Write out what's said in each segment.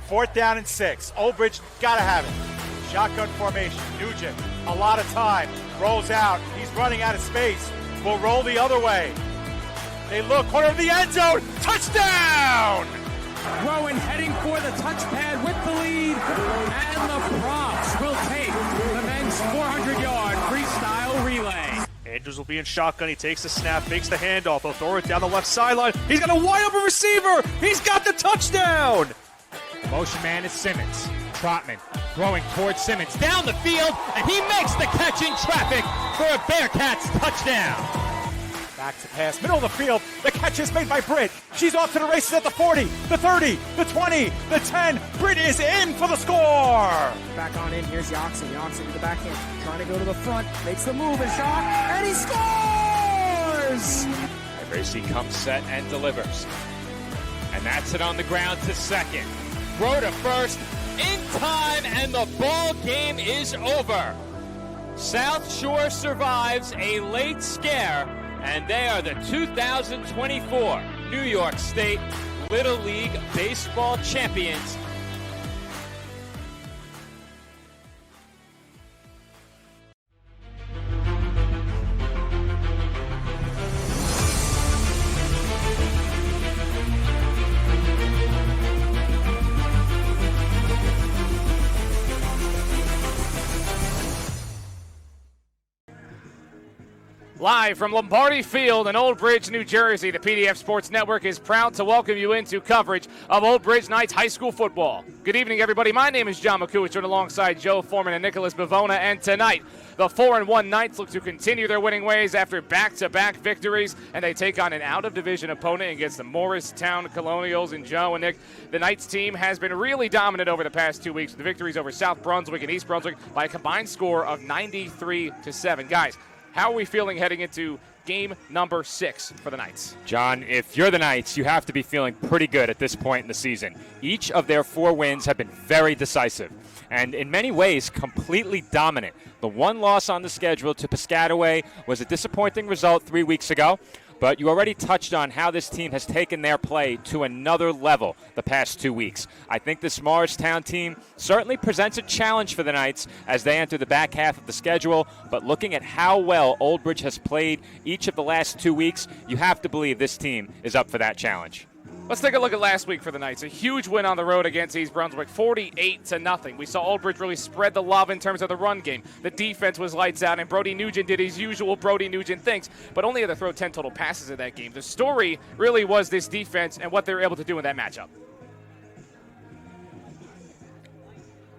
4th down and 6. Old Bridge gotta have it. Shotgun formation. Nugent, a lot of time. Rolls out. He's running out of space. Will roll the other way. They look, corner of the end zone. Touchdown! Rowan heading for the touchpad with the lead. And the props will take the men's 400-yard freestyle relay. Andrews will be in shotgun. He takes the snap, makes the handoff. He'll throw it down the left sideline. He's got a wide open receiver. He's got the touchdown. The motion man is Simmons. Trotman throwing towards Simmons down the field, and he makes the catch in traffic for a Bearcats touchdown. Back to pass, middle of the field. The catch is made by Britt. She's off to the races at the 40, the 30, the 20, the 10. Britt is in for the score. Back on in, here's Yoxie. Yoxie to the backhand, trying to go to the front, makes the move and shot, and he scores! Gracie comes set and delivers. And that's it on the ground to second. Throw to first, in time, and the ball game is over. South Shore survives a late scare, and they are the 2024 New York State Little League Baseball champions. Live from Lombardi Field in Old Bridge, New Jersey, the PDF Sports Network is proud to welcome you into coverage of Old Bridge Knights High School football. Good evening, everybody. My name is John McCool, joined alongside Joe Foreman and Nicholas Bavona, and tonight, the 4-1 Knights look to continue their winning ways after back-to-back victories, and they take on an out-of-division opponent against the Morristown Colonials. And Joe and Nick, the Knights team has been really dominant over the past 2 weeks with the victories over South Brunswick and East Brunswick by a combined score of 93-7. Guys, how are we feeling heading into game number 6 for the Knights? John, if you're the Knights, you have to be feeling pretty good at this point in the season. Each of their 4 wins have been very decisive and in many ways completely dominant. The one loss on the schedule to Piscataway was a disappointing result 3 weeks ago, but you already touched on how this team has taken their play to another level the past 2 weeks. I think this Morristown team certainly presents a challenge for the Knights as they enter the back half of the schedule, but looking at how well Old Bridge has played each of the last 2 weeks, you have to believe this team is up for that challenge. Let's take a look at last week for the Knights. A huge win on the road against East Brunswick, 48-0. We saw Old Bridge really spread the love in terms of the run game. The defense was lights out, and Brody Nugent did his usual Brody Nugent things, but only had to throw 10 total passes in that game. The story really was this defense and what they were able to do in that matchup.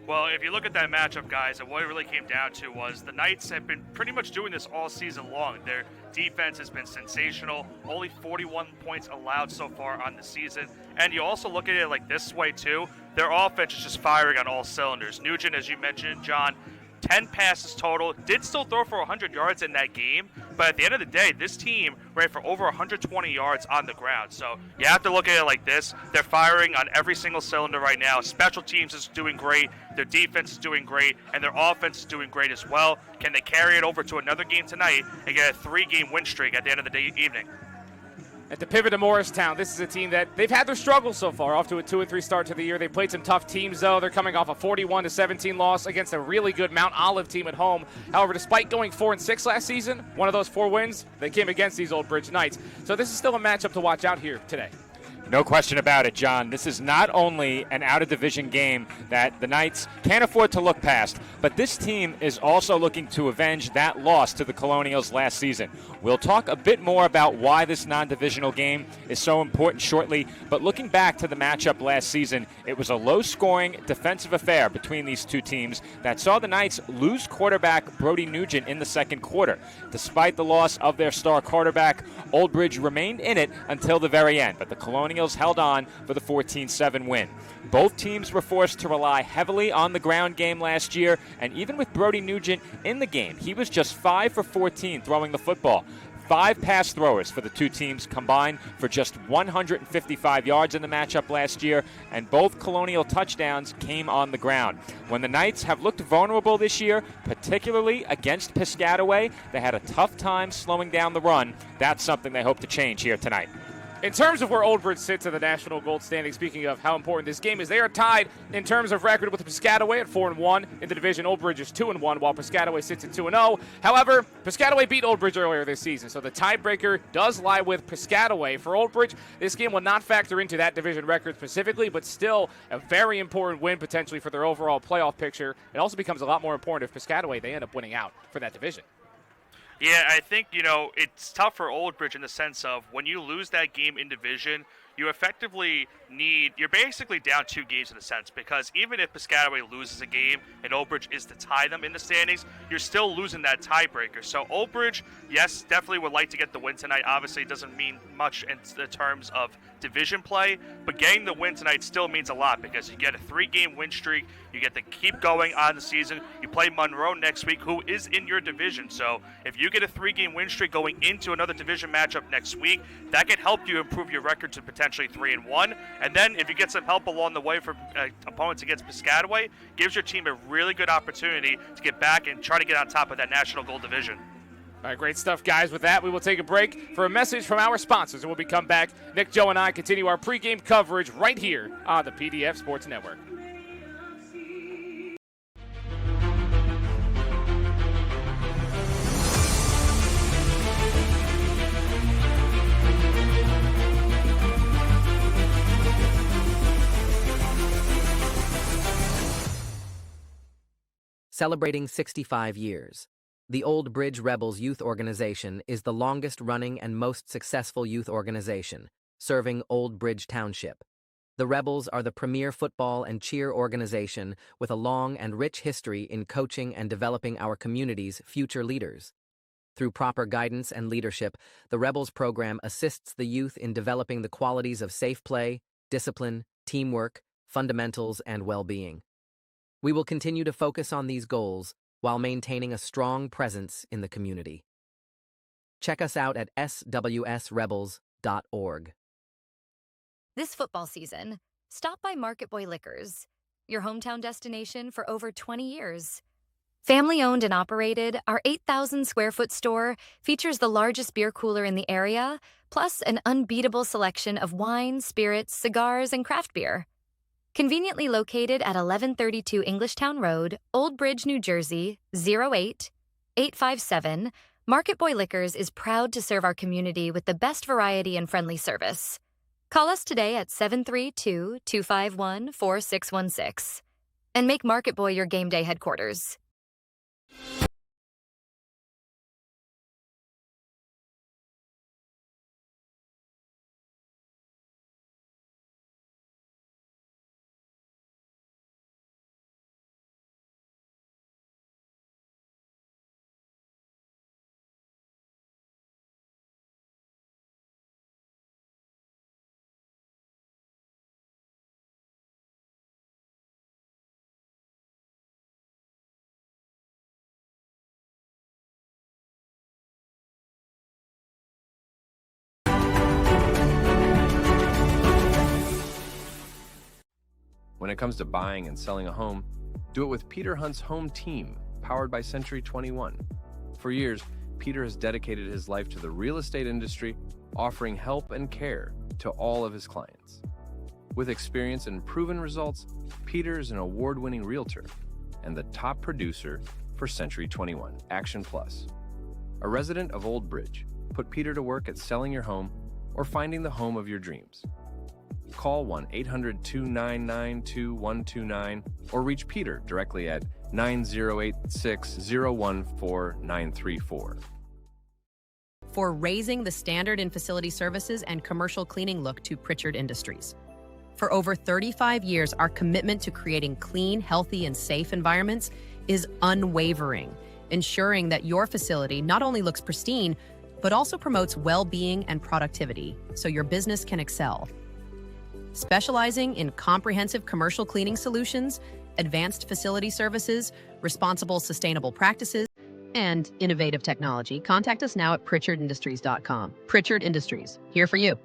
Well, if you look at that matchup, guys, and what it really came down to was the Knights have been pretty much doing this all season long. Their defense has been sensational. Only 41 points allowed so far on the season. And you also look at it like this way, too. Their offense is just firing on all cylinders. Nugent, as you mentioned, John, 10 passes total. Did still throw for 100 yards in that game, but at the end of the day, this team ran for over 120 yards on the ground. So you have to look at it like this. They're firing on every single cylinder right now. Special teams is doing great. Their defense is doing great, and their offense is doing great as well. Can they carry it over to another game tonight and get a 3-game win streak at the end of the evening? And to pivot to Morristown, this is a team that they've had their struggles so far, off to a 2-3 start to the year. They played some tough teams, though. They're coming off a 41-17 loss against a really good Mount Olive team at home. However, despite going 4-6 last season, one of those 4 wins, they came against these Old Bridge Knights. So this is still a matchup to watch out here today. No question about it, John. This is not only an out-of-division game that the Knights can't afford to look past, but this team is also looking to avenge that loss to the Colonials last season. We'll talk a bit more about why this non-divisional game is so important shortly, but looking back to the matchup last season, it was a low-scoring defensive affair between these two teams that saw the Knights lose quarterback Brody Nugent in the second quarter. Despite the loss of their star quarterback, Old Bridge remained in it until the very end, but the Colonials held on for the 14-7 win. Both teams were forced to rely heavily on the ground game last year, and even with Brody Nugent in the game, he was just 5 for 14 throwing the football. 5 pass throwers for the two teams combined for just 155 yards in the matchup last year, and both Colonial touchdowns came on the ground. When the Knights have looked vulnerable this year, particularly against Piscataway, they had a tough time slowing down the run. That's something they hope to change here tonight. In terms of where Old Bridge sits in the national gold standing, speaking of how important this game is, they are tied in terms of record with Piscataway at 4-1 in the division. Old Bridge is 2-1, while Piscataway sits at 2-0. However, Piscataway beat Old Bridge earlier this season, so the tiebreaker does lie with Piscataway. For Old Bridge, this game will not factor into that division record specifically, but still a very important win potentially for their overall playoff picture. It also becomes a lot more important if Piscataway, they end up winning out for that division. Yeah, I think, it's tough for Old Bridge in the sense of when you lose that game in division, you effectively you're basically down 2 games in a sense, because even if Piscataway loses a game and Old Bridge is to tie them in the standings, you're still losing that tiebreaker. So Old Bridge, yes, definitely would like to get the win tonight. Obviously, it doesn't mean much in the terms of division play, but getting the win tonight still means a lot because you get a 3-game win streak, you get to keep going on the season. You play Monroe next week, who is in your division. So if you get a 3-game win streak going into another division matchup next week, that can help you improve your record to potentially 3-1. And then if you get some help along the way from opponents against Piscataway, gives your team a really good opportunity to get back and try to get on top of that national gold division. All right, great stuff, guys. With that, we will take a break for a message from our sponsors, and when we come back, Nick, Joe, and I continue our pregame coverage right here on the PDF Sports Network. Celebrating 65 years. The Old Bridge Rebels Youth Organization is the longest-running and most successful youth organization, serving Old Bridge Township. The Rebels are the premier football and cheer organization with a long and rich history in coaching and developing our community's future leaders. Through proper guidance and leadership, the Rebels program assists the youth in developing the qualities of safe play, discipline, teamwork, fundamentals, and well-being. We will continue to focus on these goals while maintaining a strong presence in the community. Check us out at swsrebels.org. This football season, stop by Market Boy Liquors, your hometown destination for over 20 years. Family-owned and operated, our 8,000-square-foot store features the largest beer cooler in the area, plus an unbeatable selection of wine, spirits, cigars, and craft beer. Conveniently located at 1132 Englishtown Road, Old Bridge, New Jersey, 08857, Market Boy Liquors is proud to serve our community with the best variety and friendly service. Call us today at 732-251-4616 and make Market Boy your game day headquarters. When it comes to buying and selling a home, do it with Peter Hunt's Home Team, powered by Century 21. For years, Peter has dedicated his life to the real estate industry, offering help and care to all of his clients. With experience and proven results, Peter is an award-winning realtor and the top producer for Century 21 Action Plus. A resident of Old Bridge, put Peter to work at selling your home or finding the home of your dreams. Call 1-800-299-2129 or reach Peter directly at 9086-014-934. For raising the standard in facility services and commercial cleaning look to Pritchard Industries. For over 35 years, our commitment to creating clean, healthy, and safe environments is unwavering, ensuring that your facility not only looks pristine, but also promotes well-being and productivity so your business can excel. Specializing in comprehensive commercial cleaning solutions, advanced facility services, responsible sustainable practices, and innovative technology, contact us now at PritchardIndustries.com. Pritchard Industries, here for you.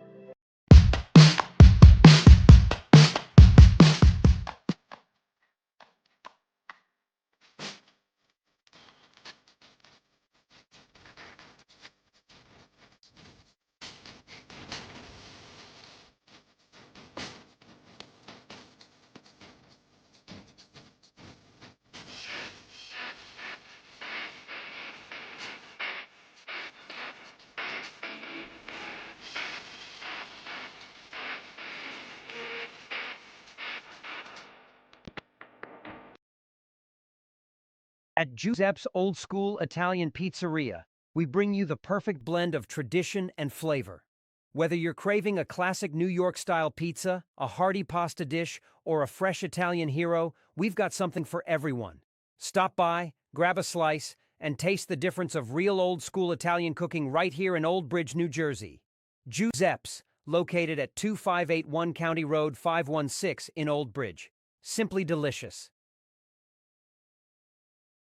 At Giuseppe's Old School Italian Pizzeria, we bring you the perfect blend of tradition and flavor. Whether you're craving a classic New York-style pizza, a hearty pasta dish, or a fresh Italian hero, we've got something for everyone. Stop by, grab a slice, and taste the difference of real old-school Italian cooking right here in Old Bridge, New Jersey. Giuseppe's, located at 2581 County Road 516 in Old Bridge. Simply delicious.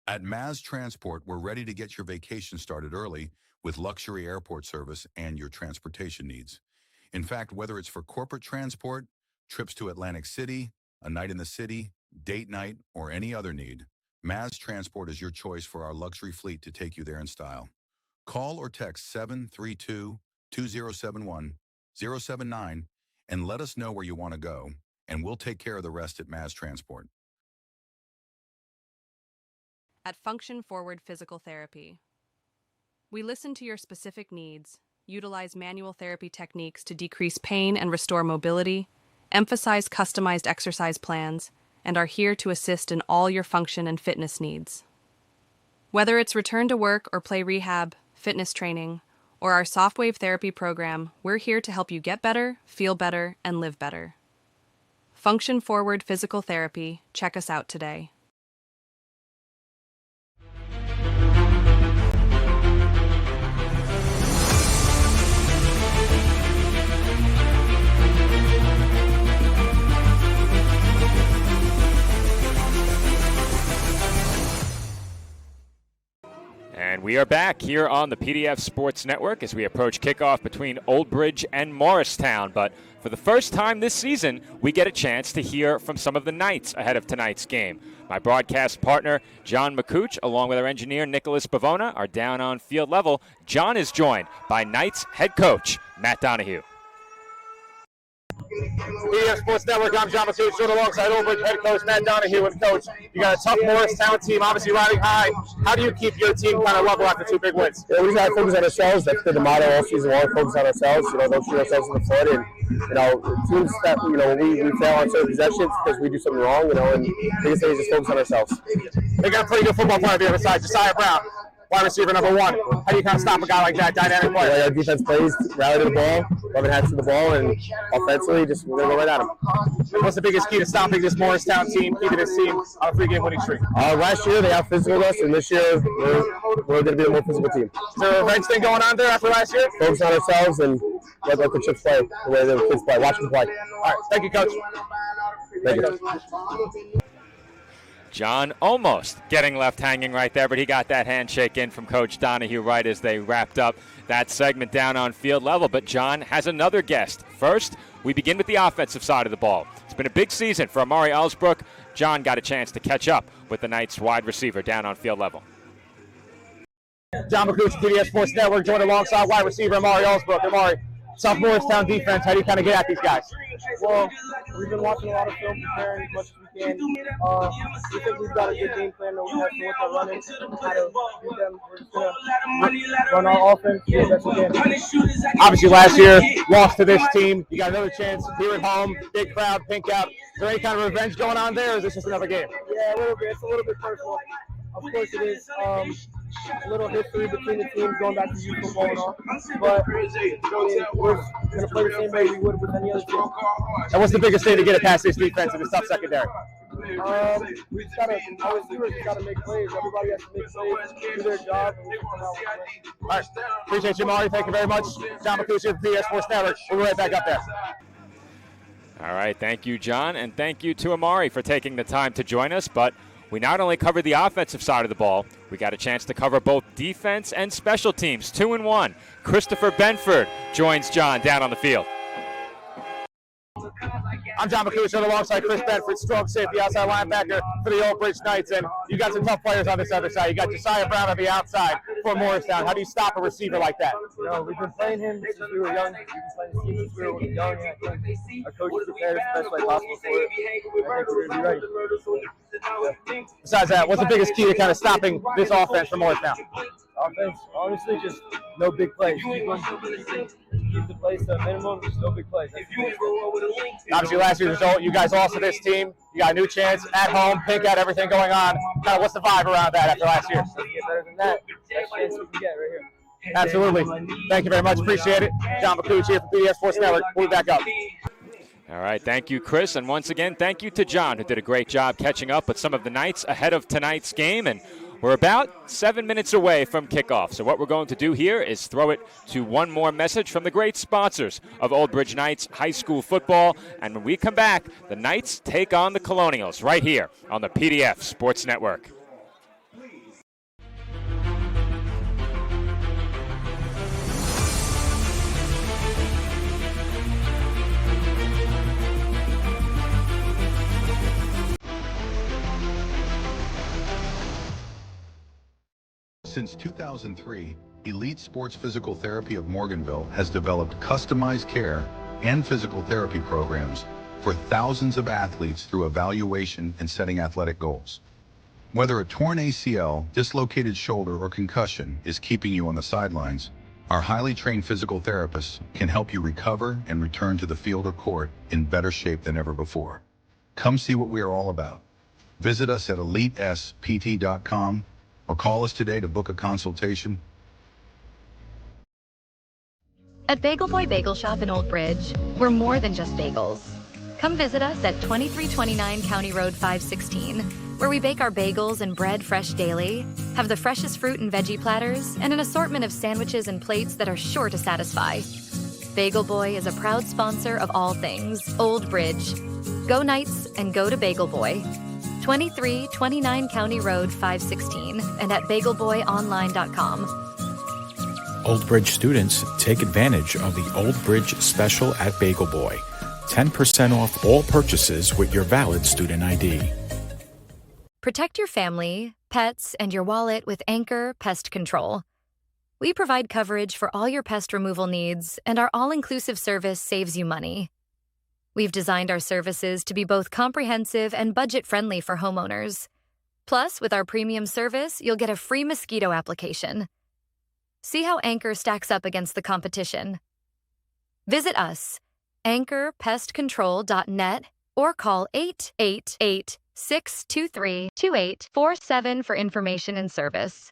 At Maz Transport, we're ready to get your vacation started early with luxury airport service and your transportation needs. In fact, whether it's for corporate transport, trips to Atlantic City, a night in the city, date night, or any other need, Maz Transport is your choice for our luxury fleet to take you there in style. Call or text 732-2071-079 and let us know where you want to go, and we'll take care of the rest at Maz Transport. At Function Forward Physical Therapy, we listen to your specific needs, utilize manual therapy techniques to decrease pain and restore mobility, emphasize customized exercise plans, and are here to assist in all your function and fitness needs. Whether it's return to work or play rehab, fitness training, or our soft wave therapy program, we're here to help you get better, feel better, and live better. Function Forward Physical Therapy. Check us out today. And we are back here on the PDF Sports Network as we approach kickoff between Old Bridge and Morristown. But for the first time this season, we get a chance to hear from some of the Knights ahead of tonight's game. My broadcast partner, John McCooch, along with our engineer, Nicholas Bavona, are down on field level. John is joined by Knights head coach, Matt Donahue. PDF Sports Network, I'm John McCooch, joined alongside Old Bridge head coach Matt Donahue. And coach, you got a tough Morristown team, obviously riding high. How do you keep your team kind of level after two big wins? Yeah, we just got to focus on ourselves. That's been the motto all season long, focus on ourselves. Don't shoot ourselves in the foot. And, teams that, when we fail on certain possessions because we do something wrong, and the biggest thing is just focus on ourselves. They got a pretty good football player on the other side, Josiah Brown, wide receiver number one. How do you kind of stop a guy like that, dynamic player? Yeah, our defense plays, rally to the ball, 11 hats to the ball, and offensively, just we're going to go right at them. What's the biggest key to stopping this Morristown team, keeping this team on a three-game winning streak? Last year, they out-physicaled us, and this year, we're going to be a more physical team. Is there a revenge thing going on there after last year? Focus on ourselves and let the chips play the way the kids play. Watch them play. All right, thank you, Coach. Thank you. John almost getting left hanging right there, but he got that handshake in from Coach Donahue right as they wrapped up that segment down on field level. But John has another guest. First, we begin with the offensive side of the ball. It's been a big season for Amari Ellsbrook. John got a chance to catch up with the Knights wide receiver down on field level. John McCooch, PDF Sports Network, joined alongside wide receiver Amari Ellsbrook. Amari, South Morristown defense, how do you kind of get at these guys? Well, we've been watching a lot of film, preparing as much as we can. We think we've got a good game plan that we have to what they're running, how to beat them. We're just going to run our offense as best we can. Obviously, last year, lost to this team. You got another chance here at home, big crowd, pink out. Is there any kind of revenge going on there, or is this just another game? Yeah, a little bit. It's a little bit personal. Of course it is. A little history between the teams going back to youth football and all. But we're going to play the same way we would with any other team. And what's the biggest thing to get it past this defense in this tough secondary? Our receivers got to make plays. Everybody has to make plays, do their job, and we can come out with a win. All right. Appreciate you, Amari. Thank you very much. John McCooch here from PS Sports Network. We'll be right back up there. All right. Thank you, John, and thank you to Amari for taking the time to join us. But we not only covered the offensive side of the ball, we got a chance to cover both defense and special teams, 2-1. Christopher Benford joins John down on the field. I'm John McCooch, alongside Chris Benford, strong safety, outside linebacker for the Old Bridge Knights. And you got some tough players on this other side. You got Josiah Brown on the outside for Morristown. How do you stop a receiver like that? We've been playing him since we were young. We've been playing this team since we were young. And I think our coach prepared us the best way possible for it. I think we're going to be ready. Besides that, what's the biggest key to kind of stopping this offense from Morristown? Offense, honestly, just no big plays. Keep keep the plays to a minimum, still big plays. Obviously, last year's result, you guys lost to this team. You got a new chance at home, pink out, everything going on. Kind of what's the vibe around that after last year? Let's get better than that. Best chance we can get right here. Absolutely. Thank you very much. Appreciate it. John McCooch here from PDF Sports Network. We'll be back up. All right, thank you, Chris. And once again, thank you to John, who did a great job catching up with some of the Knights ahead of tonight's game. And we're about 7 minutes away from kickoff. So what we're going to do here is throw it to one more message from the great sponsors of Old Bridge Knights High School football. And when we come back, the Knights take on the Colonials right here on the PDF Sports Network. Since 2003, Elite Sports Physical Therapy of Morganville has developed customized care and physical therapy programs for thousands of athletes through evaluation and setting athletic goals. Whether a torn ACL, dislocated shoulder, or concussion is keeping you on the sidelines, our highly trained physical therapists can help you recover and return to the field or court in better shape than ever before. Come see what we are all about. Visit us at elitespt.com or call us today to book a consultation. At Bagel Boy Bagel Shop in Old Bridge, we're more than just bagels. Come visit us at 2329 County Road 516, where we bake our bagels and bread fresh daily, have the freshest fruit and veggie platters, and an assortment of sandwiches and plates that are sure to satisfy. Bagel Boy is a proud sponsor of all things Old Bridge. Go Knights and go to Bagel Boy. 2329 County Road 516 and at bagelboyonline.com. Old Bridge students take advantage of the Old Bridge special at Bagel Boy. 10% off all purchases with your valid student ID. Protect your family, pets, and your wallet with Anchor Pest Control. We provide coverage for all your pest removal needs, and our all-inclusive service saves you money. We've designed our services to be both comprehensive and budget-friendly for homeowners. Plus, with our premium service, you'll get a free mosquito application. See how Anchor stacks up against the competition. Visit us, anchorpestcontrol.net, or call 888-623-2847 for information and service.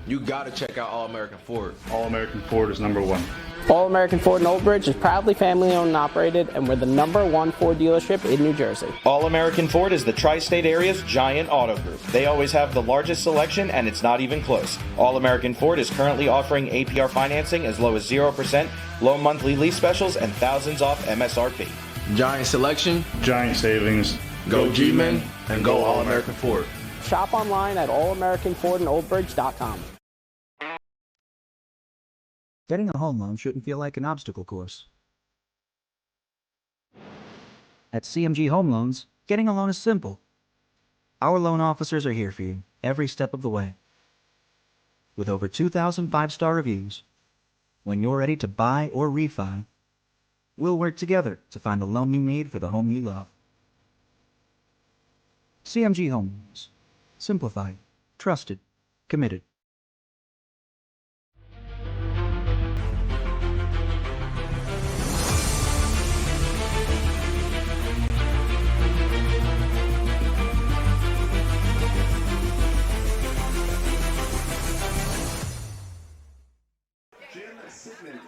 You gotta check out All-American Ford. All-American Ford is #1. All-American Ford in Old Bridge is proudly family-owned and operated, and we're the #1 Ford dealership in New Jersey. All-American Ford is the tri-state area's giant auto group. They always have the largest selection, and it's not even close. All-American Ford is currently offering APR financing as low as 0%, low monthly lease specials, and thousands off MSRP. Giant selection, giant savings. Go G-Men, and go All-American Ford. Shop online at allamericanfordandoldbridge.com. Getting a home loan shouldn't feel like an obstacle course. At CMG Home Loans, getting a loan is simple. Our loan officers are here for you every step of the way. With over 2,000 five-star reviews, when you're ready to buy or refi, we'll work together to find the loan you need for the home you love. CMG Home Loans. Simplified, trusted, committed.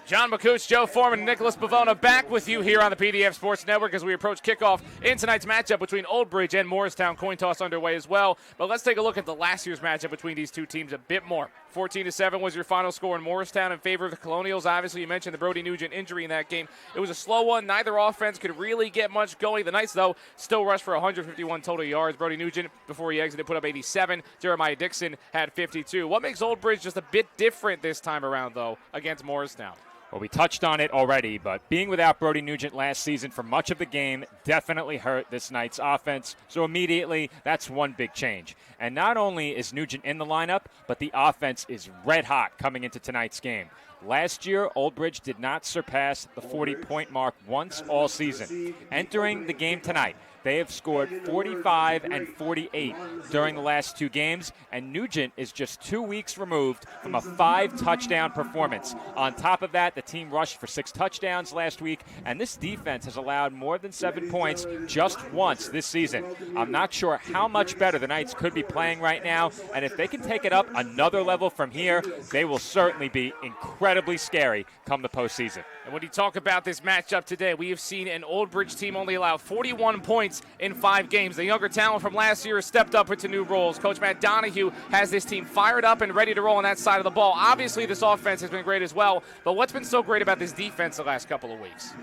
John McCooch, Joe Foreman, and Nicholas Pavona back with you here on the PDF Sports Network as we approach kickoff in tonight's matchup between Old Bridge and Morristown. Coin toss underway as well. But let's take a look at the last year's matchup between these two teams a bit more. 14-7 was your final score in Morristown in favor of the Colonials. Obviously, you mentioned the Brody Nugent injury in that game. It was a slow one. Neither offense could really get much going. The Knights, though, still rushed for 151 total yards. Brody Nugent, before he exited, put up 87. Jeremiah Dixon had 52. What makes Old Bridge just a bit different this time around, though, against Morristown? Well, we touched on it already, but being without Brody Nugent last season for much of the game definitely hurt this Knights offense. So immediately, that's one big change. And not only is Nugent in the lineup, but the offense is red hot coming into tonight's game. Last year, Old Bridge did not surpass the 40-point mark once all season. Entering the game tonight, they have scored 45 and 48 during the last two games, and Nugent is just 2 weeks removed from a 5-touchdown performance. On top of that, the team rushed for 6 touchdowns last week, and this defense has allowed more than 7 points just once this season. I'm not sure how much better the Knights could be playing right now, and if they can take it up another level from here, they will certainly be incredibly scary come the postseason. And when you talk about this matchup today, we have seen an Old Bridge team only allow 41 points in 5 games. The younger talent from last year has stepped up into new roles. Coach Matt Donahue has this team fired up and ready to roll on that side of the ball. Obviously, this offense has been great as well, but what's been so great about this defense the last couple of weeks?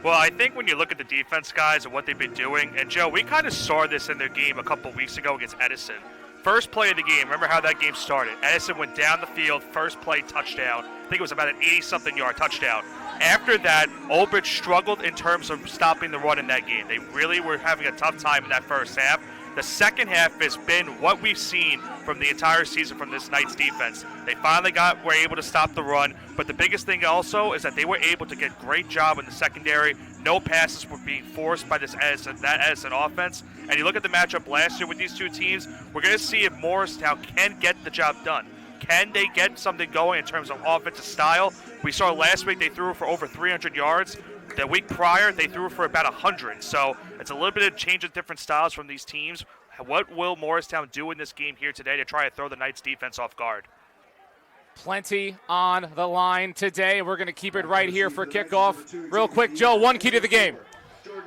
Well, I think when you look at the defense, guys, and what they've been doing, and Joe, we kind of saw this in their game a couple weeks ago against Edison. First play of the game, remember how that game started. Edison went down the field, first play, touchdown. I think it was about an 80-something yard touchdown. After that, Old Bridge struggled in terms of stopping the run in that game. They really were having a tough time in that first half. The second half has been what we've seen from the entire season from this Knights defense. They finally were able to stop the run, but the biggest thing also is that they were able to get great job in the secondary. No passes were being forced by that Edison offense. And you look at the matchup last year with these two teams, we're going to see if Morristown can get the job done. Can they get something going in terms of offensive style? We saw last week they threw for over 300 yards. The week prior, they threw for about 100. So it's a little bit of change of different styles from these teams. What will Morristown do in this game here today to try to throw the Knights defense off guard? Plenty on the line today. We're going to keep it right here for kickoff. Real quick, Joe, one key to the game.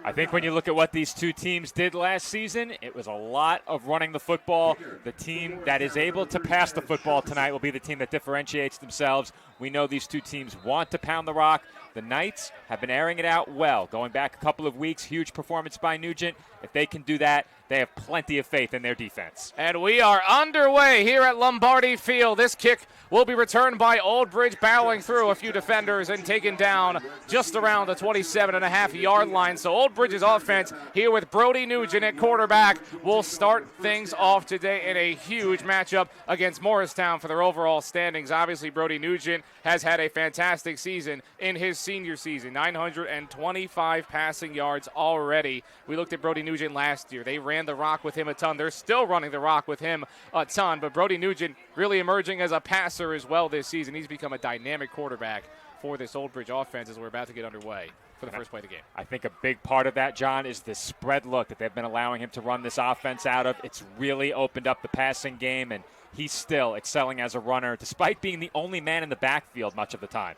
I think when you look at what these two teams did last season, it was a lot of running the football. The team that is able to pass the football tonight will be the team that differentiates themselves. We know these two teams want to pound the rock. The Knights have been airing it out well. Going back a couple of weeks, huge performance by Nugent. If they can do that, they have plenty of faith in their defense. And we are underway here at Lombardi Field. This kick will be returned by Old Bridge, barreling through a few defenders and taken down just around the 27.5-yard line. So Old Bridge's offense here with Brody Nugent at quarterback will start things off today in a huge matchup against Morristown for their overall standings. Obviously, Brody Nugent has had a fantastic season in his senior season, 925 passing yards already. We looked at Brody Nugent last year. They ran the rock with him a ton. They're still running the rock with him a ton, but Brody Nugent really emerging as a passer as well this season. He's become a dynamic quarterback for this Old Bridge offense as we're about to get underway for the first play of the game. I think a big part of that, John, is the spread look that they've been allowing him to run this offense out of. It's really opened up the passing game, and he's still excelling as a runner despite being the only man in the backfield much of the time.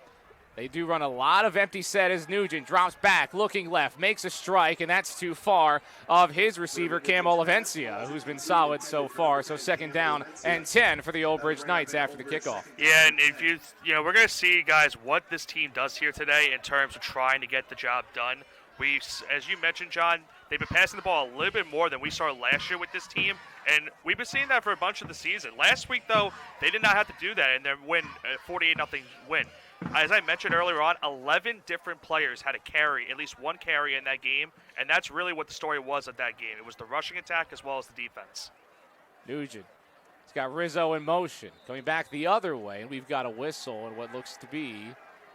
They do run a lot of empty set as Nugent drops back, looking left, makes a strike, and that's too far of his receiver, Cam Olivencia, who's been solid so far. So second down and 10 for the Old Bridge Knights after the kickoff. Yeah, and if we're going to see, guys, what this team does here today in terms of trying to get the job done. As you mentioned, John, they've been passing the ball a little bit more than we saw last year with this team, and we've been seeing that for a bunch of the season. Last week, though, they did not have to do that and then win a 48-0 win. As I mentioned earlier on, 11 different players had a carry, at least one carry in that game, and that's really what the story was of that game. It was the rushing attack as well as the defense. Nugent, he's got Rizzo in motion, coming back the other way, and we've got a whistle and what looks to be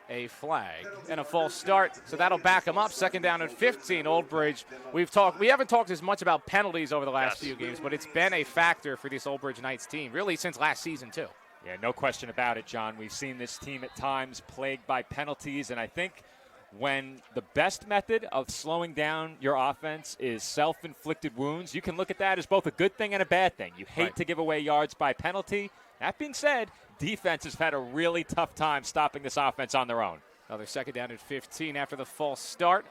a flag and a false start, so that'll back him up. Second down and 15. Old Bridge. We haven't talked as much about penalties over the last few games, but it's been a factor for this Old Bridge Knights team, really since last season too. Yeah, no question about it, John. We've seen this team at times plagued by penalties, and I think when the best method of slowing down your offense is self-inflicted wounds, you can look at that as both a good thing and a bad thing. You hate to give away yards by penalty. That being said, defense has had a really tough time stopping this offense on their own. Another second down and 15 after the false start.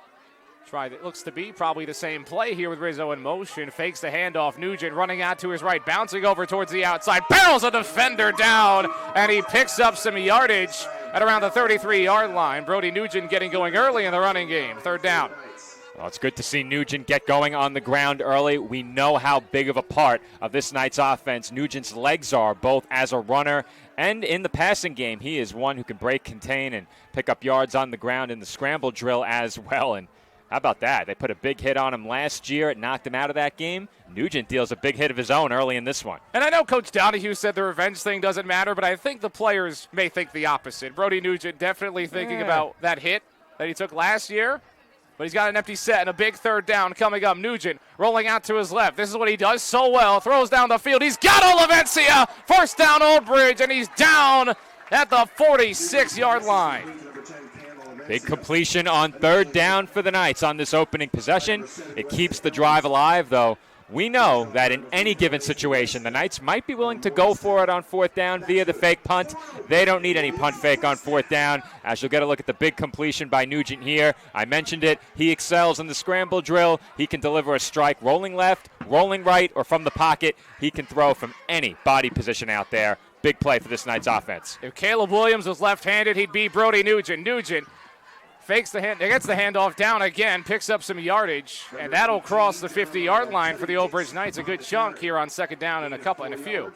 Try that looks to be probably the same play here with Rizzo in motion. Fakes the handoff. Nugent running out to his right, bouncing over towards the outside. Barrels a defender down, and he picks up some yardage at around the 33-yard line. Brody Nugent getting going early in the running game. Third down. Well, it's good to see Nugent get going on the ground early. We know how big of a part of this night's offense Nugent's legs are, both as a runner and in the passing game. He is one who can break, contain, and pick up yards on the ground in the scramble drill as well. And how about that? They put a big hit on him last year. It knocked him out of that game. Nugent deals a big hit of his own early in this one. And I know Coach Donahue said the revenge thing doesn't matter, but I think the players may think the opposite. Brody Nugent definitely thinking about that hit that he took last year. But he's got an empty set and a big third down coming up. Nugent rolling out to his left. This is what he does so well. Throws down the field. He's got Olivencia. First down, Old Bridge, and he's down at the 46-yard line. Big completion on third down for the Knights on this opening possession. It keeps the drive alive, though. We know that in any given situation, the Knights might be willing to go for it on fourth down via the fake punt. They don't need any punt fake on fourth down, as you'll get a look at the big completion by Nugent here. I mentioned it. He excels in the scramble drill. He can deliver a strike rolling left, rolling right, or from the pocket. He can throw from any body position out there. Big play for this Knights offense. If Caleb Williams was left-handed, he'd be Brody Nugent. Nugent fakes the hand, gets the handoff down again, picks up some yardage, and that'll cross the 50-yard line for the Old Bridge Knights. A good chunk here on second down and a few.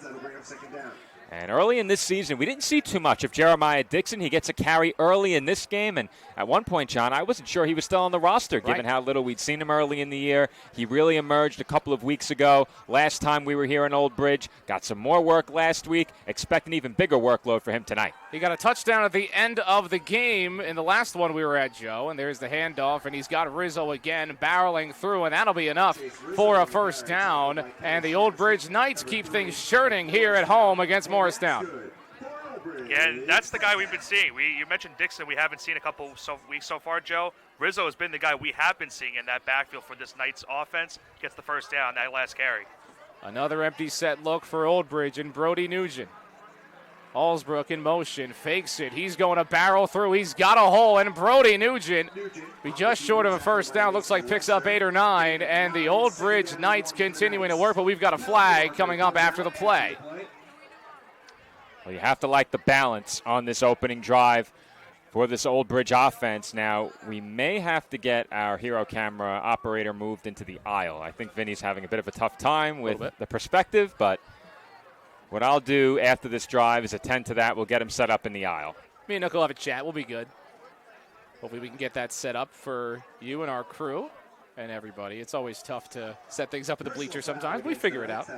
And early in this season, we didn't see too much of Jeremiah Dixon. He gets a carry early in this game, and at one point, John, I wasn't sure he was still on the roster, given how little we'd seen him early in the year. He really emerged a couple of weeks ago. Last time we were here in Old Bridge, got some more work last week. Expect an even bigger workload for him tonight. He got a touchdown at the end of the game in the last one we were at, Joe, and there's the handoff, and he's got Rizzo again barreling through, and that'll be enough for a first down. And the Old Bridge Knights keep things churning here at home against Morristown. Yeah, and that's the guy we've been seeing. You mentioned Dixon. We haven't seen a couple weeks so far, Joe. Rizzo has been the guy we have been seeing in that backfield for this Knights offense. Gets the first down, that last carry. Another empty set look for Old Bridge and Brody Nugent. Allsbrook in motion, fakes it. He's going to barrel through. He's got a hole, and Brody Nugent be just short of a first down. Looks like picks up 8 or 9, and the Old Bridge Knights continuing to work, but we've got a flag coming up after the play. Well, you have to like the balance on this opening drive for this Old Bridge offense. Now, we may have to get our hero camera operator moved into the aisle. I think Vinny's having a bit of a tough time with the perspective, but what I'll do after this drive is attend to that. We'll get him set up in the aisle. Me and Nick will have a chat. We'll be good. Hopefully we can get that set up for you and our crew and everybody. It's always tough to set things up at the bleacher sometimes. We figure it out.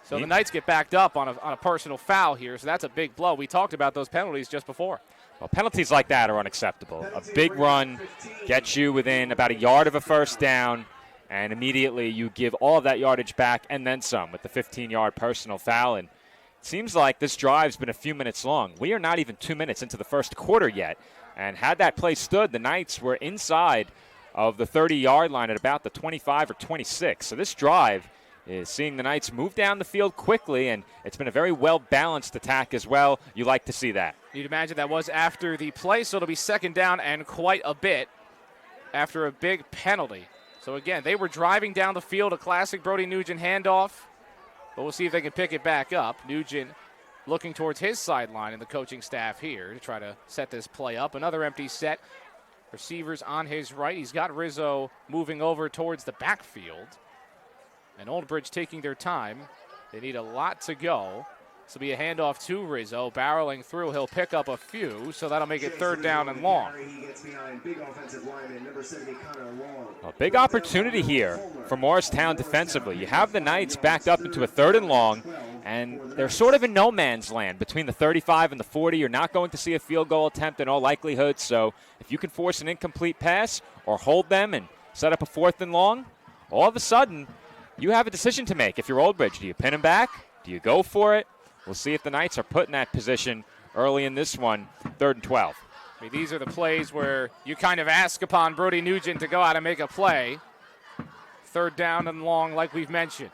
So the Knights get backed up on a personal foul here, so that's a big blow. We talked about those penalties just before. Well, penalties like that are unacceptable. A big run gets you within about a yard of a first down, and immediately you give all of that yardage back and then some with the 15-yard personal foul. And it seems like this drive's been a few minutes long. We are not even 2 minutes into the first quarter yet. And had that play stood, the Knights were inside of the 30-yard line at about the 25 or 26. So this drive is seeing the Knights move down the field quickly, and it's been a very well-balanced attack as well. You like to see that. You'd imagine that was after the play, so it'll be second down and quite a bit after a big penalty. So, again, they were driving down the field, a classic Brody Nugent handoff, but we'll see if they can pick it back up. Nugent looking towards his sideline and the coaching staff here to try to set this play up. Another empty set. Receivers on his right. He's got Rizzo moving over towards the backfield. And Old Bridge taking their time. They need a lot to go. This will be a handoff to Rizzo. Barreling through, he'll pick up a few, so that'll make it third down and long. A big opportunity here for Morristown defensively. You have the Knights backed up into a third and long, and they're sort of in no man's land between the 35 and the 40. You're not going to see a field goal attempt in all likelihood, so if you can force an incomplete pass or hold them and set up a fourth and long, all of a sudden you have a decision to make. If you're Old Bridge, do you pin him back? Do you go for it? We'll see if the Knights are put in that position early in this one, 3rd and 12. I mean, these are the plays where you kind of ask upon Brody Nugent to go out and make a play. Third down and long, like we've mentioned.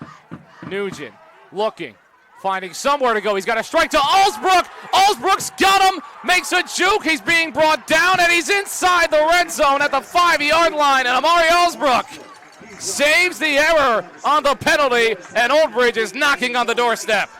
Nugent looking, finding somewhere to go. He's got a strike to Allsbrook. Allsbrook's got him, makes a juke. He's being brought down, and he's inside the red zone at the 5-yard line. And Amari Allsbrook saves the error on the penalty, and Old Bridge is knocking on the doorstep.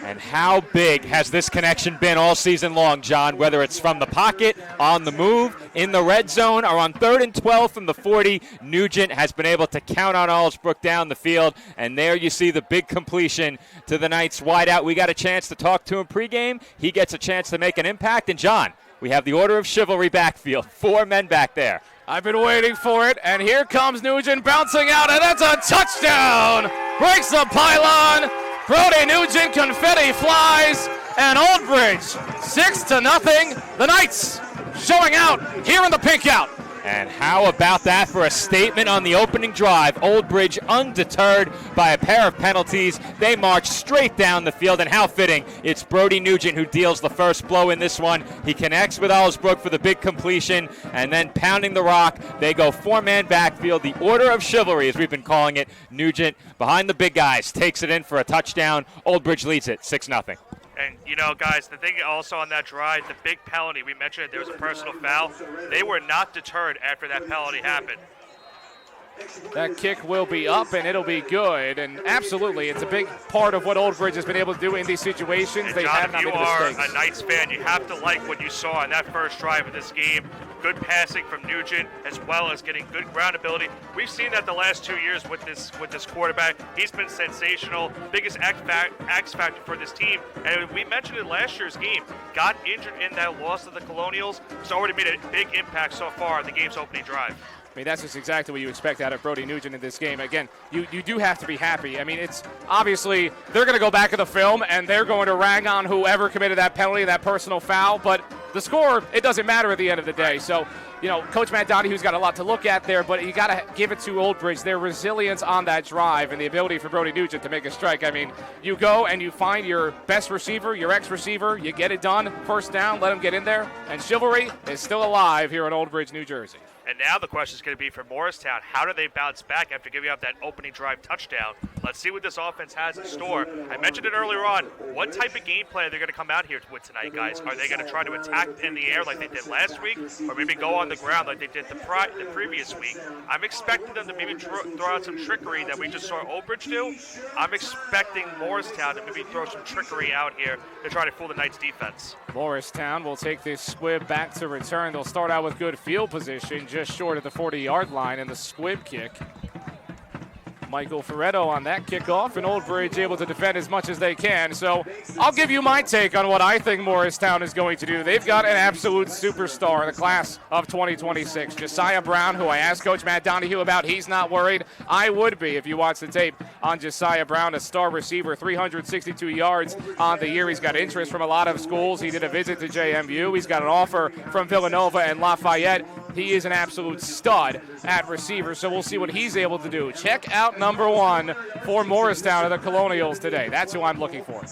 And how big has this connection been all season long, John? Whether it's from the pocket, on the move, in the red zone, or on 3rd and 12 from the 40, Nugent has been able to count on Allsbrook down the field. And there you see the big completion to the Knights wideout. We got a chance to talk to him pregame. He gets a chance to make an impact. And, John, we have the Order of Chivalry backfield. 4 men back there. I've been waiting for it, and here comes Nugent bouncing out, and that's a touchdown! Breaks the pylon. Brody Nugent, confetti flies, and Old Bridge 6-0. The Knights showing out here in the pink out. And how about that for a statement on the opening drive? Old Bridge undeterred by a pair of penalties. They march straight down the field, and how fitting. It's Brody Nugent who deals the first blow in this one. He connects with Allsbrook for the big completion, and then pounding the rock, they go 4-man backfield. The Order of Chivalry, as we've been calling it. Nugent, behind the big guys, takes it in for a touchdown. Old Bridge leads it 6-0. And, guys, the thing also on that drive, the big penalty, we mentioned it, there was a personal foul. They were not deterred after that penalty happened. That kick will be up, and it'll be good. And absolutely, it's a big part of what Old Bridge has been able to do in these situations. And they John, have not if you made are mistakes. a Knights fan, you have to like what you saw in that first drive of this game. Good passing from Nugent, as well as getting good ground ability. We've seen that the last 2 years with this quarterback. He's been sensational, biggest X factor for this team. And we mentioned in last year's game, got injured in that loss to the Colonials. He's already made a big impact so far in the game's opening drive. I mean, that's just exactly what you expect out of Brody Nugent in this game. Again, you do have to be happy. I mean, it's obviously they're going to go back in the film and they're going to rag on whoever committed that penalty, that personal foul. But the score, it doesn't matter at the end of the day. So, Coach Matt Donahue's got a lot to look at there, but you got to give it to Old Bridge, their resilience on that drive and the ability for Brody Nugent to make a strike. I mean, you go and you find your best receiver, your ex-receiver, you get it done, first down, let him get in there, and Chivalry is still alive here in Old Bridge, New Jersey. And now the question is going to be for Morristown, how do they bounce back after giving up that opening drive touchdown? Let's see what this offense has in store. I mentioned it earlier on. What type of game plan are they going to come out here with tonight, guys? Are they going to try to attack in the air like they did last week, or maybe go on the ground like they did the previous week? I'm expecting them to maybe throw out some trickery that we just saw Old Bridge do. I'm expecting Morristown to maybe throw some trickery out here to try to fool the Knights defense. Morristown will take this squib back to return. They'll start out with good field position, just short of the 40-yard line, and the squib kick. Michael Ferretto on that kickoff, and Old Bridge able to defend as much as they can. So I'll give you my take on what I think Morristown is going to do. They've got an absolute superstar in the class of 2026. Josiah Brown, who I asked Coach Matt Donahue about, he's not worried. I would be if you watch the tape on Josiah Brown, a star receiver, 362 yards on the year. He's got interest from a lot of schools. He did a visit to JMU. He's got an offer from Villanova and Lafayette. He is an absolute stud at receiver, so we'll see what he's able to do. Check out number 1 for Morristown of the Colonials today. That's who I'm looking for.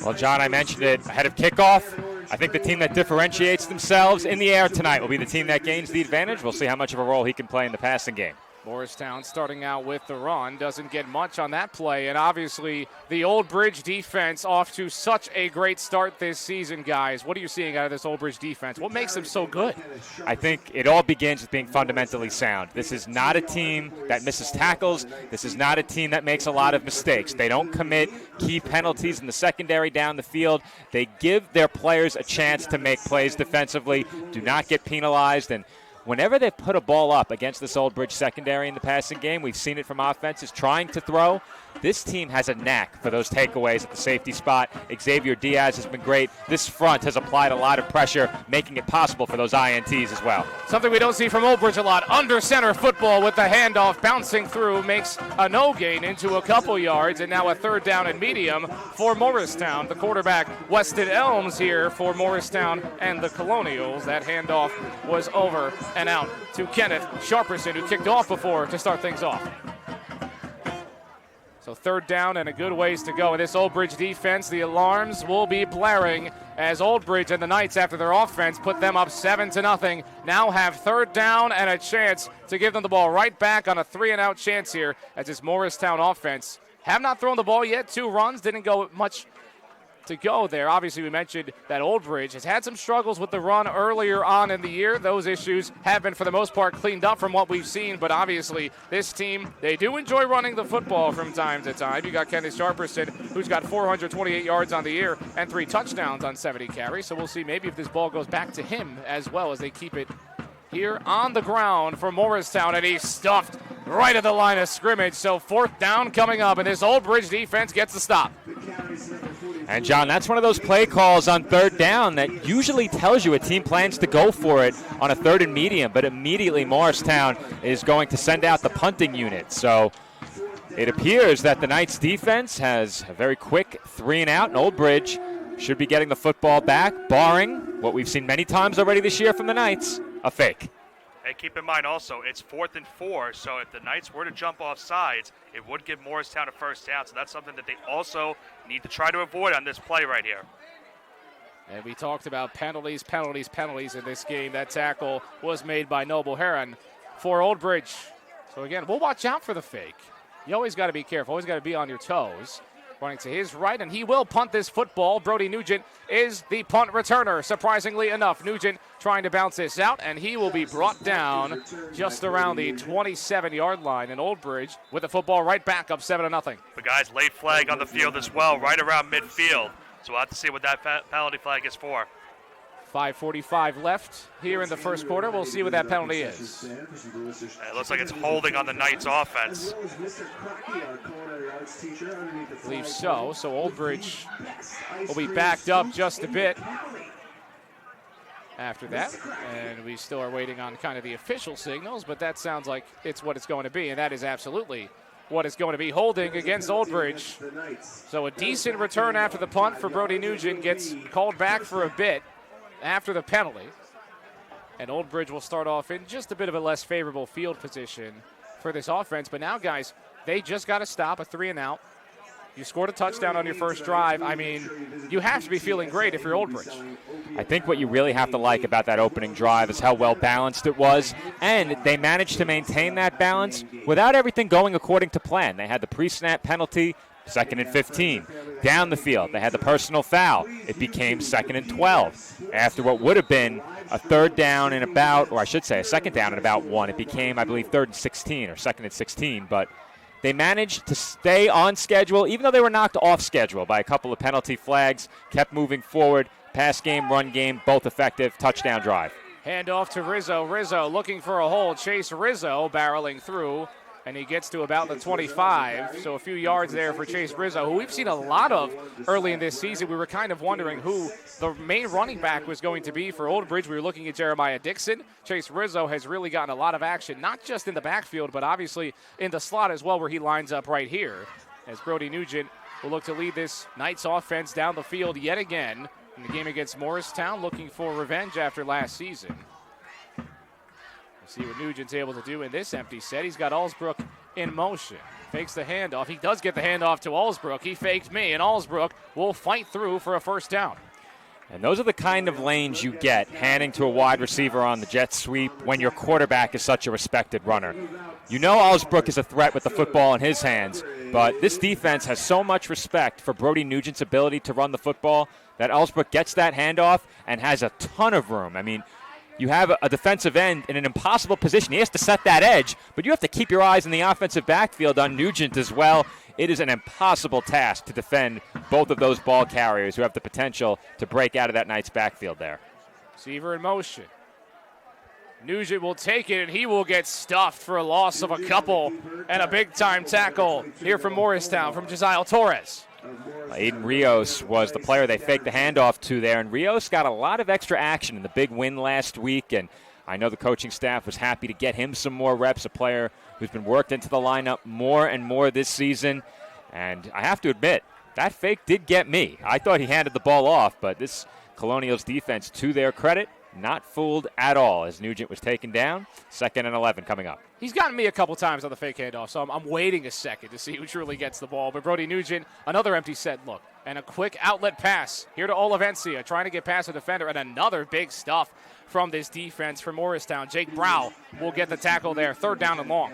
Well, John, I mentioned it ahead of kickoff. I think the team that differentiates themselves in the air tonight will be the team that gains the advantage. We'll see how much of a role he can play in the passing game. Morristown starting out with the run, doesn't get much on that play, and obviously the Old Bridge defense off to such a great start this season, guys. What are you seeing out of this Old Bridge defense? What makes them so good? I think it all begins with being fundamentally sound. This is not a team that misses tackles. This is not a team that makes a lot of mistakes. They don't commit key penalties in the secondary down the field. They give their players a chance to make plays defensively, do not get penalized, and whenever they put a ball up against this Old Bridge secondary in the passing game, we've seen it from offenses trying to throw. This team has a knack for those takeaways at the safety spot. Xavier Diaz has been great. This front has applied a lot of pressure, making it possible for those INTs as well. Something we don't see from Old Bridge a lot. Under center football with the handoff, bouncing through, makes a no gain into a couple yards, and now a third down and medium for Morristown. The quarterback, Weston Elms, here for Morristown and the Colonials. That handoff was over and out to Kenneth Sharperson, who kicked off before to start things off. So third down and a good ways to go. In this Old Bridge defense, the alarms will be blaring as Old Bridge and the Knights, after their offense put them up 7-0, now have third down and a chance to give them the ball right back on a 3-and-out chance here as this Morristown offense have not thrown the ball yet. 2 runs, didn't go much to go there. Obviously, we mentioned that Old Bridge has had some struggles with the run earlier on in the year. Those issues have been, for the most part, cleaned up from what we've seen. But obviously, this team, they do enjoy running the football from time to time. You got Kenneth Sharperson, who's got 428 yards on the year and 3 touchdowns on 70 carries. So we'll see maybe if this ball goes back to him as well as they keep it here on the ground for Morristown. And he's stuffed right at the line of scrimmage. So 4th down coming up, and this Old Bridge defense gets the stop. And, John, that's one of those play calls on 3rd down that usually tells you a team plans to go for it on a 3rd and medium, but immediately Morristown is going to send out the punting unit. So it appears that the Knights defense has a very quick 3 and out, and Old Bridge should be getting the football back, barring what we've seen many times already this year from the Knights, a fake. And keep in mind also, it's 4th and 4, so if the Knights were to jump off sides, it would give Morristown a 1st down. So that's something that they also need to try to avoid on this play right here. And we talked about penalties in this game. That tackle was made by Noble Heron for Old Bridge. So again, we'll watch out for the fake. You always got to be careful, always got to be on your toes. Running to his right, and he will punt this football. Brody Nugent is the punt returner, surprisingly enough. Nugent trying to bounce this out, and he will be brought down just around the 27-yard line. And Old Bridge with the football right back up 7-0. But guys, late flag on the field as well, right around midfield. So we'll have to see what that penalty flag is for. 5:45 left here in the first quarter. We'll see what that penalty is. It looks like it's holding on the Knights offense. I believe so. So Old Bridge will be backed up just a bit after that. And we still are waiting on kind of the official signals, but that sounds like it's what it's going to be. And that is absolutely what it's going to be, holding against Old Bridge. So a decent return after the punt for Brody Nugent, gets called back for a bit after the penalty. And Old Bridge will start off in just a bit of a less favorable field position for this offense. But now, guys, they just got to stop a 3 and out. You scored a touchdown on your first drive. I mean, you have to be feeling great if you're Old Bridge. I think what you really have to like about that opening drive is how well balanced it was, and they managed to maintain that balance without everything going according to plan. They had the pre-snap penalty, 2nd and 15. Down the field, they had the personal foul. It became 2nd and 12. After what would have been a 3rd down and about, or I should say a 2nd down and about 1, it became, I believe, 3rd and 16 or 2nd and 16. But they managed to stay on schedule, even though they were knocked off schedule by a couple of penalty flags, kept moving forward. Pass game, run game, both effective. Touchdown drive. Hand off to Rizzo. Rizzo looking for a hole. Chase Rizzo barreling through, and he gets to about the 25. So a few yards there for Chase Rizzo, who we've seen a lot of early in this season. We were kind of wondering who the main running back was going to be for Old Bridge. We were looking at Jeremiah Dixon. Chase Rizzo has really gotten a lot of action, not just in the backfield, but obviously in the slot as well, where he lines up right here, as Brody Nugent will look to lead this Knights offense down the field yet again in the game against Morristown, looking for revenge after last season. We'll see what Nugent's able to do in this empty set. He's got Allsbrook in motion. Fakes the handoff. He does get the handoff to Allsbrook. He faked me, and Allsbrook will fight through for a 1st down. And those are the kind of lanes you get handing to a wide receiver on the jet sweep when your quarterback is such a respected runner. You know Allsbrook is a threat with the football in his hands, but this defense has so much respect for Brody Nugent's ability to run the football that Allsbrook gets that handoff and has a ton of room. I mean, you have a defensive end in an impossible position. He has to set that edge, but you have to keep your eyes in the offensive backfield on Nugent as well. It is an impossible task to defend both of those ball carriers who have the potential to break out of that Knights backfield there. Receiver in motion. Nugent will take it, and he will get stuffed for a loss of a couple and a big-time tackle here from Morristown from Josiah Torres. Aiden Rios was the player they faked the handoff to there, and Rios got a lot of extra action in the big win last week, and I know the coaching staff was happy to get him some more reps, a player who's been worked into the lineup more and more this season. And I have to admit, that fake did get me. I thought he handed the ball off, but this Colonials defense, to their credit, not fooled at all as Nugent was taken down. 2nd and 11 coming up. He's gotten me a couple times on the fake handoff, so I'm waiting a second to see who truly gets the ball. But Brody Nugent, another empty set look, and a quick outlet pass here to Olivencia, trying to get past a defender, and another big stuff from this defense for Morristown. Jake Brow will get the tackle there, 3rd down and long.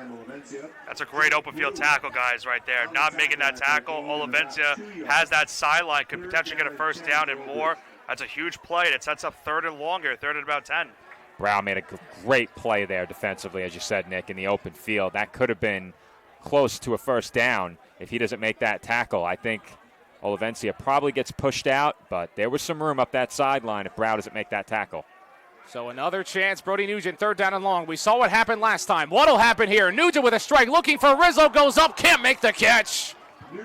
That's a great open field tackle, guys, right there. Not making that tackle. Olivencia has that sideline, could potentially get a 1st down and more. That's a huge play. It sets up 3rd and longer, 3rd and about 10. Brown made a great play there defensively, as you said, Nick, in the open field. That could have been close to a 1st down if he doesn't make that tackle. I think Olivencia probably gets pushed out, but there was some room up that sideline if Brown doesn't make that tackle. So another chance, Brody Nugent, 3rd down and long. We saw what happened last time. What'll happen here? Nugent with a strike, looking for Rizzo, goes up, can't make the catch.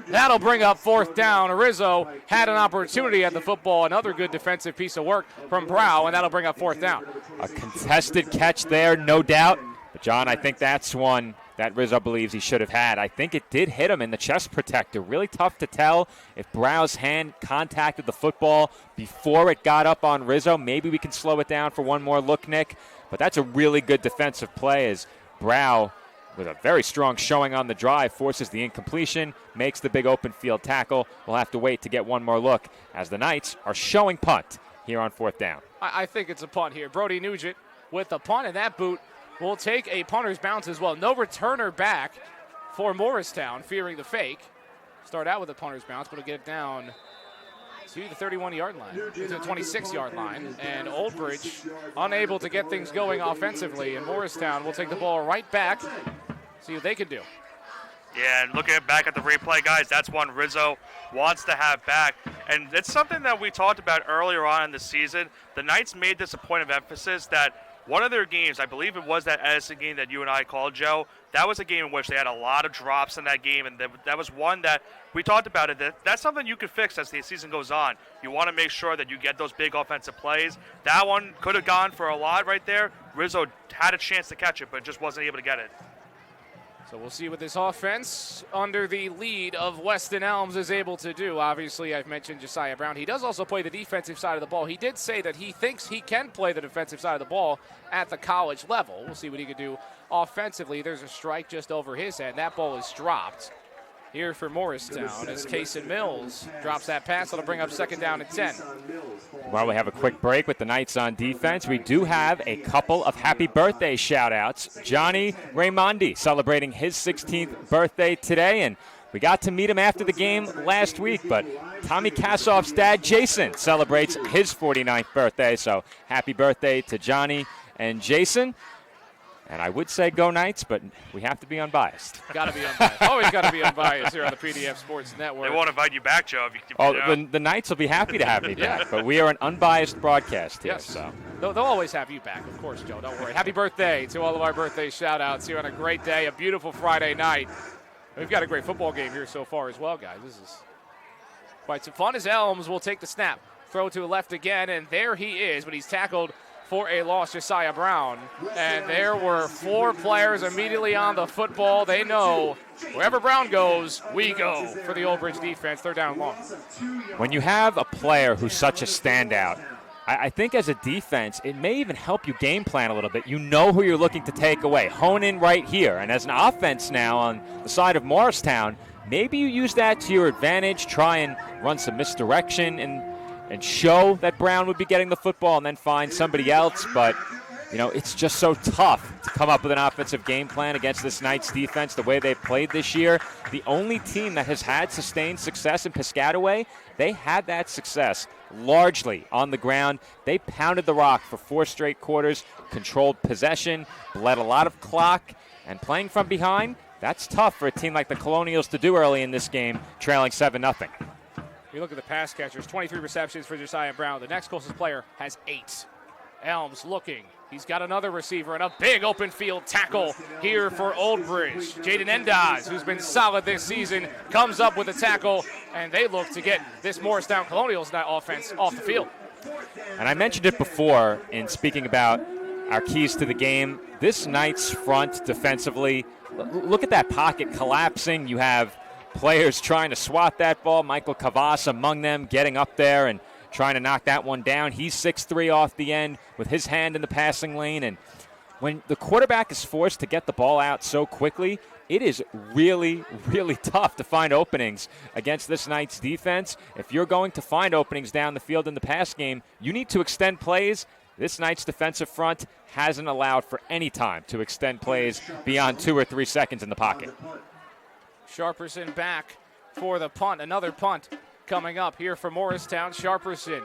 That'll bring up 4th down. Rizzo had an opportunity at the football. Another good defensive piece of work from Brow, and that'll bring up 4th down. A contested catch there, no doubt. But, John, I think that's one that Rizzo believes he should have had. I think it did hit him in the chest protector. Really tough to tell if Brow's hand contacted the football before it got up on Rizzo. Maybe we can slow it down for one more look, Nick. But that's a really good defensive play as Brow, with a very strong showing on the drive, forces the incompletion, makes the big open field tackle. We'll have to wait to get one more look as the Knights are showing punt here on 4th down. I think it's a punt here. Brody Nugent with the punt, and that boot will take a punter's bounce as well. No returner back for Morristown, fearing the fake. Start out with a punter's bounce, but it'll get it down to the 31-yard line, to the 26-yard line. And Old Bridge unable to get things going offensively, and Morristown will take the ball right back, see what they can do. Yeah, and looking back at the replay, guys, that's one Rizzo wants to have back. And it's something that we talked about earlier on in the season. The Knights made this a point of emphasis that one of their games, I believe it was that Edison game that you and I called, Joe, that was a game in which they had a lot of drops in that game, and that was one that we talked about it. That's something you can fix as the season goes on. You want to make sure that you get those big offensive plays. That one could have gone for a lot right there. Rizzo had a chance to catch it, but just wasn't able to get it. So we'll see what this offense under the lead of Weston Elms is able to do. Obviously, I've mentioned Josiah Brown. He does also play the defensive side of the ball. He did say that he thinks he can play the defensive side of the ball at the college level. We'll see what he can do offensively. There's a strike just over his head. That ball is dropped here for Morristown as Kaysen Mills drops that pass. That'll bring up 2nd down and 10. While we have a quick break with the Knights on defense, we do have a couple of happy birthday shout-outs. Johnny Raimondi celebrating his 16th birthday today, and we got to meet him after the game last week, but Tommy Kassoff's dad, Jason, celebrates his 49th birthday, so happy birthday to Johnny and Jason. And I would say go Knights, but we have to be unbiased. Got to be unbiased. Always got to be unbiased here on the PDF Sports Network. They won't invite you back, Joe. If the Knights will be happy to have me back, but we are an unbiased broadcast here. Yes. So They'll always have you back, of course, Joe. Don't worry. Happy birthday to all of our birthday shout-outs here on a great day, a beautiful Friday night. We've got a great football game here so far as well, guys. This is quite some fun as Elms will take the snap. Throw to the left again, and there he is, but he's tackled for a loss, Josiah Brown. And there were 4 players immediately on the football. They know wherever Brown goes, we go for the Old Bridge defense. 3rd down and long. when you have a player who's such a standout, I think as a defense, it may even help you game plan a little bit. You know who you're looking to take away. Hone in right here. And as an offense now on the side of Morristown, maybe you use that to your advantage, try and run some misdirection and show that Brown would be getting the football and then find somebody else. But, you know, it's just so tough to come up with an offensive game plan against this Knights defense the way they've played this year. The only team that has had sustained success in Piscataway, they had that success largely on the ground. They pounded the rock for 4 straight quarters, controlled possession, bled a lot of clock, and playing from behind, that's tough for a team like the Colonials to do early in this game, trailing 7-0. You look at the pass catchers, 23 receptions for Josiah Brown. The next closest player has 8. Elms looking. He's got another receiver and a big open field tackle here for Old Bridge. Jaden Endaz, who's been solid this season, comes up with a tackle, and they look to get this Morristown Colonials offense off the field. And I mentioned it before in speaking about our keys to the game. This Knights front defensively, look at that pocket collapsing. You have players trying to swat that ball. Michael Kavas among them getting up there and trying to knock that one down. He's 6'3" off the end with his hand in the passing lane. And when the quarterback is forced to get the ball out so quickly, it is really, really tough to find openings against this Knights defense. If you're going to find openings down the field in the pass game, you need to extend plays. This Knights defensive front hasn't allowed for any time to extend plays beyond 2 or 3 seconds in the pocket. Sharperson back for the punt. Another punt coming up here for Morristown. Sharperson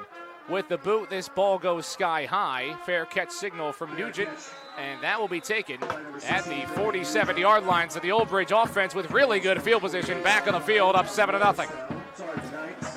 with the boot. This ball goes sky high. Fair catch signal from Nugent. And that will be taken at the 47-yard lines of the Old Bridge offense with really good field position back on the field, up 7-0.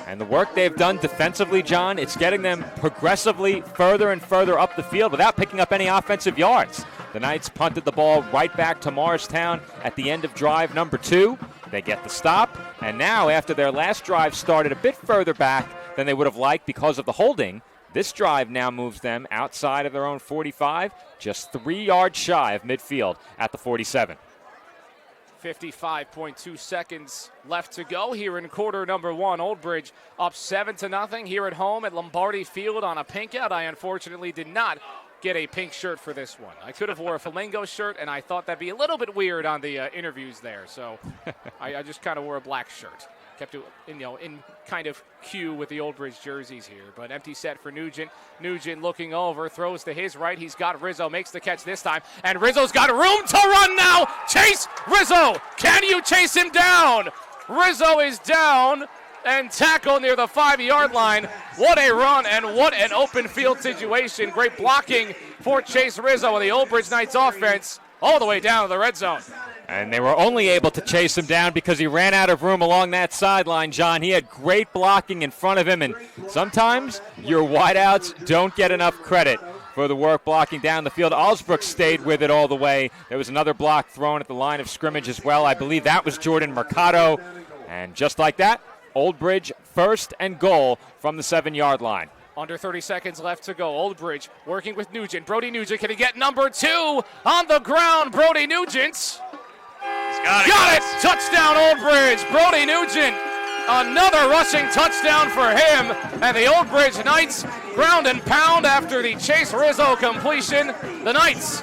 And the work they've done defensively, John, it's getting them progressively further and further up the field without picking up any offensive yards. The Knights punted the ball right back to Morristown at the end of drive number 2. They get the stop, and now after their last drive started a bit further back than they would have liked because of the holding, this drive now moves them outside of their own 45, just 3 yards shy of midfield at the 47. 55.2 seconds left to go here in quarter number 1. Old Bridge up 7-0 here at home at Lombardi Field on a pink out. I unfortunately did not get a pink shirt for this one. I could have wore a flamingo shirt, and I thought that'd be a little bit weird on the interviews there, so I just kind of wore a black shirt. Kept it in kind of queue with the Old Bridge jerseys here. But empty set for Nugent. Nugent looking over, throws to his right. He's got Rizzo, makes the catch this time. And Rizzo's got room to run now. Chase Rizzo. Can you chase him down? Rizzo is down and tackled near the 5-yard line. What a run and what an open field situation. Great blocking for Chase Rizzo and the Old Bridge Knights offense all the way down to the red zone. And they were only able to chase him down because he ran out of room along that sideline, John. He had great blocking in front of him, and sometimes your wideouts don't get enough credit for the work blocking down the field. Alsbrook stayed with it all the way. There was another block thrown at the line of scrimmage as well. I believe that was Jordan Mercado. And just like that, Old Bridge 1st and goal from the 7-yard line. Under 30 seconds left to go. Old Bridge working with Nugent. Brody Nugent, can he get number 2 on the ground? Brody Nugent. Got it! Touchdown, Old Bridge. Brody Nugent. Another rushing touchdown for him. And the Old Bridge Knights ground and pound after the Chase Rizzo completion. The Knights,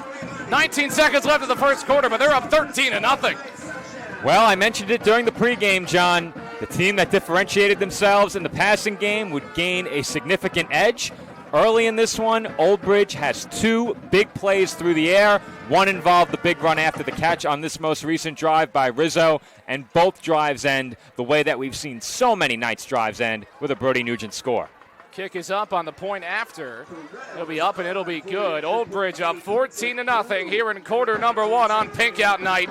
19 seconds left of the first quarter, but they're up 13-0. Well, I mentioned it during the pregame, John. The team that differentiated themselves in the passing game would gain a significant edge. Early in this one, Old Bridge has 2 big plays through the air. One involved the big run after the catch on this most recent drive by Rizzo, and both drives end the way that we've seen so many Knights drives end, with a Brody Nugent score. Kick is up on the point after. It'll be up and it'll be good. Old Bridge up 14-0 here in quarter number 1 on pink out night.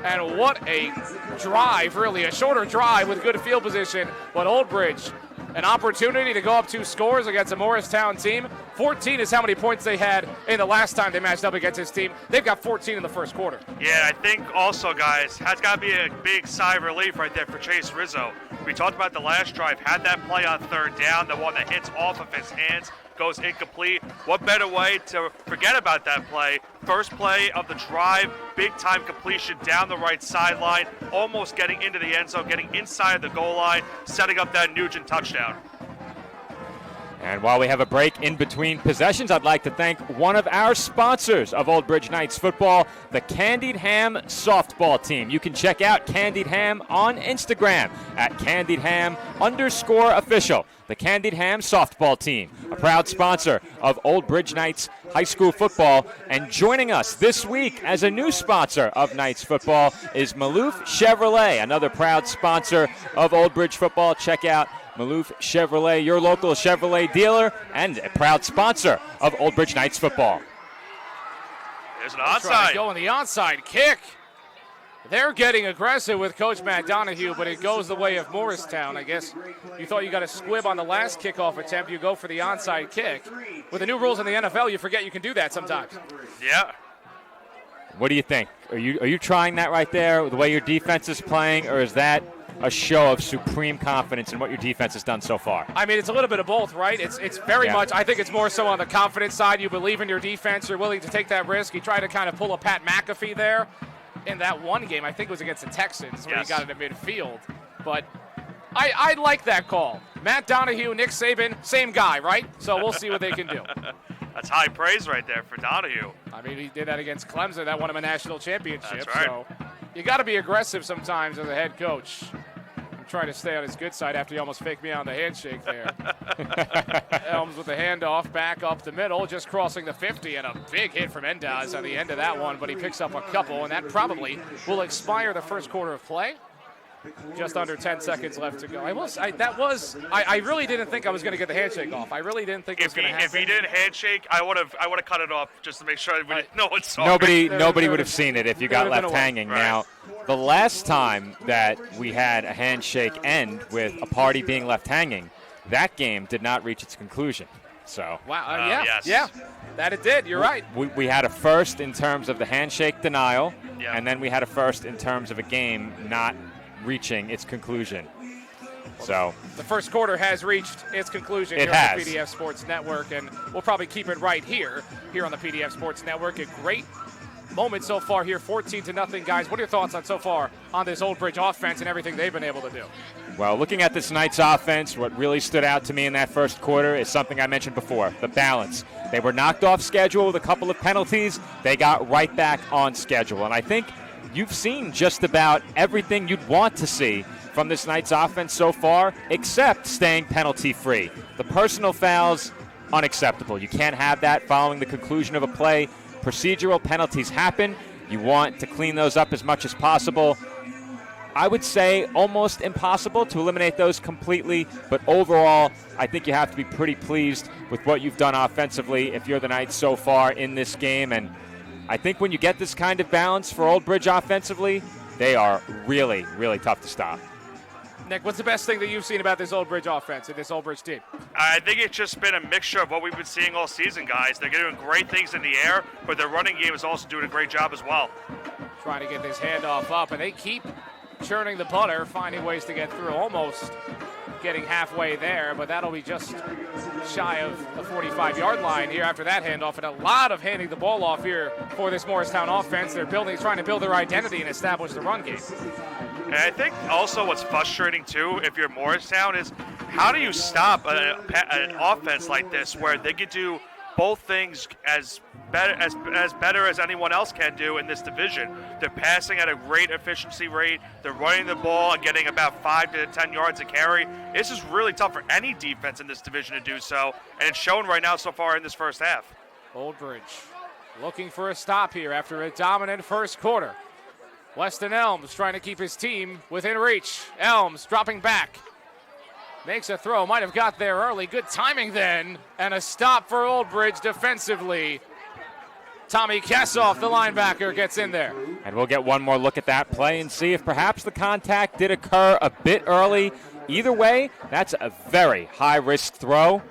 And what a drive, really, a shorter drive with good field position. But Old Bridge, an opportunity to go up 2 scores against a Morristown team. 14 is how many points they had in the last time they matched up against this team. They've got 14 in the first quarter. Yeah, I think also, guys, has got to be a big sigh of relief right there for Chase Rizzo. We talked about the last drive, had that play on 3rd down, the one that hits off of his hands, goes incomplete. What better way to forget about that play? First play of the drive, big-time completion down the right sideline, almost getting into the end zone, getting inside of the goal line, setting up that Nugent touchdown. And while we have a break in between possessions, I'd like to thank one of our sponsors of Old Bridge Knights football, the Candied Ham softball team. You can check out Candied Ham on Instagram at CandiedHam_official. The Candied Ham softball team, a proud sponsor of Old Bridge Knights high school football. And joining us this week as a new sponsor of Knights football is Maloof Chevrolet, another proud sponsor of Old Bridge football. Check out Maloof Chevrolet, your local Chevrolet dealer and a proud sponsor of Old Bridge Knights football. There's an onside. Going the onside kick. They're getting aggressive with Coach Matt Donahue, but it goes the way of Morristown. I guess you thought you got a squib on the last kickoff attempt. You go for the onside kick. With the new rules in the NFL, you forget you can do that sometimes. Yeah. What do you think? Are you trying that right there, the way your defense is playing, or is that a show of supreme confidence in what your defense has done so far? I mean, it's a little bit of both, right? It's very much, I think it's more so on the confidence side. You believe in your defense. You're willing to take that risk. You try to kind of pull a Pat McAfee there in that one game. I think it was against the Texans where he got into midfield. But I like that call. Matt Donahue, Nick Saban, same guy, right? So we'll see what they can do. That's high praise right there for Donahue. I mean, he did that against Clemson. That won him a national championship. That's right. So you got to be aggressive sometimes as a head coach. I'm trying to stay on his good side after he almost faked me on the handshake there. Elms with the handoff back up the middle, just crossing the 50, and a big hit from Endaz on the end of that one, but he picks up a couple, and that probably will expire the first quarter of play. Just under 10 seconds left to go. I really didn't think I was going to get the handshake off. I really didn't think it was going to happen. If he didn't handshake, I would have cut it off just to make sure no one saw Nobody would have seen it if you got left hanging. Right. Now, the last time that we had a handshake end with a party being left hanging, that game did not reach its conclusion. So wow, yeah, that it did. You're right. We had a first in terms of the handshake denial, and then we had a first in terms of a game not reaching its conclusion. So the first quarter has reached its conclusion on the PDF Sports Network, and we'll probably keep it right here on the PDF Sports Network. A great moment so far here, 14-0, guys. What are your thoughts on so far on this Old Bridge offense and everything they've been able to do? Well, looking at this Knights offense, what really stood out to me in that first quarter is something I mentioned before, the balance. They were knocked off schedule with a couple of penalties. They got right back on schedule, and I think you've seen just about everything you'd want to see from this Knights offense so far, except staying penalty-free. The personal fouls, unacceptable. You can't have that following the conclusion of a play. Procedural penalties happen. You want to clean those up as much as possible. I would say almost impossible to eliminate those completely, but overall, I think you have to be pretty pleased with what you've done offensively if you're the Knights so far in this game, and I think when you get this kind of balance for Old Bridge offensively, they are really, really tough to stop. Nick, what's the best thing that you've seen about this Old Bridge offense and this Old Bridge team? I think it's just been a mixture of what we've been seeing all season, guys. They're doing great things in the air, but their running game is also doing a great job as well. Trying to get this handoff up, and they keep churning the butter, finding ways to get through, almost getting halfway there, but that'll be just shy of the 45-yard line here after that handoff, and a lot of handing the ball off here for this Morristown offense. They're trying to build their identity and establish the run game. And I think also what's frustrating too, if you're Morristown, is how do you stop an offense like this where they could do both things as better as anyone else can do in this division? They're passing at a great efficiency rate. They're running the ball and getting about 5 to 10 yards a carry. This is really tough for any defense in this division to do so, and it's shown right now so far in this first half. Old Bridge looking for a stop here after a dominant first quarter. Weston Elms trying to keep his team within reach. Elms dropping back. Makes a throw, might have got there early. Good timing then, and a stop for Old Bridge defensively. Tommy Kessoff, the linebacker, gets in there. And we'll get one more look at that play and see if perhaps the contact did occur a bit early. Either way, that's a very high-risk throw.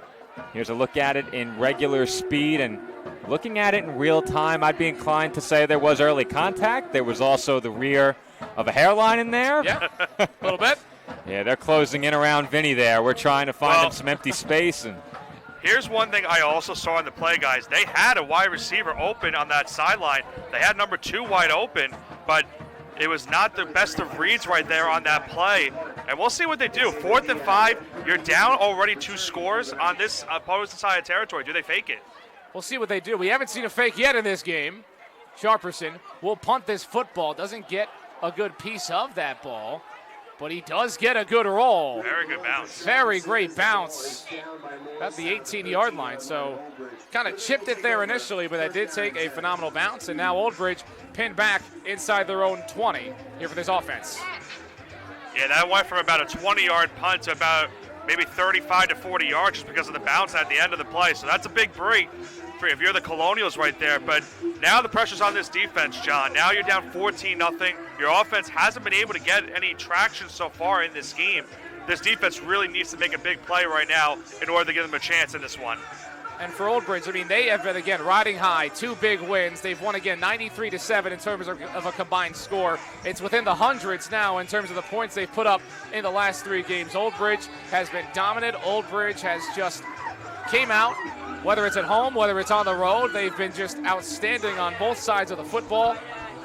Here's a look at it in regular speed, and looking at it in real time, I'd be inclined to say there was early contact. There was also the rear of a hairline in there. Yeah, a little bit. Yeah, they're closing in around Vinny there. We're trying to find him some empty space. And here's one thing I also saw in the play, guys. They had a wide receiver open on that sideline. They had number 2 wide open, but it was not the best of reads right there on that play. And we'll see what they do. 4th and 5, you're down already 2 scores on this opposing side of territory. Do they fake it? We'll see what they do. We haven't seen a fake yet in this game. Sharperson will punt this football. Doesn't get a good piece of that ball, but he does get a good roll. Very good bounce. Very great bounce at the 18-yard line. So kind of chipped it there initially, but that did take a phenomenal bounce. And now Old Bridge pinned back inside their own 20 here for this offense. Yeah, that went from about a 20-yard punt to about maybe 35 to 40 yards just because of the bounce at the end of the play. So that's a big break if you're the Colonials right there. But now the pressure's on this defense, John. Now you're down 14-0. Your offense hasn't been able to get any traction so far in this game. This defense really needs to make a big play right now in order to give them a chance in this one. And for Old Bridge, I mean, they have been, again, riding high. 2 big wins. They've won, again, 93-7 in terms of a combined score. It's within the hundreds now in terms of the points they've put up in the last 3 games. Old Bridge has been dominant. Old Bridge has just came out, whether it's at home, whether it's on the road. They've been just outstanding on both sides of the football.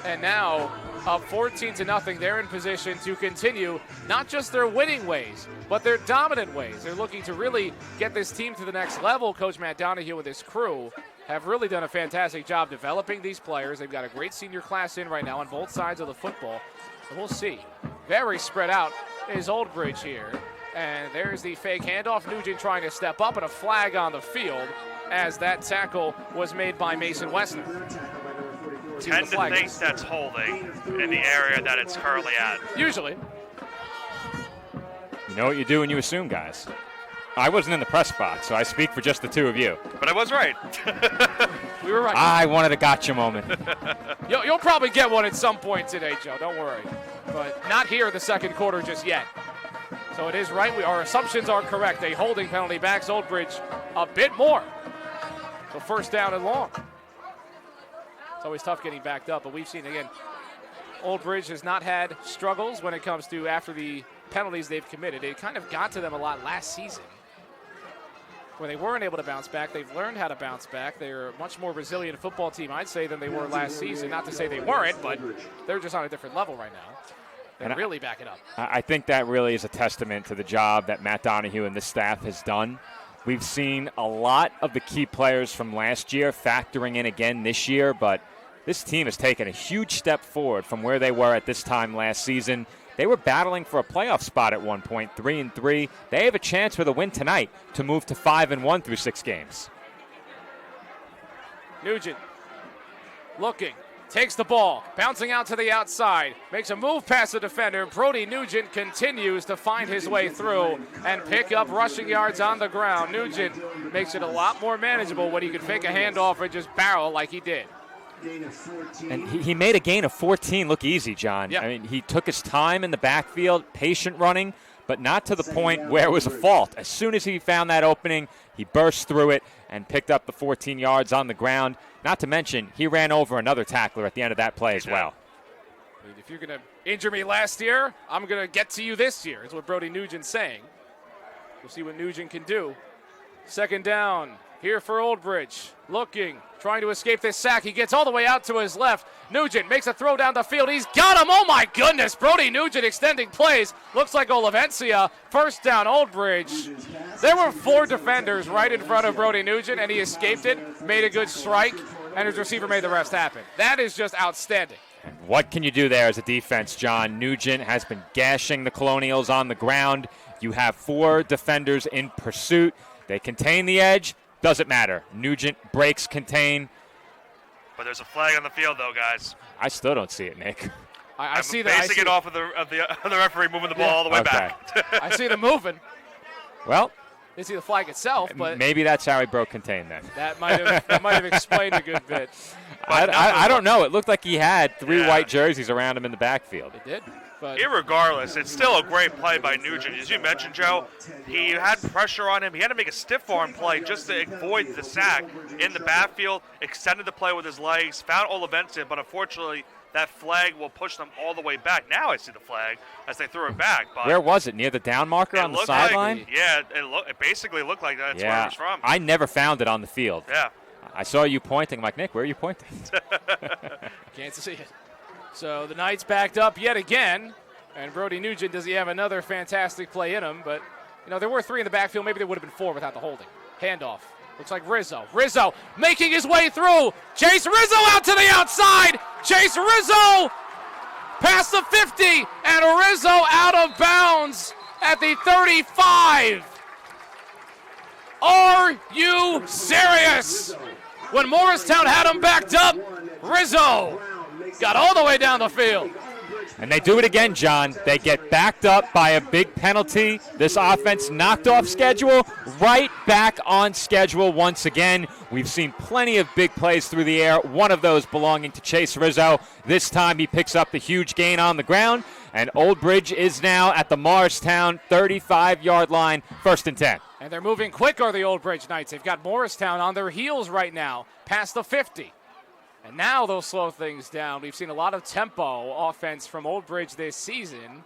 And now up 14-0. They're in position to continue not just their winning ways, but their dominant ways. They're looking to really get this team to the next level. Coach Matt Donahue and his crew have really done a fantastic job developing these players. They've got a great senior class in right now on both sides of the football. And we'll see. Very spread out is Old Bridge here. And there's the fake handoff. Nugent trying to step up, and a flag on the field as that tackle was made by Mason Wessner. Tend to think that's holding in the area that it's currently at. Usually. You know what you do when you assume, guys. I wasn't in the press box, so I speak for just the two of you. But I was right. We were right. I wanted a gotcha moment. You'll probably get one at some point today, Joe. Don't worry. But not here in the second quarter just yet. So it is right. Our assumptions are correct. A holding penalty backs Old Bridge a bit more. So first down and long. It's always tough getting backed up, but we've seen, again, Old Bridge has not had struggles when it comes to after the penalties they've committed. It kind of got to them a lot last season where they weren't able to bounce back. They've learned how to bounce back. They're a much more resilient football team, I'd say, than they were last season. Not to say they weren't, but they're just on a different level right now. They're really backing up. I think that really is a testament to the job that Matt Donahue and the staff has done. We've seen a lot of the key players from last year factoring in again this year, but this team has taken a huge step forward from where they were at this time last season. They were battling for a playoff spot at one point, 3-3. They have a chance with a win tonight to move to 5-1 through 6 games. Nugent looking, takes the ball, bouncing out to the outside, makes a move past the defender. Brody Nugent continues to find his way through and pick up rushing yards on the ground. Nugent makes it a lot more manageable when he can fake a handoff and just barrel like he did. And he made a gain of 14 look easy, John. Yeah. I mean, he took his time in the backfield, patient running, but not to the point where it was a fault. As soon as he found that opening, he burst through it and picked up the 14 yards on the ground. Not to mention, he ran over another tackler at the end of that play as well. I mean, if you're going to injure me last year, I'm going to get to you this year, is what Brody Nugent's saying. We'll see what Nugent can do. Second down here for Old Bridge. Looking, trying to escape this sack. He gets all the way out to his left. Nugent makes a throw down the field. He's got him. Oh, my goodness. Brody Nugent extending plays. Looks like Olivencia. First down, Old Bridge. There were 4 defenders right in front of Brody Nugent, and he escaped it, made a good strike, and his receiver made the rest happen. That is just outstanding. What can you do there as a defense, John? Nugent has been gashing the Colonials on the ground. You have 4 defenders in pursuit. They contain the edge. Doesn't matter. Nugent breaks, contain. But there's a flag on the field, though, guys. I still don't see it, Nick. I see that. Basing it off of the referee moving the ball all the way back. I see them moving. Well, didn't see the flag itself, but maybe that's how he broke contain then. That might have explained a good bit. I don't know. It looked like he had 3 white jerseys around him in the backfield. It did. But irregardless, it's still a great play by Nugent. As you mentioned, Joe, he had pressure on him. He had to make a stiff arm play just to avoid the sack in the backfield, extended the play with his legs, found Olivencia, but unfortunately that flag will push them all the way back. Now I see the flag as they threw it back. But where was it? Near the down marker on the sideline? It basically looked like that's where it was from. I never found it on the field. Yeah. I saw you pointing. I'm like, Nick, where are you pointing? Can't see it. So the Knights backed up yet again, and Brody Nugent, does he have another fantastic play in him? But, there were 3 in the backfield. Maybe there would have been 4 without the holding. Handoff. Looks like Rizzo. Rizzo making his way through. Chase Rizzo out to the outside. Chase Rizzo past the 50, and Rizzo out of bounds at the 35. Are you serious? When Morristown had him backed up, Rizzo got all the way down the field. And they do it again, John. They get backed up by a big penalty. This offense knocked off schedule, right back on schedule once again. We've seen plenty of big plays through the air, one of those belonging to Chase Rizzo. This time he picks up the huge gain on the ground, and Old Bridge is now at the Morristown 35-yard line, 1st and 10. And they're moving quick, are the Old Bridge Knights. They've got Morristown on their heels right now, past the 50. And now they'll slow things down. We've seen a lot of tempo offense from Old Bridge this season.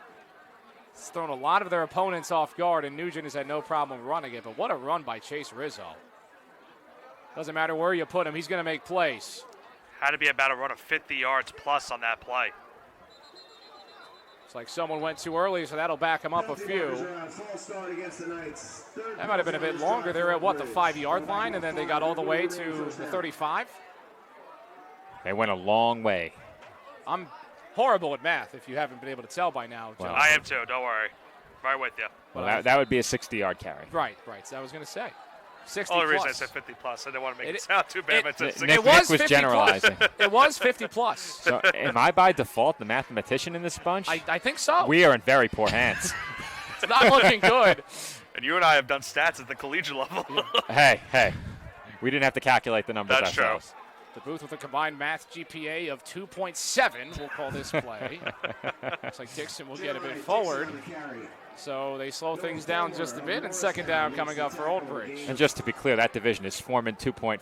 It's thrown a lot of their opponents off guard, and Nugent has had no problem running it. But what a run by Chase Rizzo. Doesn't matter where you put him, he's going to make plays. Had to be about a run of 50 yards plus on that play. Looks like someone went too early, so that'll back him up a few. That might have been a bit longer. They're at, what, the 5-yard line, and then they got all the way to the 35? They went a long way. I'm horrible at math, if you haven't been able to tell by now. Well, I am too, don't worry. Right with you. Well, that would be a 60-yard carry. Right. So I was going to say. 60 Only plus. reason I said 50 plus. I didn't want to make it sound too bad. But Nick was generalizing. It was 50 plus. So am I by default the mathematician in this bunch? I think so. We are in very poor hands. It's not looking good. And you and I have done stats at the collegiate level. Hey. We didn't have to calculate the numbers That's ourselves. true. The Booth with a combined math GPA of 2.7, we'll call this play. Looks like Dixon will get a bit forward. So they slow things down just a bit, and second down coming up for Old Bridge. And just to be clear, that division is Foreman 2.5,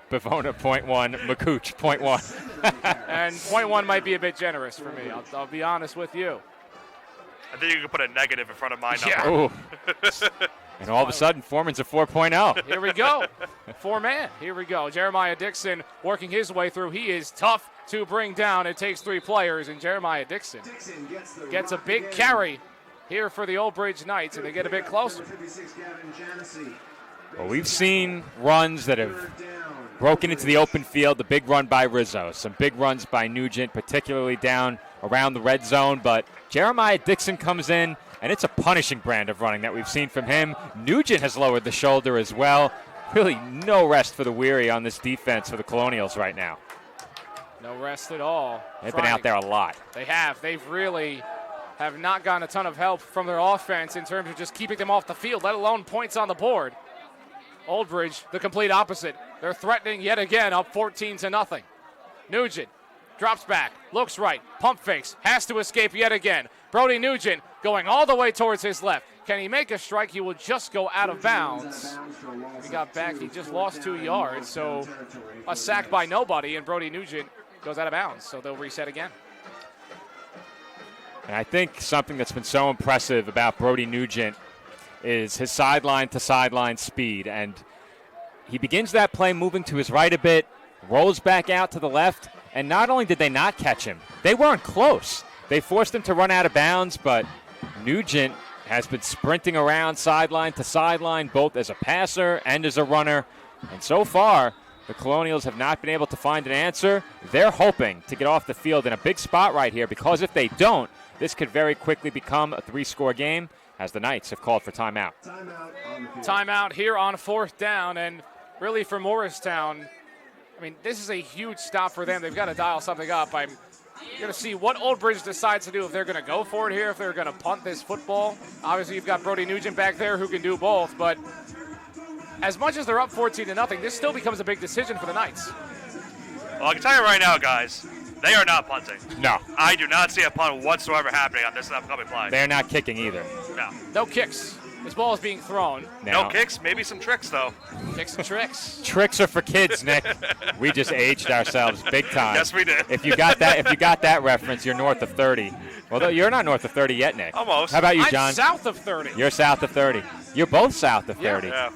Bavona 0.1, McCooch 0.1. And 0.1 might be a bit generous for me. I'll be honest with you. I think you could put a negative in front of my number. Yeah. Ooh. And all of a sudden, Foreman's a 4.0. Here we go. 4-man. Here we go. Jeremiah Dixon working his way through. He is tough to bring down. It takes 3 players, and Jeremiah Dixon gets a big carry here for the Old Bridge Knights, and they get a bit closer. Well, we've seen runs that have broken into the open field, the big run by Rizzo, some big runs by Nugent, particularly down around the red zone, but Jeremiah Dixon comes in, and it's a punishing brand of running that we've seen from him. Nugent has lowered the shoulder as well. Really no rest for the weary on this defense for the Colonials right now. No rest at all. They've been out there a lot. They have. They've really have not gotten a ton of help from their offense in terms of just keeping them off the field, let alone points on the board. Old Bridge, the complete opposite. They're threatening yet again, up 14-0. Nugent drops back, looks right, pump fakes, has to escape yet again. Brody Nugent going all the way towards his left. Can he make a strike? He will just go out of bounds. He got back, he just lost 2 yards, so a sack by nobody, and Brody Nugent goes out of bounds, so they'll reset again. And I think something that's been so impressive about Brody Nugent is his sideline-to-sideline speed. And he begins that play moving to his right a bit, rolls back out to the left, and not only did they not catch him, they weren't close. They forced him to run out of bounds, but Nugent has been sprinting around sideline to sideline, both as a passer and as a runner. And so far, the Colonials have not been able to find an answer. They're hoping to get off the field in a big spot right here, because if they don't, this could very quickly become a 3-score game, as the Knights have called for timeout. Timeout here on 4th down, and really for Morristown, I mean, this is a huge stop for them. They've got to dial something up. I'm going to see what Old Bridge decides to do, if they're going to go for it here, if they're going to punt this football. Obviously, you've got Brody Nugent back there who can do both, but as much as they're up 14-0, this still becomes a big decision for the Knights. Well, I can tell you right now, guys, they are not punting. No. I do not see a punt whatsoever happening on this upcoming play. They're not kicking either. No. No kicks. This ball is being thrown. No kicks, maybe some tricks, though. Kicks and tricks. Tricks are for kids, Nick. We just aged ourselves big time. Yes, we did. If you got that reference, you're north of 30. Well, you're not north of 30 yet, Nick. Almost. How about you, I'm John? south of 30. You're south of 30. You're both south of 30. Yeah.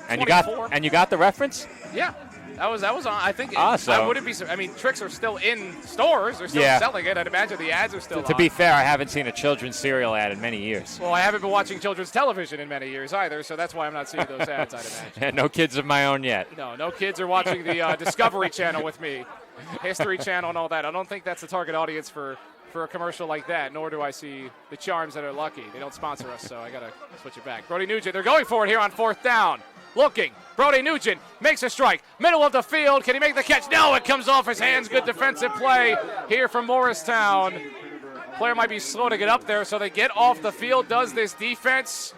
And 24. you got the reference? Yeah. That was on. I think Awesome. I wouldn't be. I mean, tricks are still in stores. They're still selling it. I'd imagine the ads are still on. To be fair, I haven't seen a children's cereal ad in many years. Well, I haven't been watching children's television in many years either, so that's why I'm not seeing those ads, I'd imagine. No kids of my own yet. No kids are watching the Discovery Channel with me, History Channel and all that. I don't think that's the target audience for a commercial like that, nor do I see the Charms that are lucky. They don't sponsor us, so I got to switch it back. Brody Nugent, they're going for it here on 4th down. Looking. Brody Nugent makes a strike. Middle of the field. Can he make the catch? No, it comes off his hands. Good defensive play here from Morristown. Player might be slow to get up there, so they get off the field. Does this defense?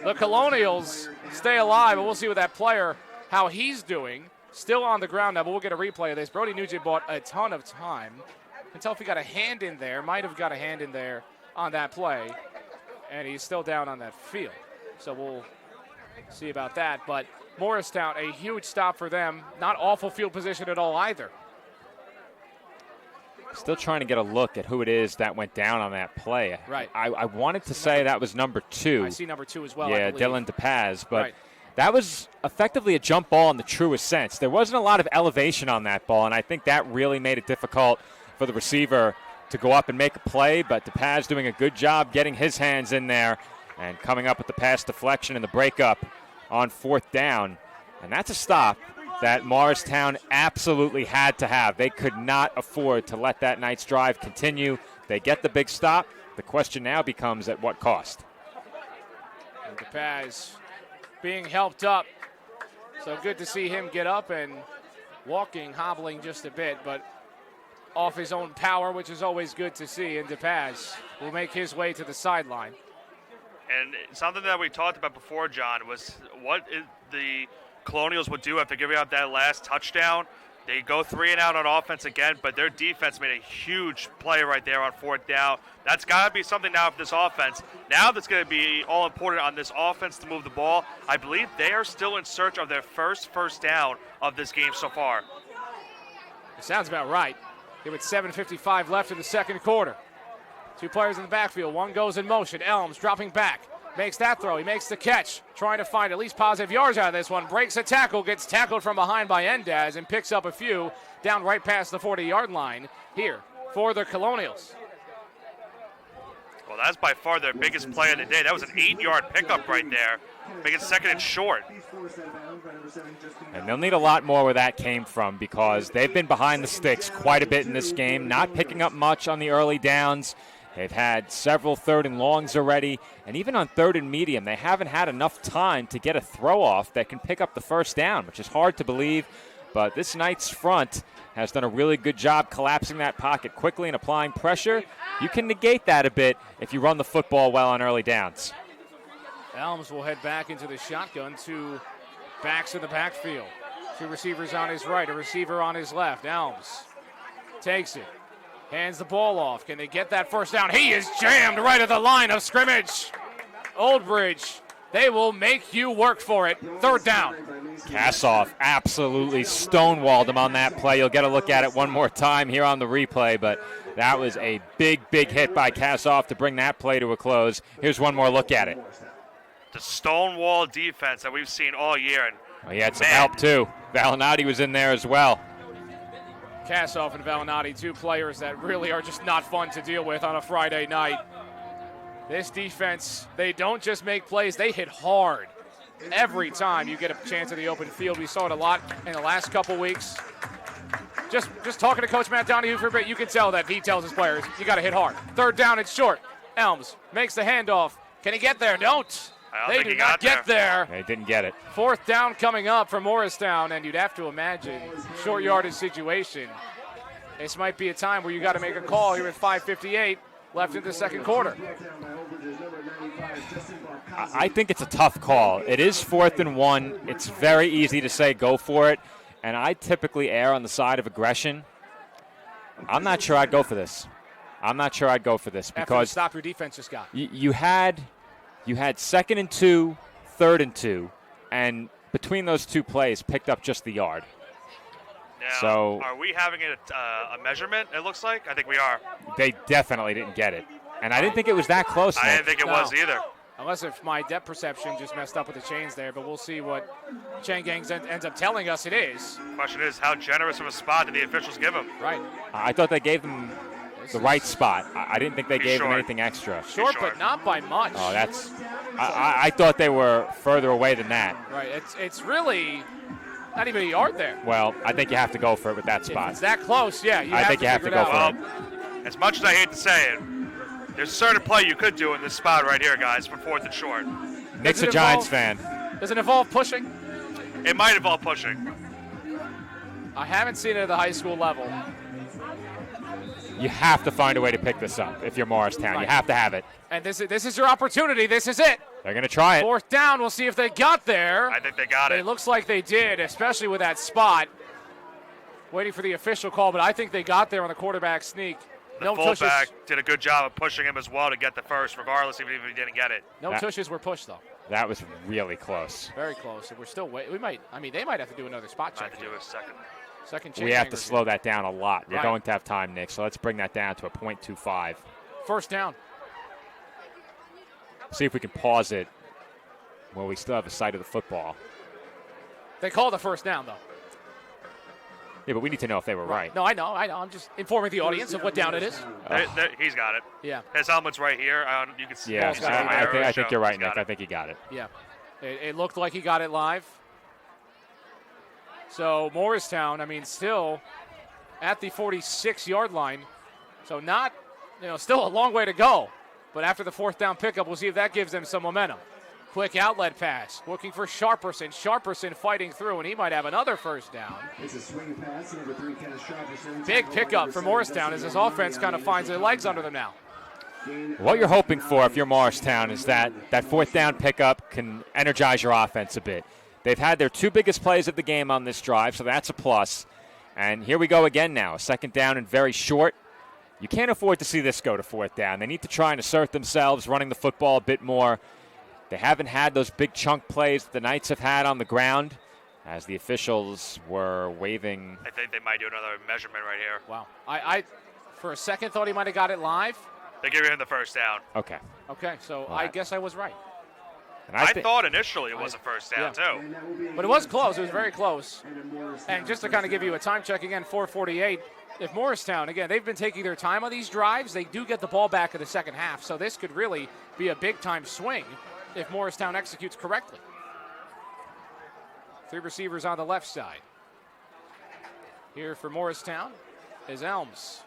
The Colonials stay alive, but we'll see with that player how he's doing. Still on the ground now, but we'll get a replay of this. Brody Nugent bought a ton of time. Can tell if he got a hand in there. Might have got a hand in there on that play. And he's still down on that field. So we'll see about that. But Morristown, a huge stop for them. Not awful field position at all either. Still trying to get a look at who it is that went down on that play. Right. I wanted to say that was number 2. I see number 2 as well. Yeah, I believe. Dylan DePaz. But right. That was effectively a jump ball in the truest sense. There wasn't a lot of elevation on that ball, and I think that really made it difficult for the receiver to go up and make a play, but DePaz doing a good job getting his hands in there and coming up with the pass deflection and the breakup on 4th down. And that's a stop that Morristown absolutely had to have. They could not afford to let that Knights drive continue. They get the big stop. The question now becomes at what cost? And DePaz being helped up. So good to see him get up and walking, hobbling just a bit, but off his own power, which is always good to see. And DePaz will make his way to the sideline. And something that we talked about before, John, was what the Colonials would do after giving up that last touchdown. They go 3 and out on offense again, but their defense made a huge play right there on 4th down. That's got to be something now for this offense. Now that's going to be all important on this offense to move the ball. I believe they are still in search of their first down of this game so far. It sounds about right. Here with 7:55 left in the second quarter. 2 players in the backfield. One goes in motion. Elms dropping back. Makes that throw. He makes the catch. Trying to find at least positive yards out of this one. Breaks a tackle. Gets tackled from behind by Endaz and picks up a few down right past the 40-yard line here for the Colonials. Well, that's by far their biggest play of the day. That was an 8-yard pickup right there. Make it 2nd and short. And they'll need a lot more where that came from because they've been behind the sticks quite a bit in this game, not picking up much on the early downs. They've had several 3rd and longs already, and even on 3rd and medium, they haven't had enough time to get a throw-off that can pick up the first down, which is hard to believe. But this Knights front has done a really good job collapsing that pocket quickly and applying pressure. You can negate that a bit if you run the football well on early downs. Elms will head back into the shotgun. 2 backs in the backfield. 2 receivers on his right, a receiver on his left. Elms takes it. Hands the ball off. Can they get that first down? He is jammed right at the line of scrimmage. Old Bridge, they will make you work for it. 3rd down. Kassoff absolutely stonewalled him on that play. You'll get a look at it one more time here on the replay, but that was a big hit by Kassoff to bring that play to a close. Here's one more look at it. The stonewall defense that we've seen all year. And he had some help, too. Valinati was in there as well. Kassoff and Valinati, 2 players that really are just not fun to deal with on a Friday night. This defense, they don't just make plays, they hit hard. Every time you get a chance in the open field. We saw it a lot in the last couple weeks. Just talking to Coach Matt Donahue for a bit, you can tell that he tells his players, you got to hit hard. 3rd down, it's short. Elms makes the handoff. Can he get there? Don't. They do not get there. They didn't get it. 4th down coming up for Morristown, and you'd have to imagine short yardage situation. This might be a time where you got to make a call here with 5:58 left in the second quarter. I think it's a tough call. It is 4th and 1. It's very easy to say go for it, and I typically err on the side of aggression. I'm not sure I'd go for this. Because after the stop your defense just got. You had 2nd and 2, 3rd and 2, and between those 2 plays picked up just the yard. Now, so are we having a measurement, it looks like? I think we are. They definitely didn't get it. And I didn't think it was that close, Nick. I didn't think it was either. Unless if my depth perception just messed up with the chains there, but we'll see what Chain Gangs ends up telling us it is. Question is, how generous of a spot did the officials give him? Right. I thought they gave them the right spot. I didn't think they gave them anything extra. Short, but not by much. Oh, that's. I thought they were further away than that. Right. It's really not even a yard there. Well, I think you have to go for it with that spot. If it's that close, yeah. I think you have to go for it. As much as I hate to say it, there's a certain play you could do in this spot right here, guys, for 4th and short. Nick's a Giants fan. Does it involve pushing? It might involve pushing. I haven't seen it at the high school level. You have to find a way to pick this up if you're Morristown. Right. You have to have it. And this is your opportunity. This is it. They're going to try it. 4th down. We'll see if they got there. I think they got it. It looks like they did, especially with that spot. Waiting for the official call, but I think they got there on the quarterback sneak. The fullback did a good job of pushing him as well to get the first, regardless even if he didn't get it. No tushes were pushed, though. That was really close. Very close. And we're still waiting. They might have to do another spot check. Might have to do a second. We have to slow that down a lot. We're going to have time, Nick, so let's bring that down to a .25. 1st down. See if we can pause it while we still have a sight of the football. They call the 1st down, though. Yeah, but we need to know if they were right. No, I know. I'm just informing the audience of what down it is. He's got it. Yeah. His helmet's right here. You can see. Yeah, I think you're right, Nick. I think he got it. Yeah. It looked like he got it live. So Morristown, still at the 46-yard line. So not, still a long way to go. But after the 4th down pickup, we'll see if that gives them some momentum. Quick outlet pass, looking for Sharperson. Sharperson fighting through, and he might have another first down. It's a swing pass, number 3, Kenneth Sharperson. Big pickup for Morristown as his offense kind of finds their legs under them now. What you're hoping for if you're Morristown is that 4th down pickup can energize your offense a bit. They've had their 2 biggest plays of the game on this drive, so that's a plus. And here we go again now, 2nd down and very short. You can't afford to see this go to 4th down. They need to try and assert themselves, running the football a bit more. They haven't had those big chunk plays that the Knights have had on the ground, as the officials were waving. I think they might do another measurement right here. Wow. I for a second thought he might have got it live. They gave him the first down. Okay. Okay, so I guess I was right. And I thought initially it was a first down, too. But it was close. It was very close. And just to kind of give you a time check again, 4:48. If Morristown, again, they've been taking their time on these drives. They do get the ball back in the second half, so this could really be a big-time swing if Morristown executes correctly. 3 receivers on the left side. Here for Morristown is Elms.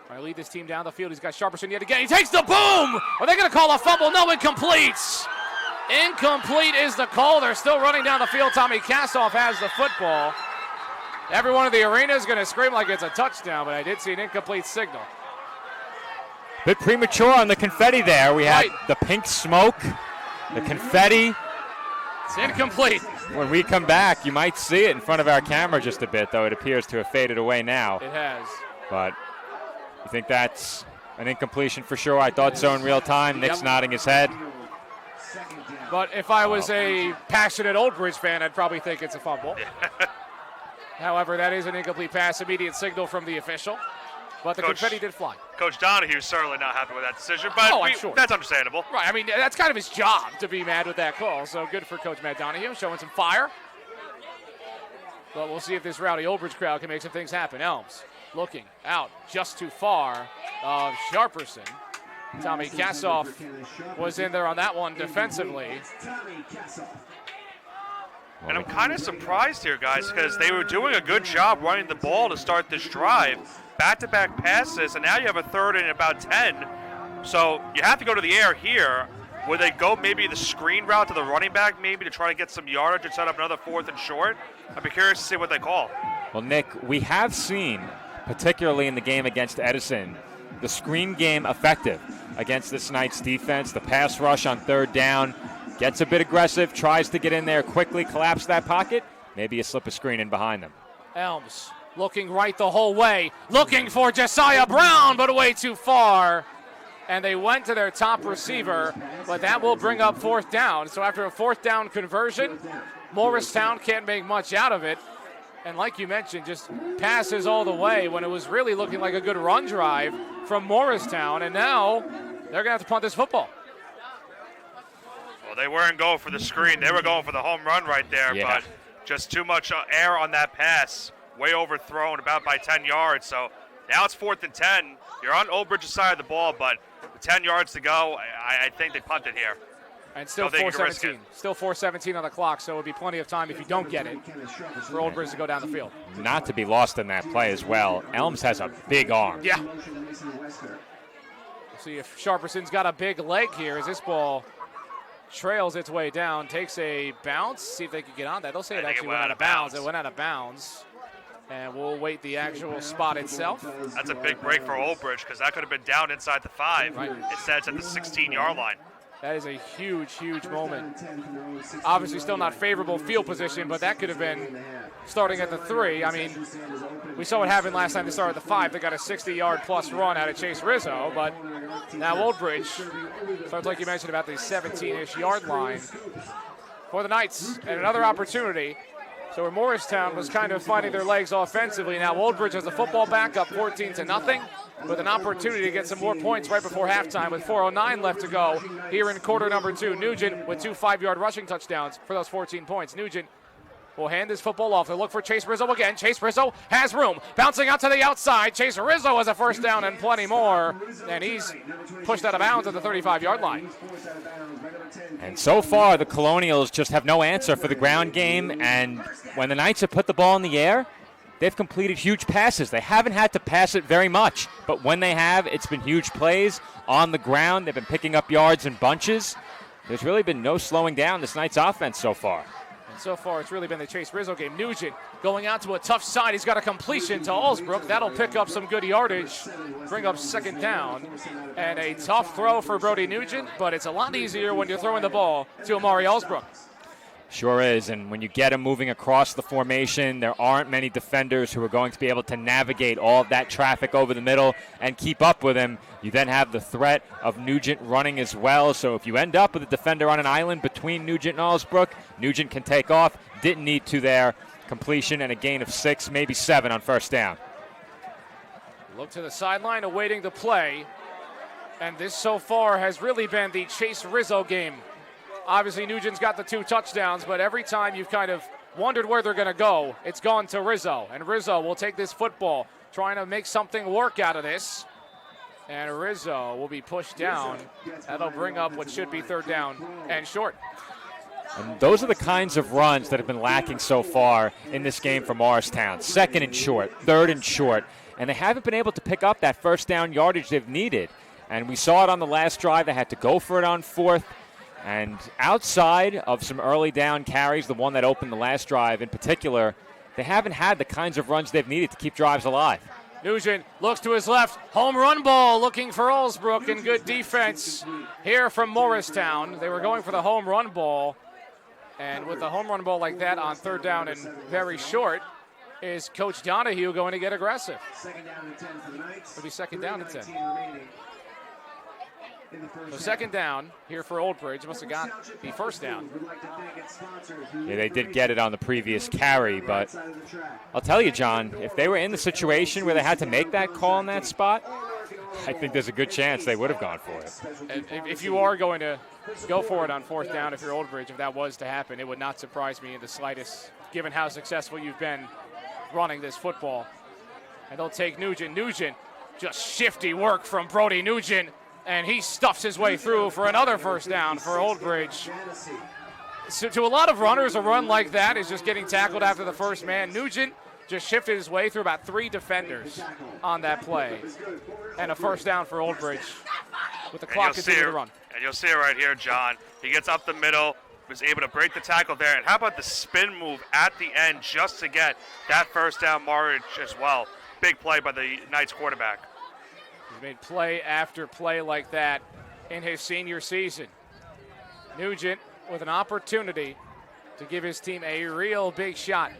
Trying to lead this team down the field. He's got Sharperson yet again. He takes the boom! Are they going to call a fumble? No, incomplete. Incomplete is the call. They're still running down the field. Tommy Kassoff has the football. Everyone in the arena is going to scream like it's a touchdown, but I did see an incomplete signal. Bit premature on the confetti there. We had the pink smoke, the confetti. It's incomplete. When we come back, you might see it in front of our camera just a bit, though it appears to have faded away now. It has. But you think that's an incompletion for sure? I thought so in real time. Nick's nodding his head. But if I was a passionate Old Bridge fan, I'd probably think it's a fumble. However, that is an incomplete pass. Immediate signal from the official. But the confetti did fly. Coach Donahue's certainly not happy with that decision, but I'm sure. That's understandable. Right, that's kind of his job to be mad with that call. So good for Coach Matt Donahue, showing some fire. But we'll see if this rowdy Old Bridge crowd can make some things happen. Elms looking out just too far of Sharperson. Tommy Kassoff was in there on that one defensively. And I'm kind of surprised here, guys, because they were doing a good job running the ball to start this drive. Back-to-back passes, and now you have a 3rd and about 10. So you have to go to the air here. Would they go maybe the screen route to the running back maybe to try to get some yardage and set up another 4th and short? I'd be curious to see what they call. Well, Nick, we have seen, particularly in the game against Edison, the screen game effective against this Knights defense. The pass rush on 3rd down gets a bit aggressive, tries to get in there quickly, collapse that pocket. Maybe you slip a screen in behind them. Elms looking right the whole way, looking for Josiah Brown, but way too far. And they went to their top receiver, but that will bring up 4th down. So after a 4th down conversion, Morristown can't make much out of it. And like you mentioned, just passes all the way when it was really looking like a good run drive from Morristown. And now they're going to have to punt this football. Well, they weren't going for the screen. They were going for the home run right there, but just too much air on that pass. Way overthrown, about by 10 yards. So now it's 4th and 10. You're on Old Bridge's side of the ball, but with 10 yards to go, I think they punted here. And still 4:17. Still 4:17 on the clock, so it would be plenty of time if you don't get it for Old Bridge to go down the field. Not to be lost in that play as well. Elms has a big arm. Yeah. We'll see if Sharperson's got a big leg here as this ball trails its way down, takes a bounce, see if they can get on that. They'll say it actually went out of bounds. It went out of bounds. And we'll wait the actual spot itself. That's a big break for Old Bridge because that could have been down inside the 5. Right. Instead, it's at the 16-yard line. That is a huge, huge moment. Obviously still not favorable field position, but that could have been starting at the 3. We saw what happened last time they started at the 5. They got a 60-yard plus run out of Chase Rizzo, but now Old Bridge starts, like you mentioned, about the 17-ish yard line for the Knights. And another opportunity. So where Morristown was kind of finding their legs offensively, now Old Bridge has a football back up 14-0 with an opportunity to get some more points right before halftime with 4:09 left to go here in quarter number 2. Nugent with 2 5-yard rushing touchdowns for those 14 points. Nugent will hand this football off. They look for Chase Rizzo again. Chase Rizzo has room. Bouncing out to the outside. Chase Rizzo has a first down and plenty more. And he's pushed out of bounds at the 35-yard line. And so far, the Colonials just have no answer for the ground game. And when the Knights have put the ball in the air, they've completed huge passes. They haven't had to pass it very much. But when they have, it's been huge plays on the ground. They've been picking up yards in bunches. There's really been no slowing down this Knights offense so far. And so far, it's really been the Chase Rizzo game. Nugent going out to a tough side. He's got a completion to Allsbrook. That'll pick up some good yardage, bring up second down. And a tough throw for Brody Nugent, but it's a lot easier when you're throwing the ball to Amari Allsbrook. Sure is, and when you get him moving across the formation, there aren't many defenders who are going to be able to navigate all of that traffic over the middle and keep up with him. You then have the threat of Nugent running as well, so if you end up with a defender on an island between Nugent and Allsbrook, Nugent can take off. Didn't need to there. Completion and a gain of 6, maybe 7 on first down. Look to the sideline, awaiting the play, and this so far has really been the Chase Rizzo game. Obviously, Nugent's got the 2 touchdowns, but every time you've kind of wondered where they're going to go, it's gone to Rizzo. And Rizzo will take this football, trying to make something work out of this. And Rizzo will be pushed down. That'll bring up what should be third down and short. And those are the kinds of runs that have been lacking so far in this game for Morristown. 2nd and short, 3rd and short. And they haven't been able to pick up that first down yardage they've needed. And we saw it on the last drive. They had to go for it on 4th. And outside of some early down carries, the one that opened the last drive in particular, they haven't had the kinds of runs they've needed to keep drives alive. Nugent looks to his left, home run ball looking for Allsbrook, and good defense here from Morristown. They were going for the home run ball, and with a home run ball like that on 3rd down and very short, is Coach Donahue going to get aggressive? It'll be 2nd down and 10. So 2nd down here for Old Bridge. Must have got the first down. Yeah, they did get it on the previous carry, but I'll tell you, John, if they were in the situation where they had to make that call in that spot, I think there's a good chance they would have gone for it. And if you are going to go for it on 4th down, if you're Old Bridge, if that was to happen, it would not surprise me in the slightest, given how successful you've been running this football. And they'll take Nugent. Nugent, just shifty work from Brody Nugent. And he stuffs his way through for another first down for Old Bridge. So to a lot of runners, a run like that is just getting tackled after the first man. Nugent just shifted his way through about 3 defenders on that play. And a first down for Old Bridge with the clock continuing to run. And you'll see it right here, John. He gets up the middle, was able to break the tackle there. And how about the spin move at the end just to get that first down march as well. Big play by the Knights quarterback. He's made play after play like that in his senior season. Nugent with an opportunity to give his team a real big shot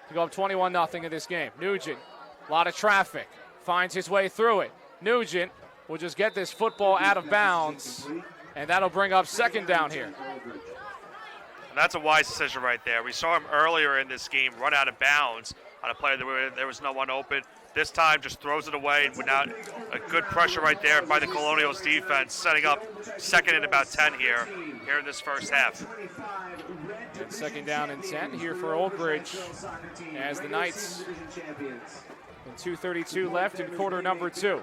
to go up 21-0 in this game. Nugent, a lot of traffic, finds his way through it. Nugent will just get this football out of bounds, and that'll bring up 2nd down here. And that's a wise decision right there. We saw him earlier in this game run out of bounds on a play where there was no one open. This time just throws it away, and without a good pressure right there by the Colonials defense, setting up 2nd and about 10 here in this first half. And 2nd down and 10 here for Old Bridge as the Knights and 2:32 left in quarter number 2.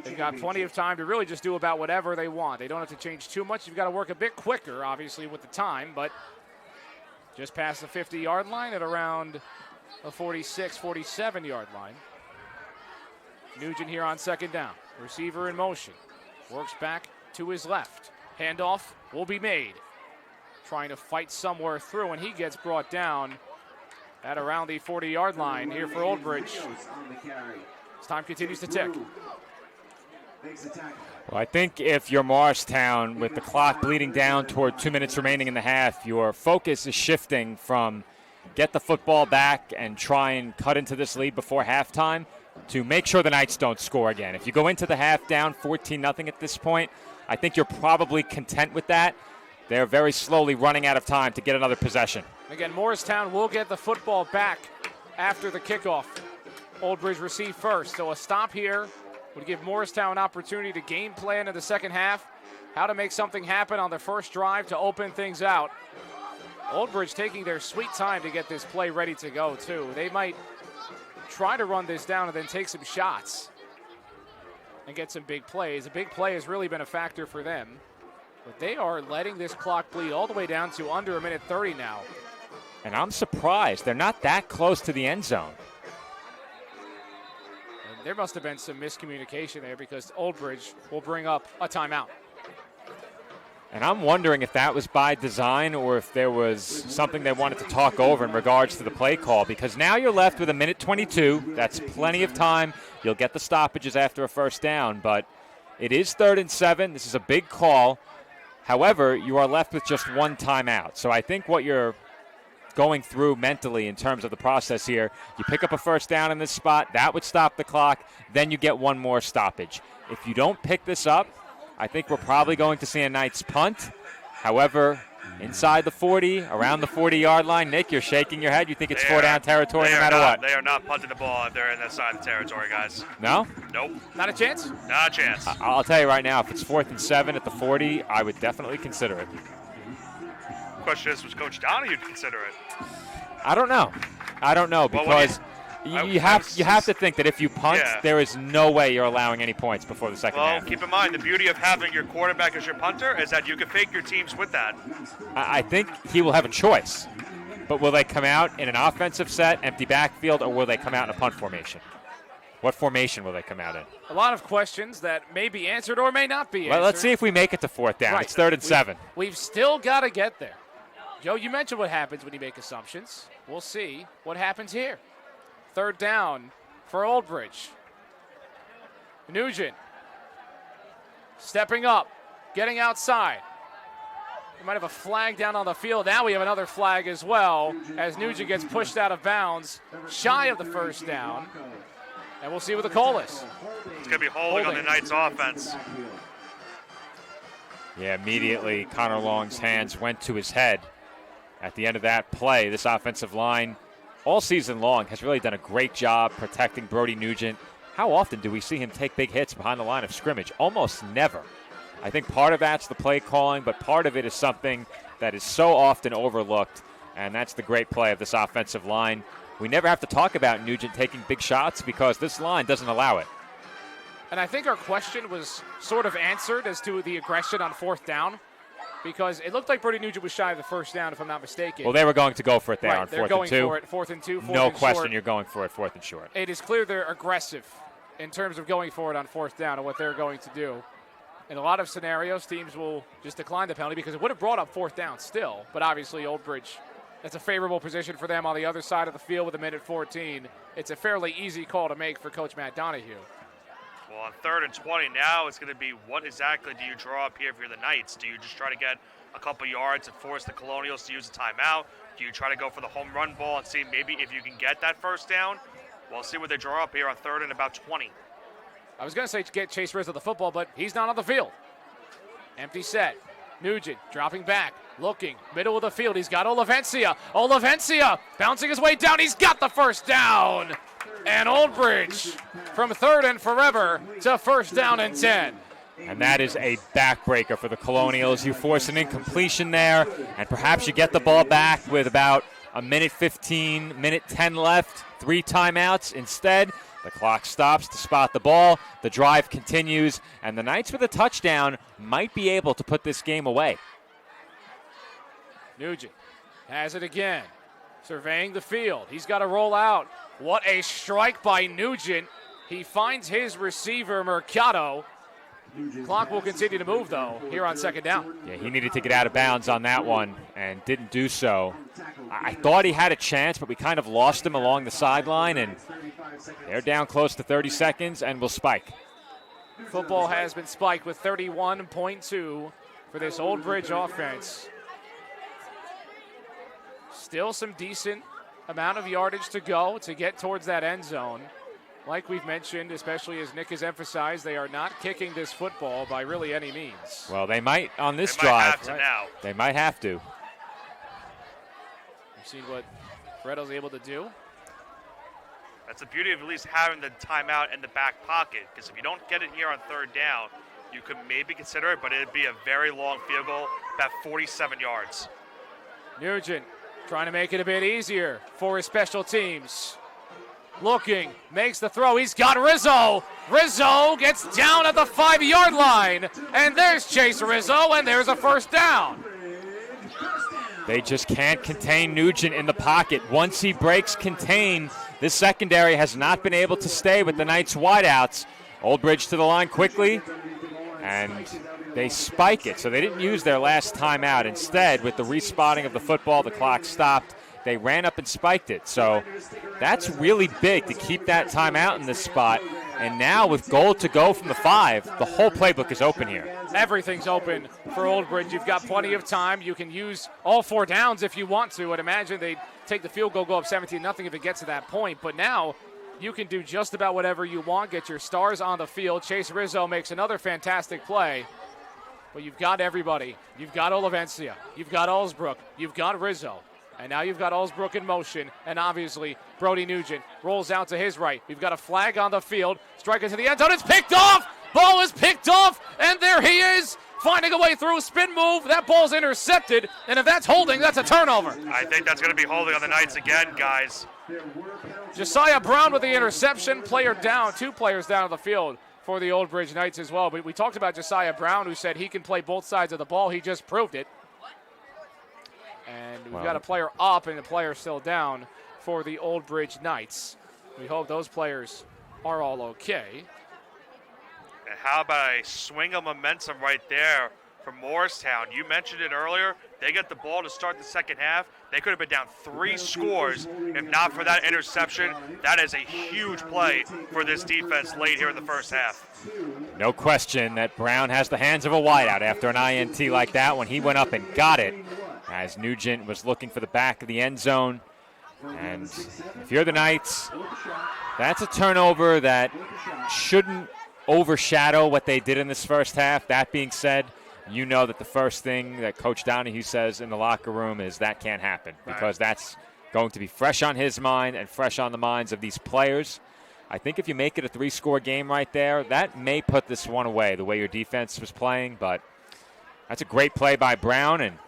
They've got plenty of time to really just do about whatever they want. They don't have to change too much. You've got to work a bit quicker, obviously, with the time, but just past the 50-yard line at around a 46, 47-yard line. Nugent here on 2nd down. Receiver in motion. Works back to his left. Handoff will be made. Trying to fight somewhere through, and he gets brought down at around the 40-yard line here for Old Bridge. As time continues to tick. Well, I think if you're Morristown with the clock bleeding down toward 2 minutes remaining in the half, your focus is shifting from get the football back and try and cut into this lead before halftime to make sure the Knights don't score again. If you go into the half down 14-0 at this point, I think you're probably content with that. They're very slowly running out of time to get another possession. Again, Morristown will get the football back after the kickoff. Old Bridge receive first, so a stop here would give Morristown an opportunity to game plan in the second half, how to make something happen on the first drive to open things out. Old Bridge taking their sweet time to get this play ready to go, too. They might try to run this down and then take some shots and get some big plays. A big play has really been a factor for them. But they are letting this clock bleed all the way down to under a minute 30 now. And I'm surprised. They're not that close to the end zone. And there must have been some miscommunication there because Old Bridge will bring up a timeout. And I'm wondering if that was by design or if there was something they wanted to talk over in regards to the play call, because now you're left with a minute 22. That's plenty of time. You'll get the stoppages after a first down, but it is 3rd and 7. This is a big call. However, you are left with just one timeout. So I think what you're going through mentally in terms of the process here, you pick up a first down in this spot, that would stop the clock, then you get one more stoppage. If you don't pick this up, I think we're probably going to see a Knights punt. However, inside the 40, around the 40-yard line, Nick, you're shaking your head. You think it's four-down territory no matter what? They are not punting the ball if they're in that side of the territory, guys. No? Nope. Not a chance? Not a chance. I'll tell you right now, if it's 4th and 7 at the 40, I would definitely consider it. Question is, was Coach Donahue consider it? I don't know because you have to think that if you punt, there is no way you're allowing any points before the second half. Well, keep in mind, the beauty of having your quarterback as your punter is that you can fake your teams with that. I think he will have a choice. But will they come out in an offensive set, empty backfield, or will they come out in a punt formation? What formation will they come out in? A lot of questions that may be answered or may not be answered. Well, let's see if we make it to 4th down. Right. It's 3rd and 7. We've still got to get there. Joe, you mentioned what happens when you make assumptions. We'll see what happens here. 3rd down for Old Bridge. Nugent stepping up, getting outside. We might have a flag down on the field. Now we have another flag as well as Nugent gets pushed out of bounds, shy of the first down. And we'll see what the call is. It's going to be holding on the Knights offense. Yeah, immediately Connor Long's hands went to his head. At the end of that play, this offensive line all season long has really done a great job protecting Brody Nugent. How often do we see him take big hits behind the line of scrimmage? Almost never. I think part of that's the play calling, but part of it is something that is so often overlooked, and that's the great play of this offensive line. We never have to talk about Nugent taking big shots because this line doesn't allow it. And I think our question was sort of answered as to the aggression on 4th down, because it looked like Brody Nugent was shy of the first down, if I'm not mistaken. Well, they were going to go for it there on 4th and 2. They're going for it, 4th and 2, 4th No and question short. you're going for it, 4th and short. It is clear they're aggressive in terms of going for it on 4th down and what they're going to do. In a lot of scenarios, teams will just decline the penalty because it would have brought up 4th down still. But obviously, Old Bridge, that's a favorable position for them on the other side of the field with a minute 14. It's a fairly easy call to make for Coach Matt Donahue. Well, on 3rd and 20 now, it's going to be what exactly do you draw up here if you're the Knights? Do you just try to get a couple yards and force the Colonials to use a timeout? Do you try to go for the home run ball and see maybe if you can get that first down? We'll see what they draw up here on 3rd and about 20. I was going to say get Chase Rizzo the football, but he's not on the field. Empty set. Nugent dropping back, looking, middle of the field. He's got Olivencia. Olivencia bouncing his way down. He's got the first down. And Old Bridge from 3rd and forever to 1st down and 10. And that is a backbreaker for the Colonials. You force an incompletion there, and perhaps you get the ball back with about a minute 15, minute 10 left, 3 timeouts. Instead, the clock stops to spot the ball. The drive continues, and the Knights with a touchdown might be able to put this game away. Nugent has it again, surveying the field. He's got to roll out. What a strike by Nugent. He finds his receiver, Mercado. Clock will continue to move, though, here on 2nd down. Yeah, he needed to get out of bounds on that one and didn't do so. I thought he had a chance, but we kind of lost him along the sideline, and they're down close to 30 seconds and will spike. Football has been spiked with 31.2 for this Old Bridge offense. Still some decent amount of yardage to go to get towards that end zone. Like we've mentioned, especially as Nick has emphasized, they are not kicking this football by really any means. Well, they might on this drive. drive. Have to now. They might have to. You've seen what Freddo's able to do. That's the beauty of at least having the timeout in the back pocket, because if you don't get it here on 3rd down, you could maybe consider it, but it'd be a very long field goal, about 47 yards. Nugent trying to make it a bit easier for his special teams. Looking, makes the throw. He's got Rizzo. Rizzo gets down at the 5-yard line. And there's Chase Rizzo, and there's a first down. They just can't contain Nugent in the pocket. Once he breaks contain, this secondary has not been able to stay with the Knights wideouts. Old Bridge to the line quickly, and they spike it. So they didn't use their last timeout. Instead, with the respotting of the football, the clock stopped. They ran up and spiked it. So that's really big to keep that timeout in this spot. And now with goal to go from the 5, the whole playbook is open here. Everything's open for Old Bridge. You've got plenty of time. You can use all 4 downs if you want to. I'd imagine they'd take the field goal, go up 17-0 if it gets to that point. But now you can do just about whatever you want, get your stars on the field. Chase Rizzo makes another fantastic play. But you've got everybody. You've got Olivencia. You've got Allsbrook. You've got Rizzo. And now you've got Allsbrook in motion. And obviously, Brody Nugent rolls out to his right. We've got a flag on the field. Strike it to the end zone. It's picked off. Ball is picked off. And there he is, finding a way through. Spin move. That ball's intercepted. And if that's holding, that's a turnover. I think that's going to be holding on the Knights again, guys. Josiah Brown with the interception. Player down. 2 players down on the field for the Old Bridge Knights as well. We talked about Josiah Brown, who said he can play both sides of the ball. He just proved it. And we've got a player up and a player still down for the Old Bridge Knights. We hope those players are all okay. And how about a swing of momentum right there for Morristown? You mentioned it earlier. They get the ball to start the second half. They could have been down 3 scores if not for that interception. That is a huge play for this defense late here in the first half. No question that Brown has the hands of a wideout after an INT like that when he went up and got it, as Nugent was looking for the back of the end zone. And if you're the Knights, that's a turnover that shouldn't overshadow what they did in this first half. That being said, you know that the first thing that Coach Donahue says in the locker room is that can't happen, because that's going to be fresh on his mind and fresh on the minds of these players. I think if you make it a 3-score game right there, that may put this one away, the way your defense was playing. But that's a great play by Brown, and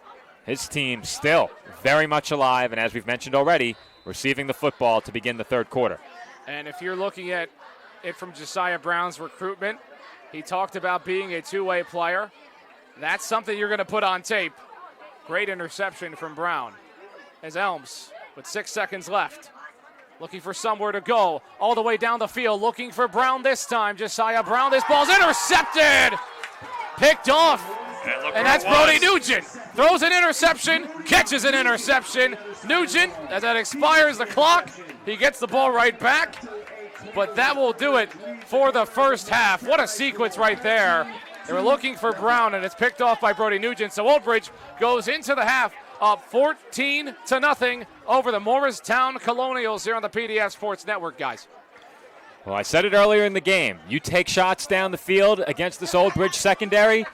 his team still very much alive, and as we've mentioned already, receiving the football to begin the third quarter. And if you're looking at it from Josiah Brown's recruitment, he talked about being a 2-way player. That's something you're going to put on tape. Great interception from Brown. As Elms, with 6 seconds left, looking for somewhere to go, all the way down the field, looking for Brown this time. Josiah Brown, this ball's intercepted! Picked off! And that's Brody Nugent. Throws an interception, catches an interception. Nugent, as that expires the clock, he gets the ball right back. But that will do it for the first half. What a sequence right there. They were looking for Brown, and it's picked off by Brody Nugent. So Old Bridge goes into the half up 14-0 over the Morristown Colonials here on the PDF Sports Network, guys. Well, I said it earlier in the game. You take shots down the field against this Old Bridge secondary,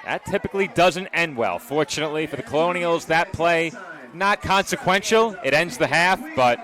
that typically doesn't end well. Fortunately for the Colonials, that play not consequential. It ends the half, but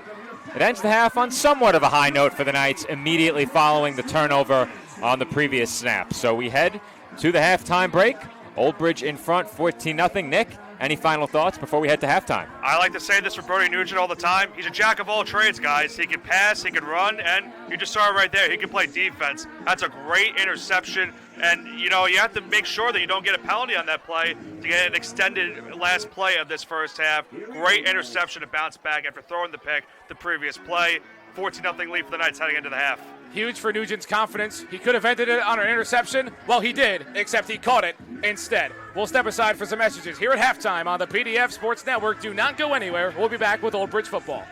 it ends the half on somewhat of a high note for the Knights immediately following the turnover on the previous snap. So we head to the halftime break. Old Bridge in front, 14-0. Nick, any final thoughts before we head to halftime? I like to say this for Brody Nugent all the time. He's a jack of all trades, guys. He can pass, he can run, and you just saw it right there. He can play defense. That's a great interception. And, you know, you have to make sure that you don't get a penalty on that play to get an extended last play of this first half. Great interception to bounce back after throwing the pick the previous play. 14-0 lead for the Knights heading into the half. Huge for Nugent's confidence. He could have ended it on an interception. Well, he did, except he caught it instead. We'll step aside for some messages here at halftime on the PDF Sports Network. Do not go anywhere. We'll be back with Old Bridge football.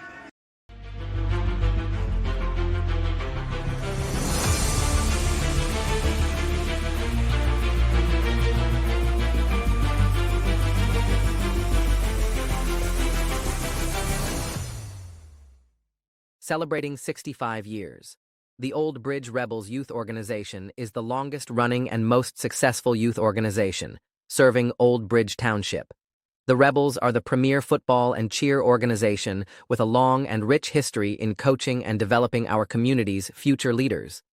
Celebrating 65 years, the Old Bridge Rebels Youth Organization is the longest-running and most successful youth organization, serving Old Bridge Township. The Rebels are the premier football and cheer organization with a long and rich history in coaching and developing our community's future leaders.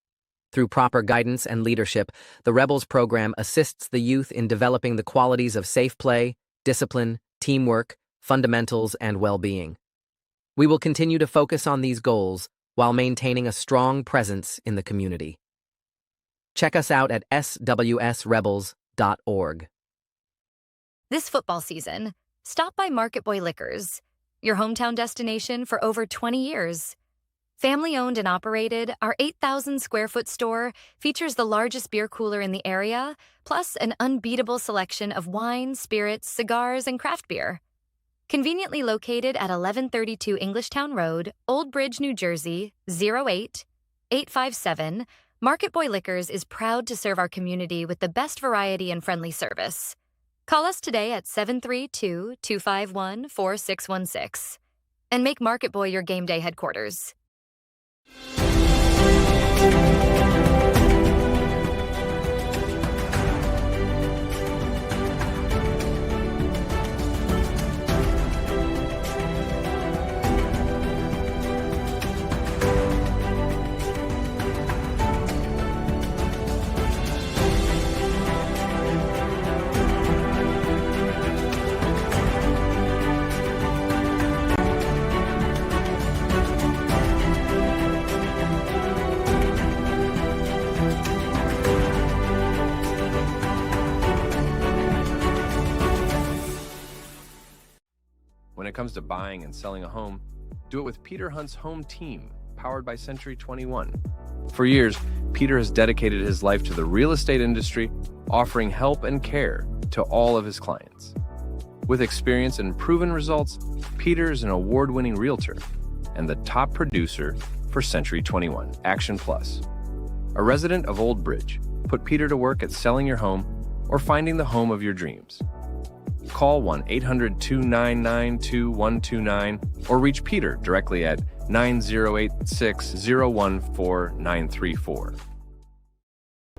Through proper guidance and leadership, the Rebels program assists the youth in developing the qualities of safe play, discipline, teamwork, fundamentals, and well-being. We will continue to focus on these goals while maintaining a strong presence in the community. Check us out at swsrebels.org. This football season, stop by Market Boy Liquors, your hometown destination for over 20 years. Family-owned and operated, our 8,000-square-foot store features the largest beer cooler in the area, plus an unbeatable selection of wine, spirits, cigars, and craft beer. Conveniently located at 1132 Englishtown Road, Old Bridge, New Jersey, 08857, Market Boy Liquors is proud to serve our community with the best variety and friendly service. Call us today at 732-251-4616 and make Market Boy your game day headquarters. When it comes to buying and selling a home, do it with Peter Hunt's home team, powered by Century 21. For years, Peter has dedicated his life to the real estate industry, offering help and care to all of his clients. With experience and proven results, Peter is an award-winning realtor and the top producer for Century 21 Action Plus. A resident of Old Bridge, put Peter to work at selling your home or finding the home of your dreams. Call 1-800-299-2129 or reach Peter directly at 9086-014-934.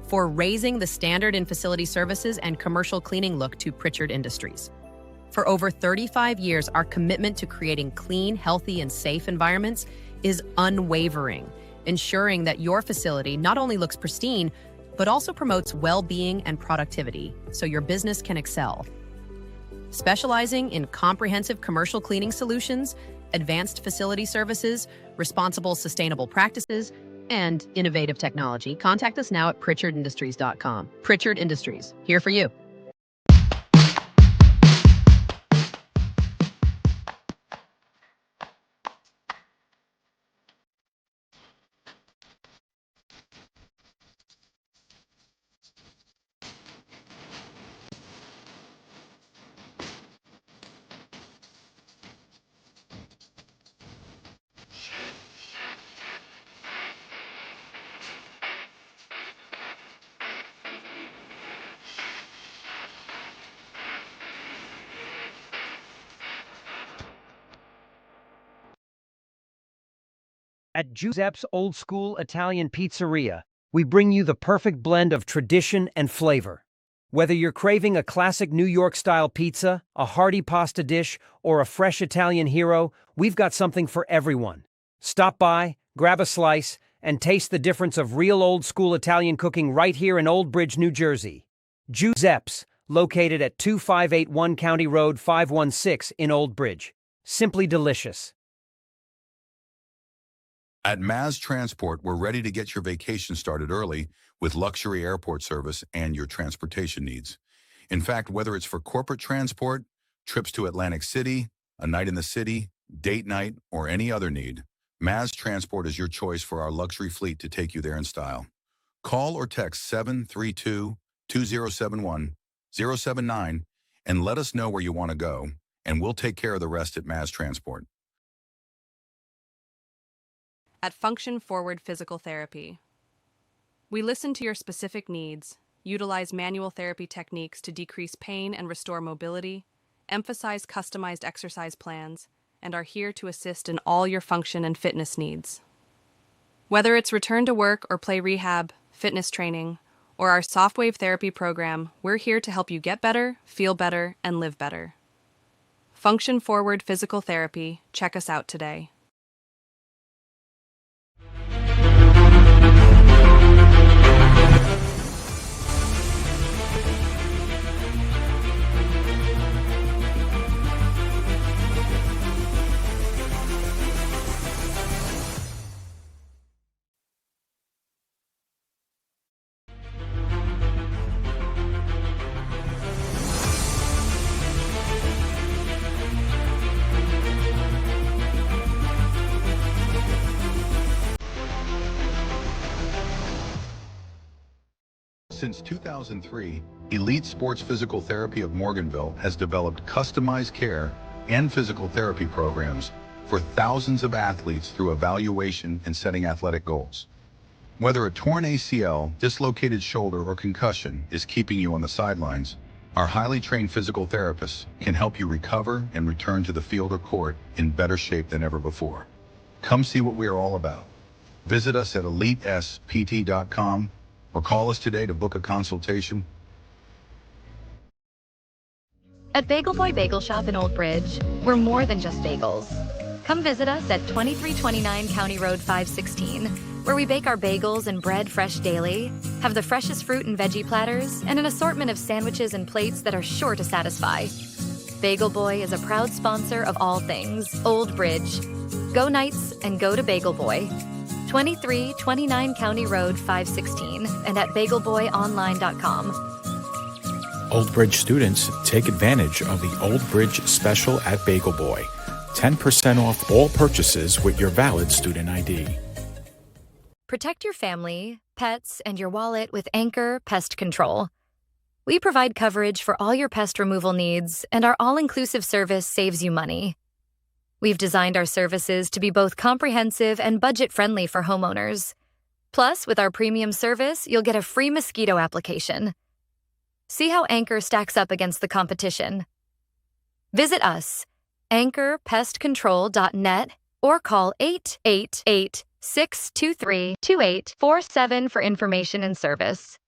For raising the standard in facility services and commercial cleaning look to Pritchard Industries. For over 35 years, our commitment to creating clean, healthy, and safe environments is unwavering, ensuring that your facility not only looks pristine, but also promotes well-being and productivity so your business can excel. Specializing in comprehensive commercial cleaning solutions, advanced facility services, responsible sustainable practices, and innovative technology, contact us now at pritchardindustries.com. Pritchard Industries, here for you. At Giuseppe's Old School Italian Pizzeria, we bring you the perfect blend of tradition and flavor. Whether you're craving a classic New York-style pizza, a hearty pasta dish, or a fresh Italian hero, we've got something for everyone. Stop by, grab a slice, and taste the difference of real old-school Italian cooking right here in Old Bridge, New Jersey. Giuseppe's, located at 2581 County Road 516 in Old Bridge. Simply delicious. At Maz Transport, we're ready to get your vacation started early with luxury airport service and your transportation needs. In fact, whether it's for corporate transport, trips to Atlantic City, a night in the city, date night, or any other need, Maz Transport is your choice for our luxury fleet to take you there in style. Call or text 732-2071-079 and let us know where you want to go, and we'll take care of the rest at Maz Transport. At Function Forward Physical Therapy, we listen to your specific needs, utilize manual therapy techniques to decrease pain and restore mobility, emphasize customized exercise plans, and are here to assist in all your function and fitness needs. Whether it's return to work or play rehab, fitness training, or our soft wave therapy program, we're here to help you get better, feel better, and live better. Function Forward Physical Therapy. Check us out today. Since 2003, Elite Sports Physical Therapy of Morganville has developed customized care and physical therapy programs for thousands of athletes through evaluation and setting athletic goals. Whether a torn ACL, dislocated shoulder, or concussion is keeping you on the sidelines, our highly trained physical therapists can help you recover and return to the field or court in better shape than ever before. Come see what we are all about. Visit us at elitespt.com or call us today to book a consultation. At Bagel Boy Bagel Shop in Old Bridge, we're more than just bagels. Come visit us at 2329 County Road 516, where we bake our bagels and bread fresh daily, have the freshest fruit and veggie platters, and an assortment of sandwiches and plates that are sure to satisfy. Bagel Boy is a proud sponsor of all things Old Bridge. Go Knights and go to Bagel Boy. 2329 County Road 516 and at bagelboyonline.com. Old Bridge students take advantage of the Old Bridge special at Bagel Boy. 10% off all purchases with your valid student ID. Protect your family, pets, and your wallet with Anchor Pest Control. We provide coverage for all your pest removal needs, and our all-inclusive service saves you money. We've designed our services to be both comprehensive and budget-friendly for homeowners. Plus, with our premium service, you'll get a free mosquito application. See how Anchor stacks up against the competition. Visit us, anchorpestcontrol.net, or call 888-623-2847 for information and service.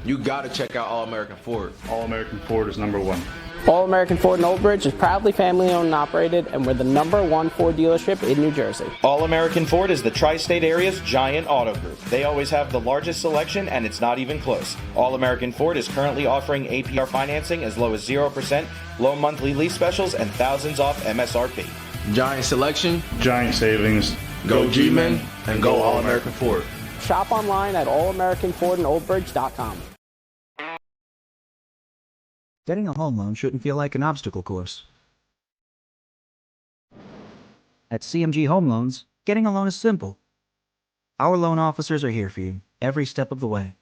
You gotta check out All American Ford. All American Ford is number one. All American Ford in Old Bridge is proudly family owned and operated, and we're the #1 Ford dealership in New Jersey. All American Ford is the tri-state area's giant auto group. They always have the largest selection, and it's not even close. All American Ford is currently offering APR financing as low as 0%, low monthly lease specials, and thousands off MSRP. Giant selection, Giant savings. go G-Men, and go All American Ford. Shop online at allamericanfordandoldbridge.com. Getting a home loan shouldn't feel like an obstacle course. At CMG Home Loans, getting a loan is simple. Our loan officers are here for you every step of the way.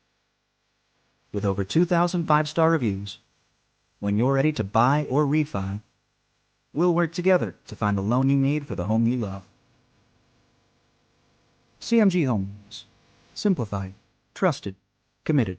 With over 2,000 five-star reviews, when you're ready to buy or refi, we'll work together to find the loan you need for the home you love. CMG Home Loans. Simplified, trusted, committed.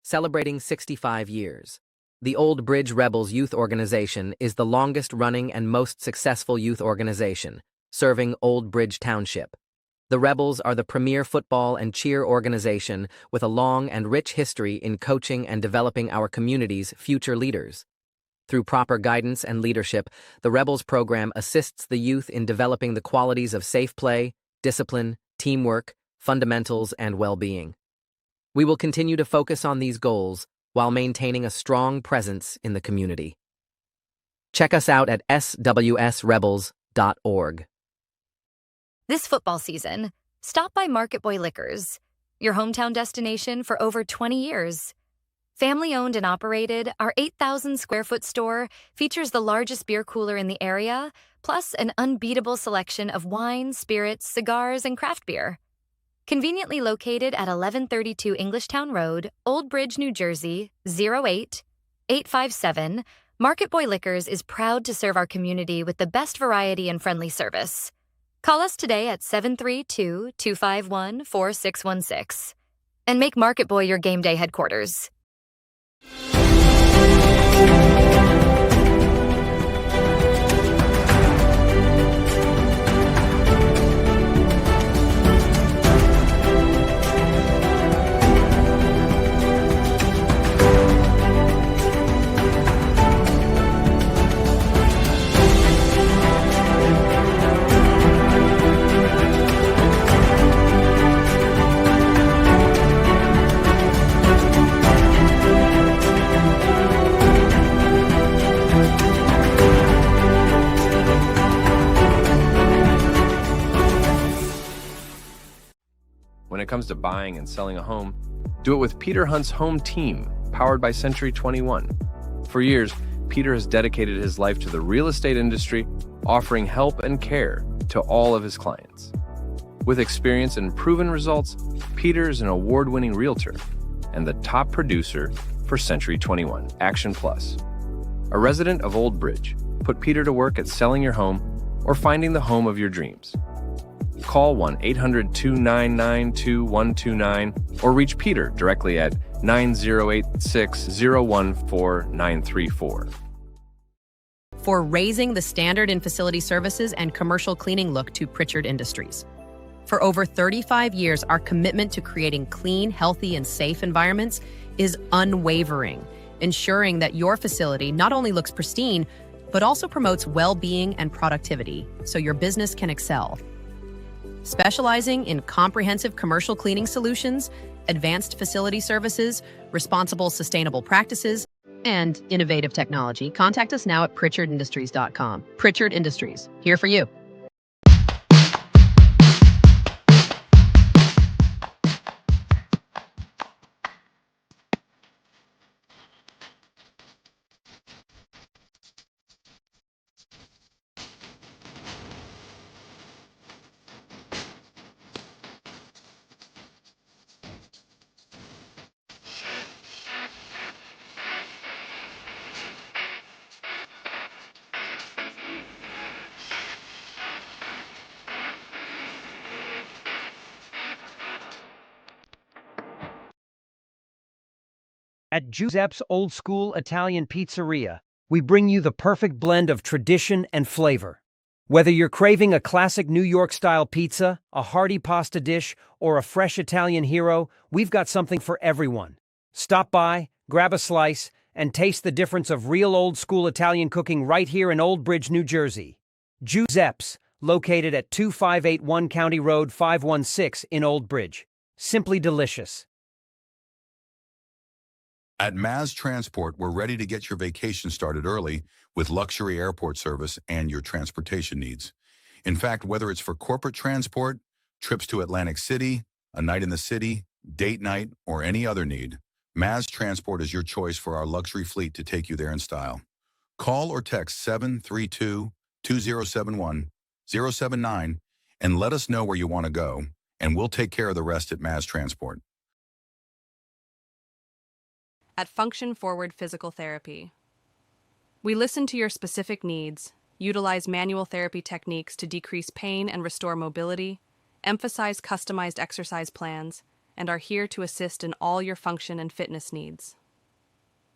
Celebrating 65 years. The Old Bridge Rebels Youth Organization is the longest-running and most successful youth organization, serving Old Bridge Township. The Rebels are the premier football and cheer organization with a long and rich history in coaching and developing our community's future leaders. Through proper guidance and leadership, the Rebels program assists the youth in developing the qualities of safe play, discipline, teamwork, fundamentals, and well-being. We will continue to focus on these goals while maintaining a strong presence in the community. Check us out at swsrebels.org. This football season, stop by Market Boy Liquors, your hometown destination for over 20 years. Family-owned and operated, our 8,000-square-foot store features the largest beer cooler in the area, plus an unbeatable selection of wine, spirits, cigars, and craft beer. Conveniently located at 1132 Englishtown Road, Old Bridge, New Jersey, 08857, Market Boy Liquors is proud to serve our community with the best variety and friendly service. Call us today at 732-251-4616 and make Market Boy your game day headquarters. When it comes to buying and selling a home, do it with Peter Hunt's home team, powered by Century 21. For years, Peter has dedicated his life to the real estate industry, offering help and care to all of his clients. With experience and proven results, Peter is an award-winning realtor and the top producer for Century 21 Action Plus. A resident of Old Bridge, put Peter to work at selling your home or finding the home of your dreams. Call 1-800-299-2129 or reach Peter directly at 9086-014-934. For raising the standard in facility services and commercial cleaning look to Pritchard Industries. For over 35 years, our commitment to creating clean, healthy, and safe environments is unwavering, ensuring that your facility not only looks pristine, but also promotes well-being and productivity so your business can excel. Specializing in comprehensive commercial cleaning solutions, advanced facility services, responsible sustainable practices, and innovative technology, contact us now at pritchardindustries.com. Pritchard Industries, here for you. At Giuseppe's Old School Italian Pizzeria, we bring you the perfect blend of tradition and flavor. Whether you're craving a classic New York-style pizza, a hearty pasta dish, or a fresh Italian hero, we've got something for everyone. Stop by, grab a slice, and taste the difference of real old-school Italian cooking right here in Old Bridge, New Jersey. Giuseppe's, located at 2581 County Road 516 in Old Bridge. Simply delicious. At Maz Transport, we're ready to get your vacation started early with luxury airport service and your transportation needs. In fact, whether it's for corporate transport, trips to Atlantic City, a night in the city, date night, or any other need, Maz Transport is your choice for our luxury fleet to take you there in style. Call or text 732-2071-079 and let us know where you want to go, and we'll take care of the rest at Maz Transport. At Function Forward Physical Therapy, we listen to your specific needs, utilize manual therapy techniques to decrease pain and restore mobility, emphasize customized exercise plans, and are here to assist in all your function and fitness needs.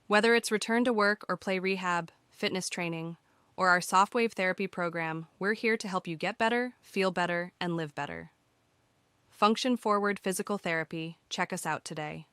Whether it's return to work or play rehab, fitness training, or our softwave therapy program, we're here to help you get better, feel better, and live better. Function Forward Physical Therapy. Check us out today.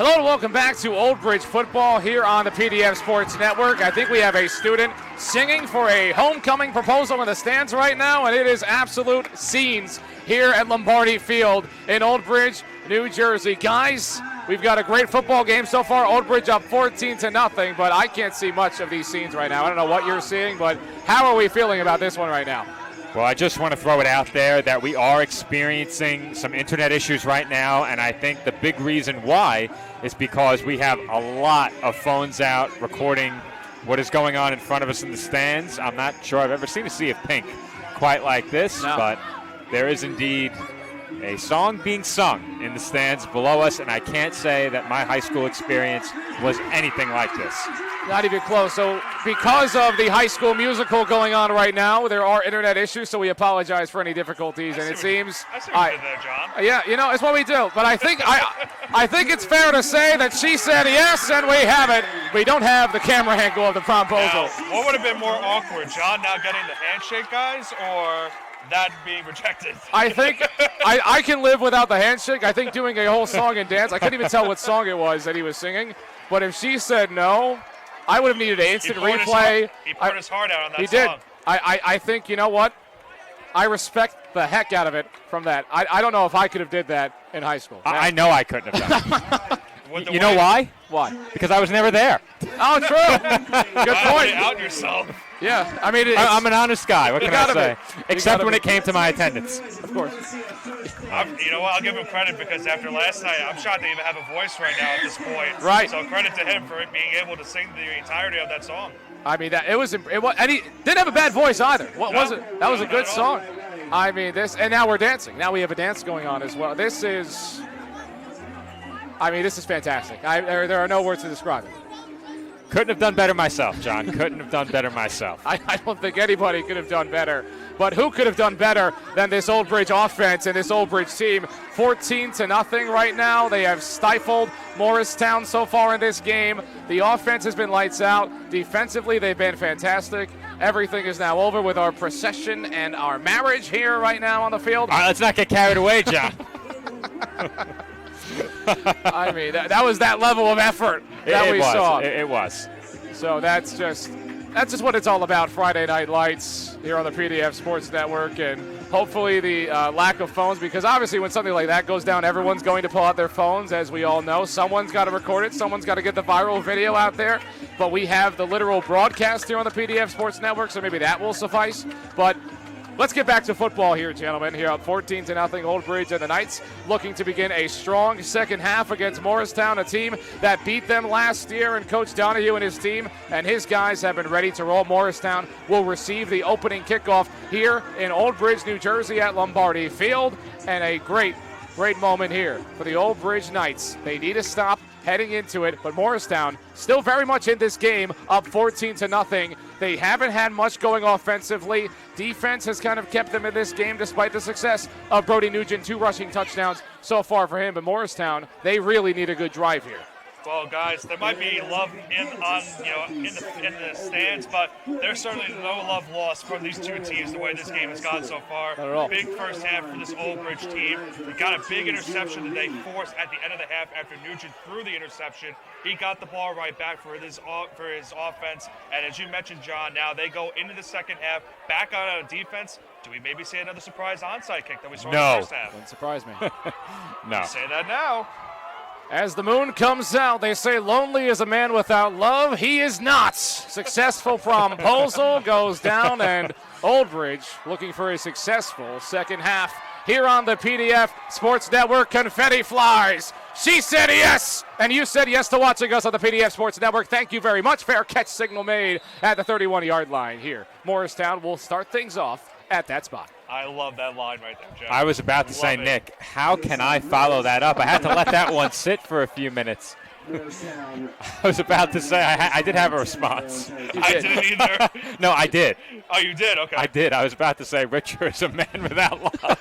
Hello and welcome back to Old Bridge football here on the PDF Sports Network. I think we have a student singing for a homecoming proposal in the stands right now, and it is absolute scenes here at Lombardi Field in Old Bridge, New Jersey. Guys, we've got a great football game so far. Old Bridge up 14-0, but I can't see much of these scenes right now. I don't know what you're seeing, but how are we feeling about this one right now? Well, I just want to throw it out there that we are experiencing some internet issues right now, and I think the big reason why is because we have a lot of phones out recording what is going on in front of us in the stands. I'm not sure I've ever seen a sea of pink quite like this, but there is indeed a song being sung in the stands below us, and I can't say that my high school experience was anything like this. Not even close. So because of the High School Musical going on right now, there are internet issues, so we apologize for any difficulties. And it seems I see what you did there, John. Yeah, you know, it's what we do. But I think I think it's fair to say that she said yes, and we have it. We don't have the camera angle of the proposal. Now, what would have been more awkward, John, now getting the handshake, guys, or that being rejected? I think I can live without the handshake. I think doing a whole song and dance, I couldn't even tell what song it was that he was singing. But if she said no, I would have needed an instant replay. He poured his heart out on that song. He did. I think, you know what? I respect the heck out of it from that. I don't know if I could have did that in high school. I know I couldn't have done it. You know why? Why? Because I was never there. Oh, true. Good point. Out yourself. Yeah, I mean, I'm an honest guy. What can I say? Except when it came to my attendance. Of course. You know what? I'll give him credit because after last night, I'm shocked they even have a voice right now at this point. Right. So credit to him for being able to sing the entirety of that song. I mean, it was, and he didn't have a bad voice either. What was it? That was a good song. I mean, and now we're dancing. Now we have a dance going on as well. This is fantastic. There are no words to describe it. Couldn't have done better myself, John. Couldn't have done better myself. I don't think anybody could have done better. But who could have done better than this Old Bridge offense and this Old Bridge team? 14-0 right now. They have stifled Morristown so far in this game. The offense has been lights out. Defensively, they've been fantastic. Everything is now over with our procession and our marriage here right now on the field. All right, let's not get carried away, John. I mean, that was that level of effort that we saw. It was. So that's just what it's all about. Friday Night Lights here on the PDF Sports Network, and hopefully the lack of phones, because obviously when something like that goes down, everyone's going to pull out their phones, as we all know. Someone's got to record it. Someone's got to get the viral video out there. But we have the literal broadcast here on the PDF Sports Network, so maybe that will suffice. But let's get back to football here, gentlemen. Here up 14-0, Old Bridge, and the Knights looking to begin a strong second half against Morristown, a team that beat them last year, and Coach Donahue and his team and his guys have been ready to roll. Morristown will receive the opening kickoff here in Old Bridge, New Jersey at Lombardi Field, and a great moment here for the Old Bridge Knights. They need a stop heading into it, but Morristown still very much in this game, up 14-0. They haven't had much going offensively. Defense has kind of kept them in this game despite the success of Brody Nugent, 2 rushing touchdowns so far for him. But Morristown, they really need a good drive here. Well, guys, there might be love in the stands, but there's certainly no love lost from these two teams the way this game has gone so far. Not at all. Big first half for this Old Bridge team. We got a big interception that they forced at the end of the half after Nugent threw the interception. He got the ball right back for his offense, and as you mentioned, John, now they go into the second half, back out of defense. Do we maybe see another surprise onside kick that we saw in the first half? Wouldn't surprise me. No. Say that now. As the moon comes out, they say lonely is a man without love. He is not. Successful proposal goes down, and Old Bridge looking for a successful second half here on the PDF Sports Network. Confetti flies. She said yes, and you said yes to watching us on the PDF Sports Network. Thank you very much. Fair catch signal made at the 31-yard line here. Morristown will start things off at that spot. I love that line right there, Joe. I was about to say, Nick, how can I follow that up? I had to let that one sit for a few minutes. I was about to say, I did have a response. I didn't either. No, I did. Oh, you did? Okay. I did. I was about to say, Richard is a man without love.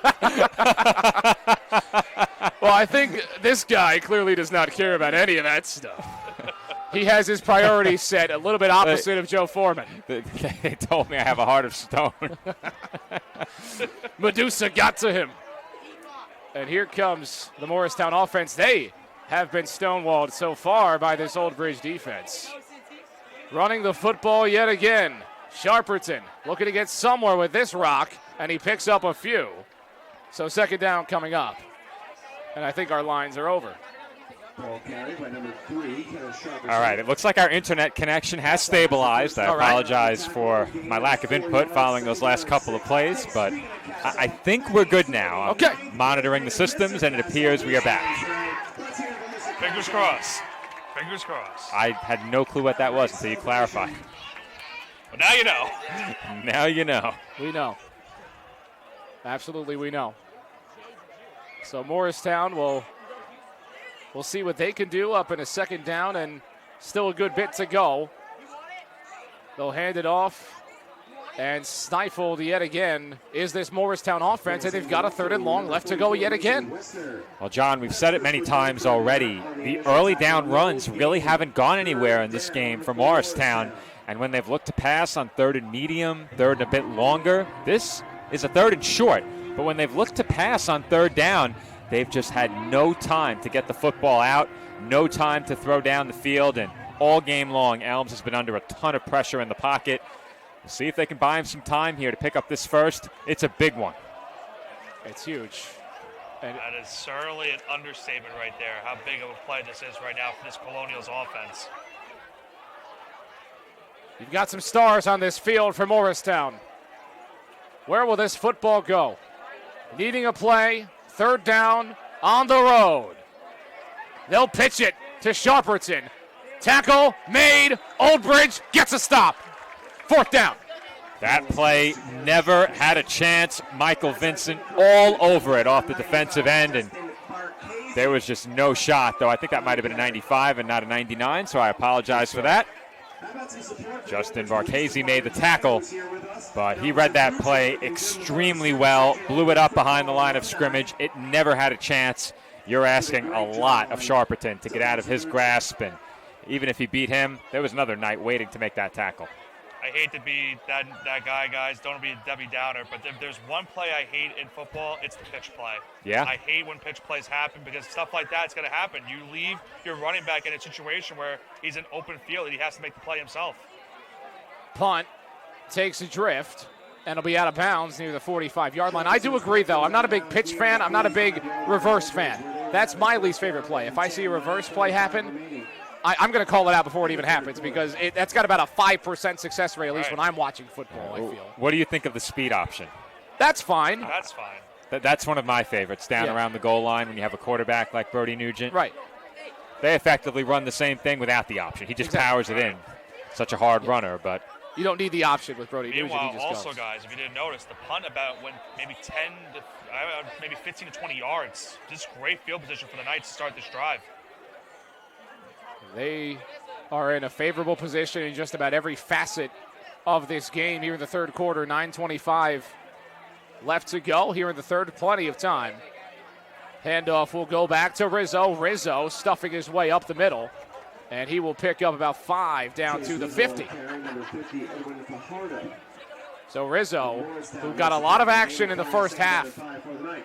Well, I think this guy clearly does not care about any of that stuff. He has his priorities set a little bit opposite of Joe Foreman. They told me I have a heart of stone. Medusa got to him. And here comes the Morristown offense. They have been stonewalled so far by this Old Bridge defense. Running the football yet again. Sharperton looking to get somewhere with this rock, and he picks up a few. So second down coming up. And I think our lines are over. All right, it looks like our internet connection has stabilized. I apologize for my lack of input following those last couple of plays, but I think we're good now. Okay. Monitoring the systems, and it appears we are back. Fingers crossed. Fingers crossed. I had no clue what that was until you clarified. But now you know. Now you know. We know. Absolutely, we know. So Morristown will we'll see what they can do up in a second down, and still a good bit to go. They'll hand it off, and stifled yet again is this Morristown offense, and they've got a 3rd and long left to go yet again. Well, John, we've said it many times already. The early down runs really haven't gone anywhere in this game for Morristown, and when they've looked to pass on 3rd and medium, 3rd and a bit longer, this is a 3rd and short. But when they've looked to pass on 3rd down, they've just had no time to get the football out, no time to throw down the field, and all game long, Elms has been under a ton of pressure in the pocket. We'll see if they can buy him some time here to pick up this first. It's a big one. It's huge. And that is certainly an understatement right there, how big of a play this is right now for this Colonials offense. You've got some stars on this field for Morristown. Where will this football go? Needing a play, 3rd down, on the road. They'll pitch it to Sharperton. Tackle made. Old Bridge gets a stop. 4th down. That play never had a chance. Michael Vincent all over it off the defensive end, and there was just no shot, though I think that might have been a 95 and not a 99, so I apologize for that. Justin Varchese made the tackle, but he read that play extremely well, blew it up behind the line of scrimmage. It never had a chance. You're asking a lot of Sharperton to get out of his grasp, and even if he beat him, there was another night waiting to make that tackle. I hate to be that guy, guys. Don't be a Debbie Downer, but if there's one play I hate in football, it's the pitch play. Yeah. I hate when pitch plays happen because stuff like that's going to happen. You leave your running back in a situation where he's in open field and he has to make the play himself. Punt takes a drift, and will be out of bounds near the 45-yard line. I do agree, though. I'm not a big pitch fan. I'm not a big reverse fan. That's my least favorite play. If I see a reverse play happen, I'm going to call it out before it even happens because that's got about a 5% success rate, at least when I'm watching football, I feel. What do you think of the speed option? That's fine. That's fine. That's one of my favorites, down around the goal line when you have a quarterback like Brody Nugent. Right. They effectively run the same thing without the option. He just powers it in. Such a hard runner, but you don't need the option with Brody Nugent. Meanwhile, He just also, goes. guys, if you didn't notice, the punt about went maybe 15 to 20 yards. Just great field position for the Knights to start this drive. They are in a favorable position in just about every facet of this game here in the third quarter. 9:25 left to go here in the third. Plenty of time. Handoff will go back to Rizzo. Rizzo stuffing his way up the middle, and he will pick up about 5 down to the 50. So Rizzo, who got a lot of action in the first half,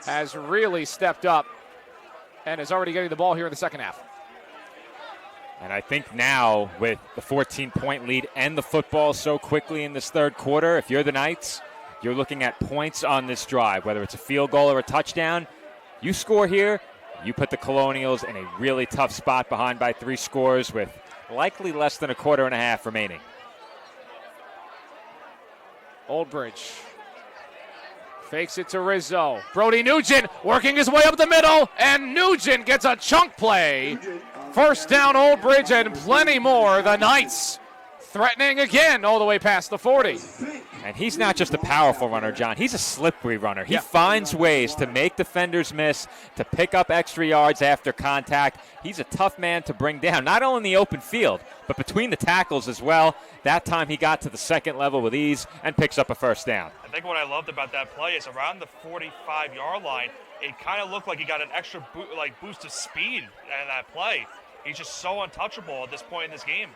has really stepped up and is already getting the ball here in the second half. And I think now with the 14-point lead and the football so quickly in this third quarter, if you're the Knights, you're looking at points on this drive, whether it's a field goal or a touchdown. You score here, you put the Colonials in a really tough spot behind by 3 scores with likely less than a quarter and a half remaining. Old Bridge fakes it to Rizzo. Brody Nugent working his way up the middle, and Nugent gets a chunk play. First down, Old Bridge, and plenty more. The Knights threatening again all the way past the 40. And he's not just a powerful runner, John. He's a slippery runner. He finds ways to make defenders miss, to pick up extra yards after contact. He's a tough man to bring down, not only in the open field, but between the tackles as well. That time he got to the second level with ease and picks up a first down. I think what I loved about that play is around the 45-yard line, it kind of looked like he got an extra boost of speed in that play. He's just so untouchable at this point in this game.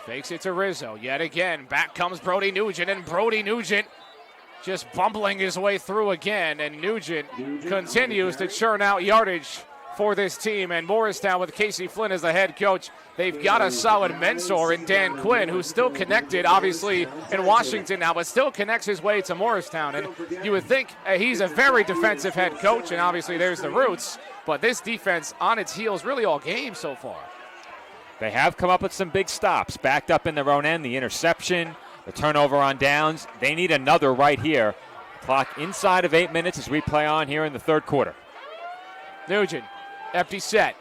Fakes it to Rizzo. Yet again, back comes Brody Nugent, and Brody Nugent just bumbling his way through again, and Nugent continues to churn out yardage for this team. And Morristown, with Casey Flynn as the head coach, they've got a solid mentor in Dan Quinn, who's still connected, obviously, in Washington now, but still connects his way to Morristown. And you would think he's a very defensive head coach, and obviously there's the roots. But this defense on its heels really all game so far. They have come up with some big stops, backed up in their own end, the interception, the turnover on downs. They need another right here. Clock inside of 8 minutes as we play on here in the third quarter. Nugent, empty set.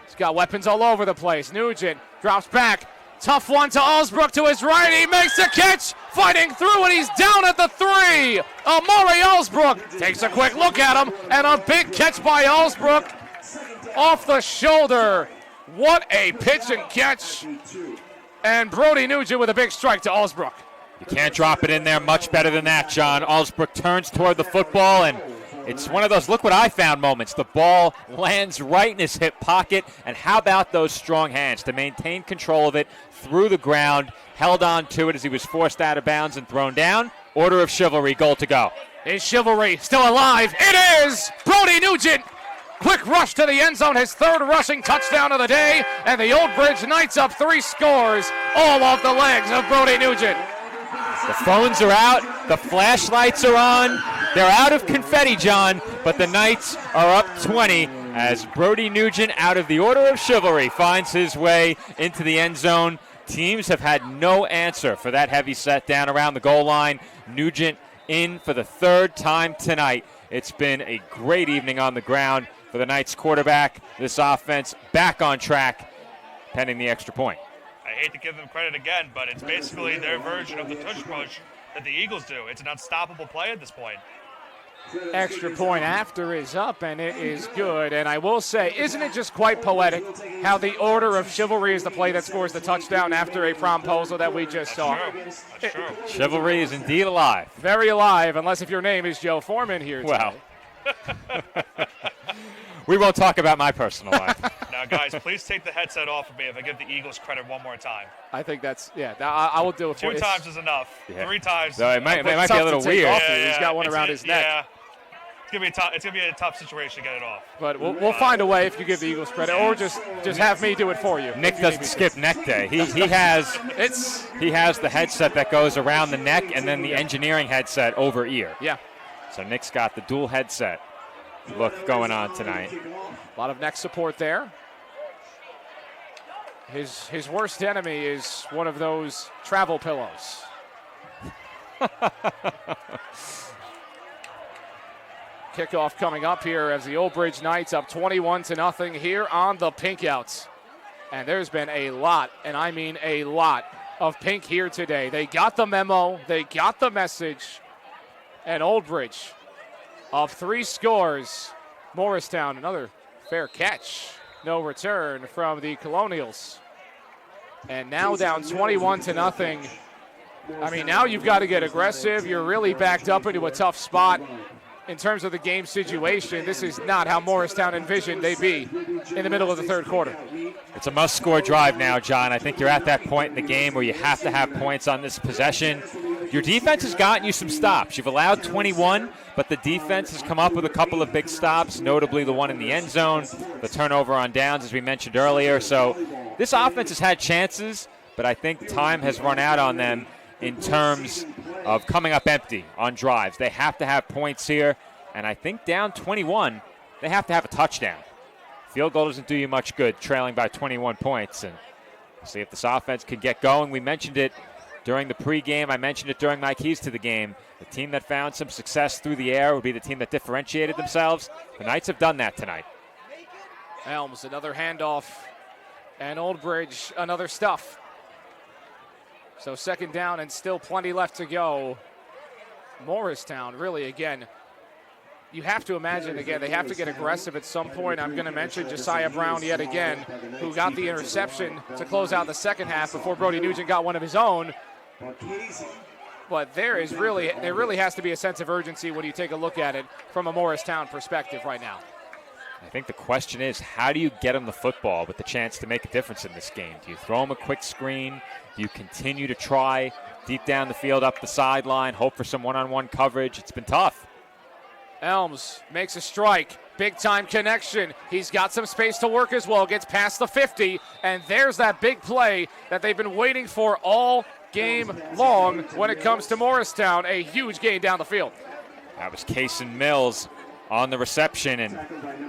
He's got weapons all over the place. Nugent drops back. Tough one to Allsbrook to his right. He makes the catch, fighting through, and he's down at the 3. Amari Allsbrook takes a quick look at him, and a big catch by Allsbrook off the shoulder. What a pitch and catch. And Brody Nugent with a big strike to Allsbrook. You can't drop it in there much better than that, John. Allsbrook turns toward the football, and it's one of those look what I found moments. The ball lands right in his hip pocket, and how about those strong hands to maintain control of it through the ground, held on to it as he was forced out of bounds and thrown down. Order of Chivalry, goal to go. Is Chivalry still alive? It is! Brody Nugent! Quick rush to the end zone, his third rushing touchdown of the day, and the Old Bridge Knights up 3 scores, all off the legs of Brody Nugent. The phones are out, the flashlights are on, they're out of confetti, John, but the Knights are up 20 as Brody Nugent, out of the Order of Chivalry, finds his way into the end zone. Teams have had no answer for that heavy set down around the goal line. Nugent in for the 3rd time tonight. It's been a great evening on the ground for the Knights quarterback. This offense back on track, pending the extra point. I hate to give them credit again, but it's basically their version of the tush push that the Eagles do. It's an unstoppable play at this point. Extra point after is up, and it is good. And I will say, isn't it just quite poetic how the Order of Chivalry is the play that scores the touchdown after a promposal that we just saw? That's true. Chivalry is indeed alive. Very alive, unless if your name is Joe Foreman here today. Well, we won't talk about my personal life. Now, guys, please take the headset off of me if I give the Eagles credit one more time. I think that's, I will do it for you. 2 times is enough. Yeah. 3 times. So it might be a little weird. He's got one around his neck. Yeah. It's gonna be a tough situation to get it off. But we'll find a way if you give the Eagles credit, or just have me do it for you. Nick doesn't skip neck day. He has the headset that goes around the neck, and then the engineering headset over ear. Yeah. So Nick's got the dual headset look going on tonight. A lot of neck support there. His worst enemy is one of those travel pillows. Kickoff coming up here as the Old Bridge Knights up 21-0 here on the Pink Outs. And there's been a lot, and I mean a lot, of pink here today. They got the memo, they got the message, and Old Bridge up 3 scores. Morristown, another fair catch. No return from the Colonials. And now down 21-0. I mean, now you've got to get aggressive. You're really backed up into a tough spot. In terms of the game situation, this is not how Morristown envisioned they'd be in the middle of the 3rd quarter. It's a must-score drive now, John. I think you're at that point in the game where you have to have points on this possession. Your defense has gotten you some stops. You've allowed 21, but the defense has come up with a couple of big stops, notably the one in the end zone, the turnover on downs, as we mentioned earlier. So this offense has had chances, but I think time has run out on them in terms of coming up empty on drives. They have to have points here, and I think down 21, they have to have a touchdown. Field goal doesn't do you much good, trailing by 21 points, and see if this offense can get going. We mentioned it during the pregame. I mentioned it during my keys to the game. The team that found some success through the air would be the team that differentiated themselves. The Knights have done that tonight. Elms, another handoff, and Old Bridge, another stuff. So 2nd down and still plenty left to go. Morristown, really, again, you have to imagine, again, they have to get aggressive at some point. I'm going to mention Josiah Brown yet again, who got the interception to close out the second half before Brody Nugent got one of his own. But there really has to be a sense of urgency when you take a look at it from a Morristown perspective right now. I think the question is, how do you get him the football with the chance to make a difference in this game? Do you throw him a quick screen? Do you continue to try deep down the field, up the sideline, hope for some one-on-one coverage? It's been tough. Elms makes a strike, Big time connection. He's got some space to work as well. Gets past the 50, and there's that big play that they've been waiting for all game long when it comes to Morristown. A huge gain down the field. That was Kason Mills on the reception, and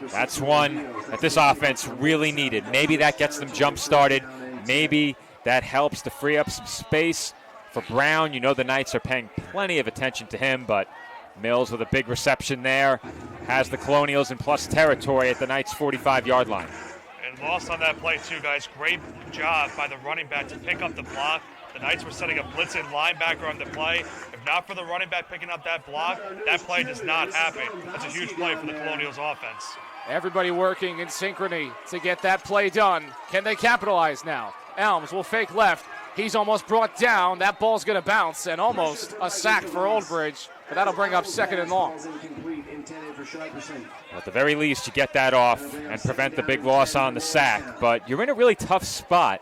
that's one that this offense really needed. Maybe that gets them jump-started. Maybe that helps to free up some space for Brown. You know the Knights are paying plenty of attention to him, but Mills with a big reception there has the Colonials in plus territory at the Knights' 45-yard line. And lost on that play too, guys. Great job by the running back to pick up the block. The Knights were setting a blitzing linebacker on the play. If not for the running back picking up that block, that play does not happen. That's a huge play for the Colonials offense. Everybody working in synchrony to get that play done. Can they capitalize now? Elms will fake left. He's almost brought down. That ball's going to bounce, and almost a sack for Old Bridge, but that'll bring up 2nd and long. At the very least, you get that off and prevent the big loss on the sack, but you're in a really tough spot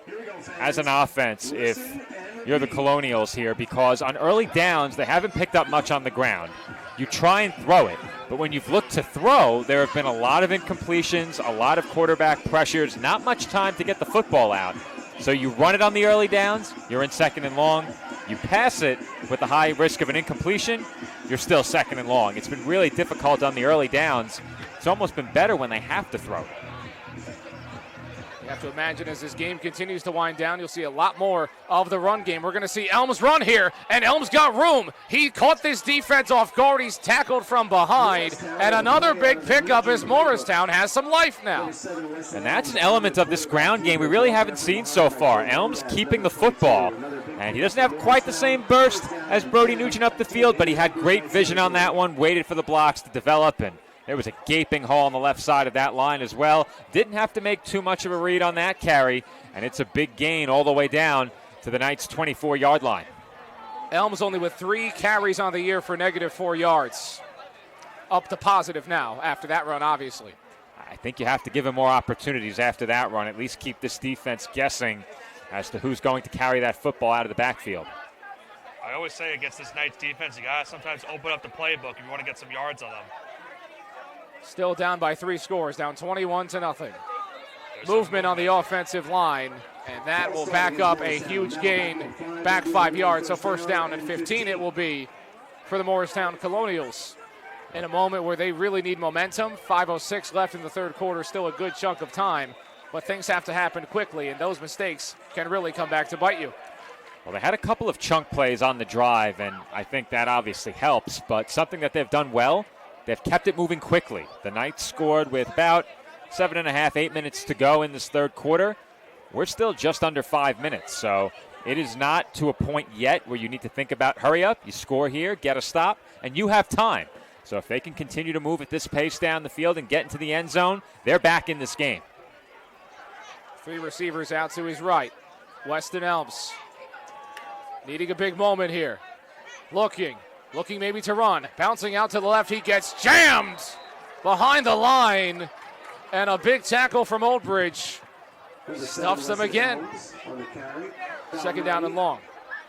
as an offense if you're the Colonials here, because on early downs, they haven't picked up much on the ground. You try and throw it, but when you've looked to throw, there have been a lot of incompletions, a lot of quarterback pressures, not much time to get the football out. So you run it on the early downs, you're in 2nd and long. You pass it with the high risk of an incompletion, you're still 2nd and long. It's been really difficult on the early downs. It's almost been better when they have to throw. You have to imagine as this game continues to wind down, you'll see a lot more of the run game. We're going to see Elms run here, and Elms got room. He caught this defense off guard. He's tackled from behind, and another big pickup as Morristown has some life now. And that's an element of this ground game we really haven't seen so far. Elms keeping the football, and he doesn't have quite the same burst as Brody Nugent up the field, but he had great vision on that one, waited for the blocks to develop, and there was a gaping hole on the left side of that line as well. Didn't have to make too much of a read on that carry, and it's a big gain all the way down to the Knights' 24-yard line. Elms only with 3 carries on the year for -4 yards. Up to positive now after that run, obviously. I think you have to give him more opportunities after that run, at least keep this defense guessing as to who's going to carry that football out of the backfield. I always say against this Knights defense, you got to sometimes open up the playbook if you want to get some yards on them. Still down by 3 scores, down 21-0. Movement on the offensive line, and that will back up a huge gain, back 5 yards. So 1st down and 15 it will be for the Morristown Colonials. In a moment where they really need momentum, 5:06 left in the 3rd quarter, still a good chunk of time, but things have to happen quickly, and those mistakes can really come back to bite you. Well, they had a couple of chunk plays on the drive, and I think that obviously helps, but something that they've done well, they've kept it moving quickly. The Knights scored with about 7.5, 8 minutes to go in this 3rd quarter. We're still just under 5 minutes, so it is not to a point yet where you need to think about hurry up, you score here, get a stop, and you have time. So if they can continue to move at this pace down the field and get into the end zone, they're back in this game. 3 receivers out to his right. Weston Elms needing a big moment here. Looking maybe to run. Bouncing out to the left. He gets jammed behind the line. And a big tackle from Old Bridge. Stuffs them again. 2nd down and long.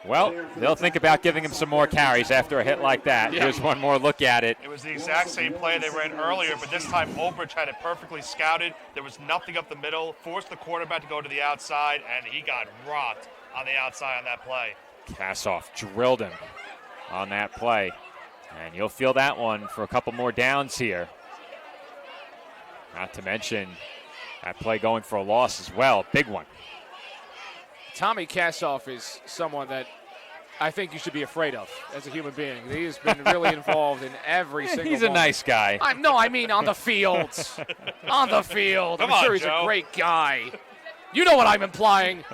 Well, they'll think about giving him some more carries after a hit like that. Yeah. Here's one more look at it. It was the exact same play they ran earlier, but this time Old Bridge had it perfectly scouted. There was nothing up the middle. Forced the quarterback to go to the outside, and he got rocked on the outside on that play. Kassoff drilled him on that play. And you'll feel that one for a couple more downs here. Not to mention that play going for a loss as well. Big one. Tommy Kassoff is someone that I think you should be afraid of as a human being. He has been really involved in every single He's a moment. nice guy. I mean on the field. On the field. Come I'm on, sure he's Joe. a great guy. You know what I'm implying.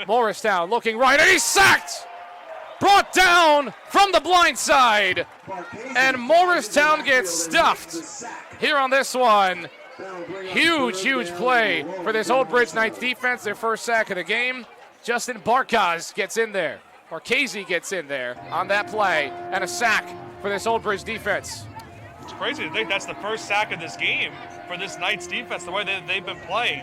Morristown looking right, and he's sacked! Brought down from the blind side. And Morristown gets stuffed here on this one. Huge play for this Old Bridge Knights defense. Their first sack of the game. Justin Barkaz gets in there. Marchese gets in there on that play. And a sack for this Old Bridge defense. It's crazy to think that's the first sack of this game for this Knights defense, the way they've been playing.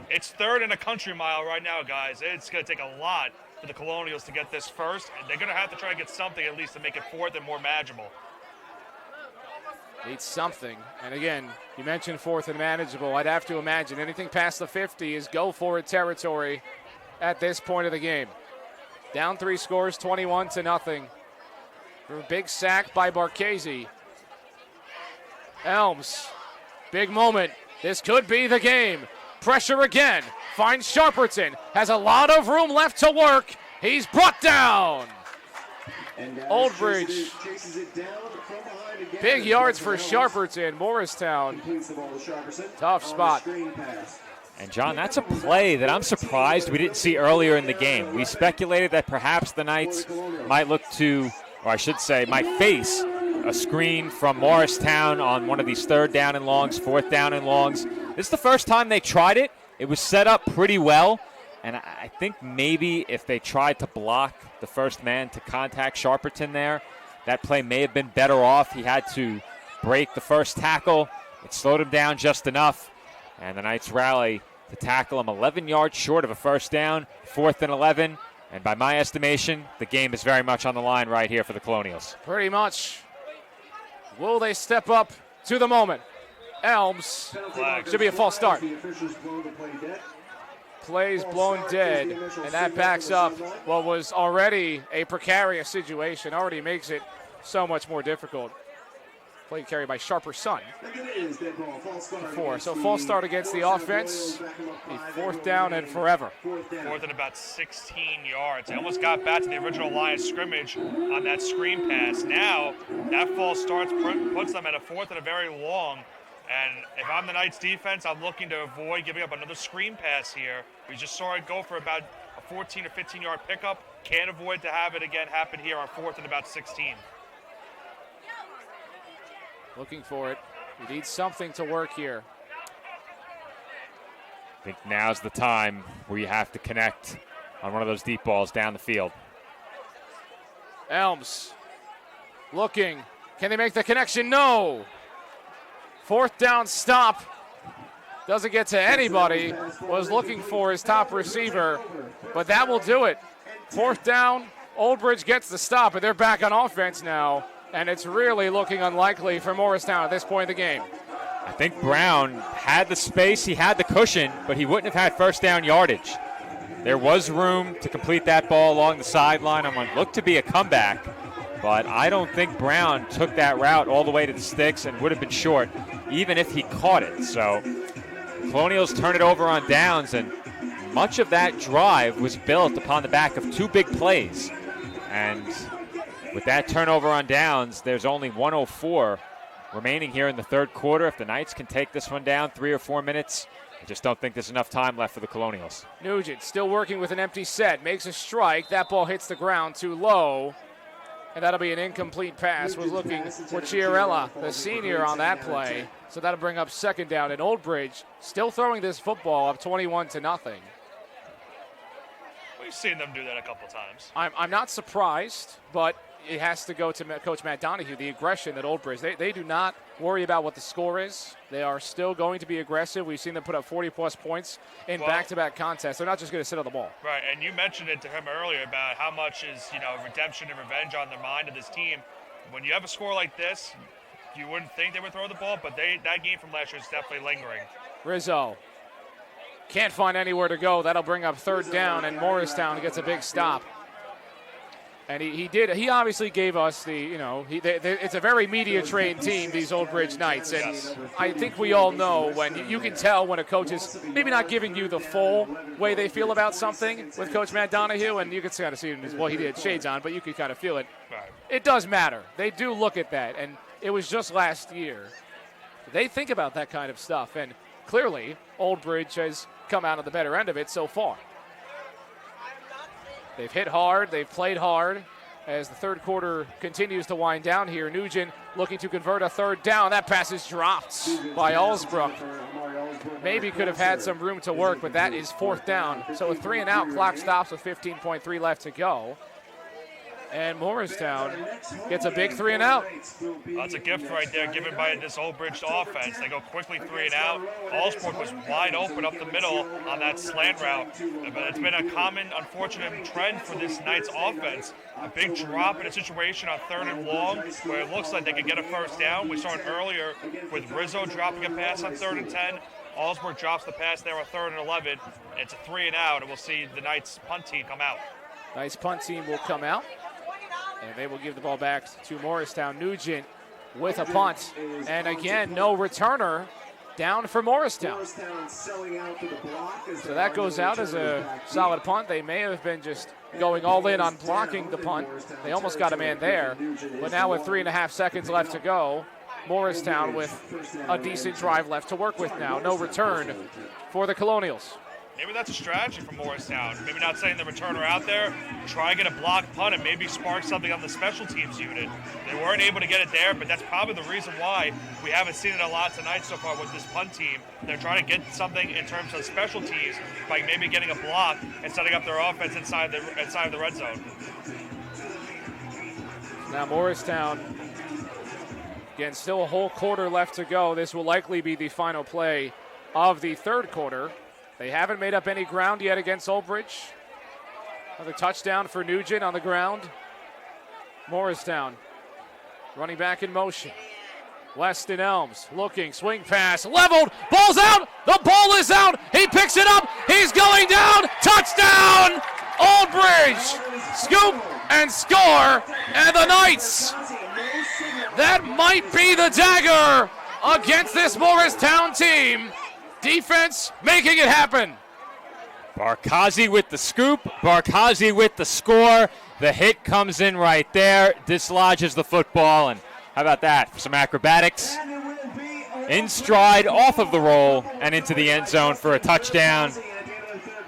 It's 3rd and a country mile right now, guys. It's going to take a lot for the Colonials to get this first, and they're going to have to try to get something at least to make it 4th and more manageable. Needs something. And again, you mentioned fourth and manageable. I'd have to imagine anything past the 50 is go for it territory at this point of the game. Down 3 scores, 21-0. For a big sack by Barchese. Elms, big moment. This could be the game. Pressure again. Finds Sharperton. Has a lot of room left to work. He's brought down. Old Bridge. Big yards for Sharperton. Morristown. Tough spot. And John, that's a play that I'm surprised we didn't see earlier in the game. We speculated that perhaps the Knights might look to, or I should say, might face a screen from Morristown on one of these 3rd down and longs, 4th down and longs. This is the first time they tried it. It was set up pretty well. And I think maybe if they tried to block the first man to contact Sharperton there, that play may have been better off. He had to break the first tackle. It slowed him down just enough. And the Knights rally to tackle him 11 yards short of a first down, 4th and 11. And by my estimation, the game is very much on the line right here for the Colonials. Pretty much. Will they step up to the moment? Elms. Should be a false start. Plays blown dead, and that backs up what was already a precarious situation. Already makes it so much more difficult. Play carried by Sharper's son. 4. So false start against the offense. A 4th down and forever. 4th and about 16 yards. They almost got back to the original line of scrimmage on that screen pass. Now, that false start puts them at a 4th and a very long. And if I'm the Knights defense, I'm looking to avoid giving up another screen pass here. We just saw it go for about a 14 or 15-yard pickup. Can't avoid to have it again happen here on 4th and about 16. Looking for it. We need something to work here. I think now's the time where you have to connect on one of those deep balls down the field. Elms looking. Can they make the connection? No. 4th down stop. Doesn't get to anybody. Was looking for his top receiver, but that will do it. 4th down. Old Bridge gets the stop, and they're back on offense now. And it's really looking unlikely for Morristown at this point in the game. I think Brown had the space, he had the cushion, but he wouldn't have had first down yardage. There was room to complete that ball along the sideline on what looked to be a comeback, but I don't think Brown took that route all the way to the sticks and would have been short, even if he caught it. So Colonials turn it over on downs, and much of that drive was built upon the back of 2 big plays. And with that turnover on downs, there's only 1:04 remaining here in the 3rd quarter. If the Knights can take this one down 3 or 4 minutes, I just don't think there's enough time left for the Colonials. Nugent still working with an empty set, makes a strike. That ball hits the ground too low, and that'll be an incomplete pass. We're looking for Chiarella, the senior, on that play. So that'll bring up 2nd down. And Old Bridge still throwing this football up 21-0. We've seen them do that a couple times. I'm not surprised, but it has to go to Coach Matt Donahue, the aggression at Old Bridge. They do not worry about what the score is. They are still going to be aggressive. We've seen them put up 40-plus points in back-to-back contests. They're not just going to sit on the ball. Right, and you mentioned it to him earlier about how much is, redemption and revenge on the mind of this team. When you have a score like this, you wouldn't think they would throw the ball, but that game from last year is definitely lingering. Rizzo can't find anywhere to go. That'll bring up 3rd down, and Morristown gets a big stop. And he obviously gave us it's a very media-trained team, these Old Bridge Knights. And I think we all know when you can tell when a coach is maybe not giving you the full way they feel about something with Coach Matt Donahue, and you can kind of see it, he did shades on, but you can kind of feel it. Right. It does matter. They do look at that, and it was just last year. They think about that kind of stuff, and clearly Old Bridge has come out on the better end of it so far. They've hit hard. They've played hard. As the 3rd quarter continues to wind down here, Nugent looking to convert a 3rd down. That pass is dropped by Allsbrook. Maybe could have had some room to work, but that is 4th down. So a 3-and-out, clock stops with 15.3 left to go. And Morristown gets a big 3 and out. That's a gift right there given by this Old Bridge offense. They go quickly 3 and out. Allsport was wide open up the middle on that slant route. But it's been a common, unfortunate trend for this Knights offense. A big drop in a situation on 3rd and long where it looks like they could get a first down. We saw it earlier with Rizzo dropping a pass on 3rd and 10. Allsburg drops the pass there on 3rd and 11. It's a 3 and out, and we'll see the Knights punt team come out. Nice punt team will come out, and they will give the ball back to Morristown. Nugent with a punt, and again, no returner down for Morristown. So that goes out as a solid punt. They may have been just going all in on blocking the punt. They almost got a man there, but now with 3.5 seconds left to go, Morristown with a decent drive left to work with now. No return for the Colonials. Maybe that's a strategy for Morristown. Maybe not sending the returner out there, try to get a block punt and maybe spark something on the special teams unit. They weren't able to get it there, but that's probably the reason why we haven't seen it a lot tonight so far with this punt team. They're trying to get something in terms of special teams by maybe getting a block and setting up their offense inside of the red zone. Now Morristown, again, still a whole quarter left to go. This will likely be the final play of the third quarter. They haven't made up any ground yet against Old Bridge. Another touchdown for Nugent on the ground. Morristown running back in motion. Weston Elms looking, swing pass, leveled, ball's out, the ball is out, he picks it up, he's going down, touchdown! Old Bridge, scoop and score, and the Knights, that might be the dagger against this Morristown team. Defense making it happen. Barkazi with the scoop, Barkazi with the score. The hit comes in right there, dislodges the football, and how about that for some acrobatics? In stride, off of the roll, and into the end zone for a touchdown.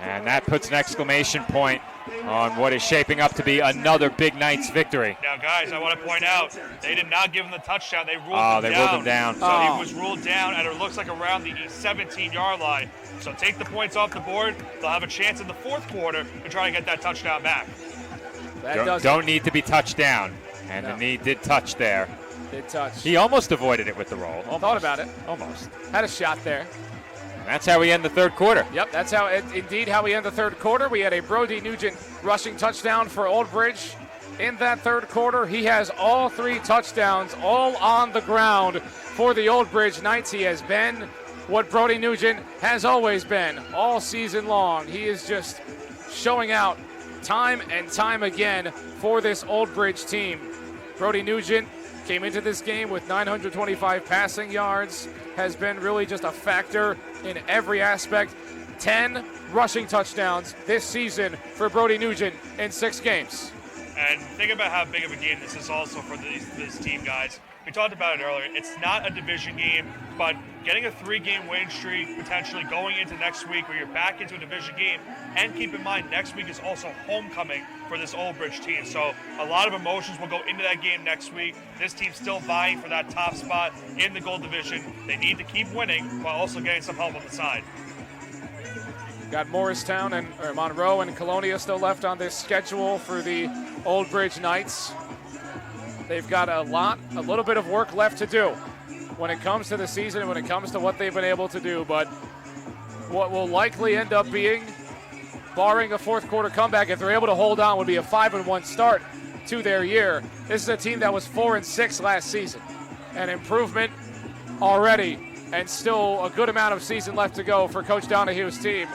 And that puts an exclamation point on what is shaping up to be another big Knights victory. Now, guys, I want to point out, they did not give him the touchdown. They ruled him down. So he was ruled down, and it looks like around the 17-yard line. So take the points off the board. They'll have a chance in the fourth quarter to try to get that touchdown back. Don't need to be touched down, and the knee did touch there. Did touch. He almost avoided it with the roll. Almost. Thought about it. Almost. Had a shot there. And that's how we end the third quarter. Yep, that's indeed how we end the third quarter. We had a Brody Nugent rushing touchdown for Old Bridge in that third quarter. He has all 3 touchdowns, all on the ground for the Old Bridge Knights. He has been what Brody Nugent has always been all season long. He is just showing out time and time again for this Old Bridge team. Brody Nugent came into this game with 925 passing yards, has been really just a factor in every aspect. 10 rushing touchdowns this season for Brody Nugent in 6 games. And think about how big of a game this is also for this team, guys. We talked about it earlier. It's not a division game, but getting a 3-game winning streak, potentially going into next week where you're back into a division game. And keep in mind, next week is also homecoming for this Old Bridge team. So a lot of emotions will go into that game next week. This team's still vying for that top spot in the Gold Division. They need to keep winning while also getting some help on the side. Got Morristown and Monroe and Colonia still left on this schedule for the Old Bridge Knights. They've got a little bit of work left to do when it comes to the season and when it comes to what they've been able to do. But what will likely end up being, barring a fourth quarter comeback, if they're able to hold on, would be a 5-1 start to their year. This is a team that was 4-6 last season. An improvement already, and still a good amount of season left to go for Coach Donahue's team.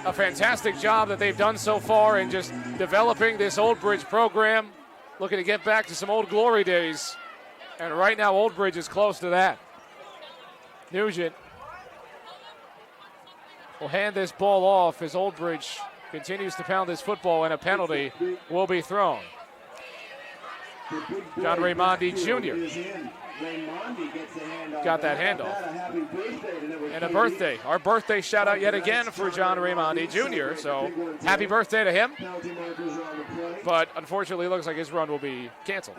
A fantastic job that they've done so far in just developing this Old Bridge program, looking to get back to some old glory days. And right now, Old Bridge is close to that. Nugent will hand this ball off as Old Bridge continues to pound this football, and a penalty will be thrown. John Raimondi Jr. got that handoff. And a birthday. Our birthday shout out yet again for John Raimondi Jr. So happy birthday to him. But unfortunately, it looks like his run will be canceled.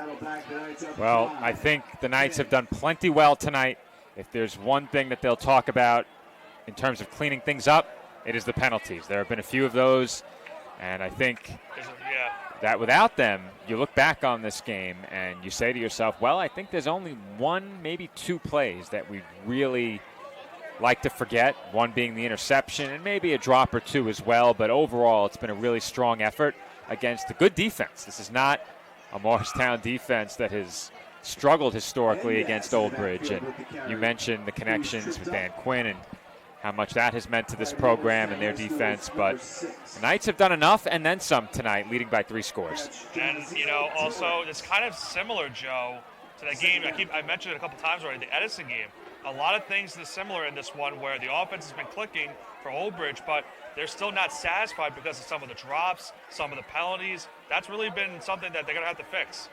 Well, I think the Knights have done plenty well tonight. If there's one thing that they'll talk about in terms of cleaning things up, it is the penalties. There have been a few of those, and I think that without them, you look back on this game and you say to yourself, well, I think there's only one, maybe two plays that we really like to forget, one being the interception and maybe a drop or two as well. But overall, it's been a really strong effort against a good defense. This is not a Morristown defense that has struggled historically against Old Bridge. And you mentioned the connections with Dan Quinn and how much that has meant to this program and their defense. But the Knights have done enough and then some tonight, leading by 3 scores. And, also it's kind of similar, Joe, to that game. I mentioned it a couple times already, the Edison game. A lot of things are similar in this one where the offense has been clicking for Old Bridge, but they're still not satisfied because of some of the drops, some of the penalties. That's really been something that they're going to have to fix.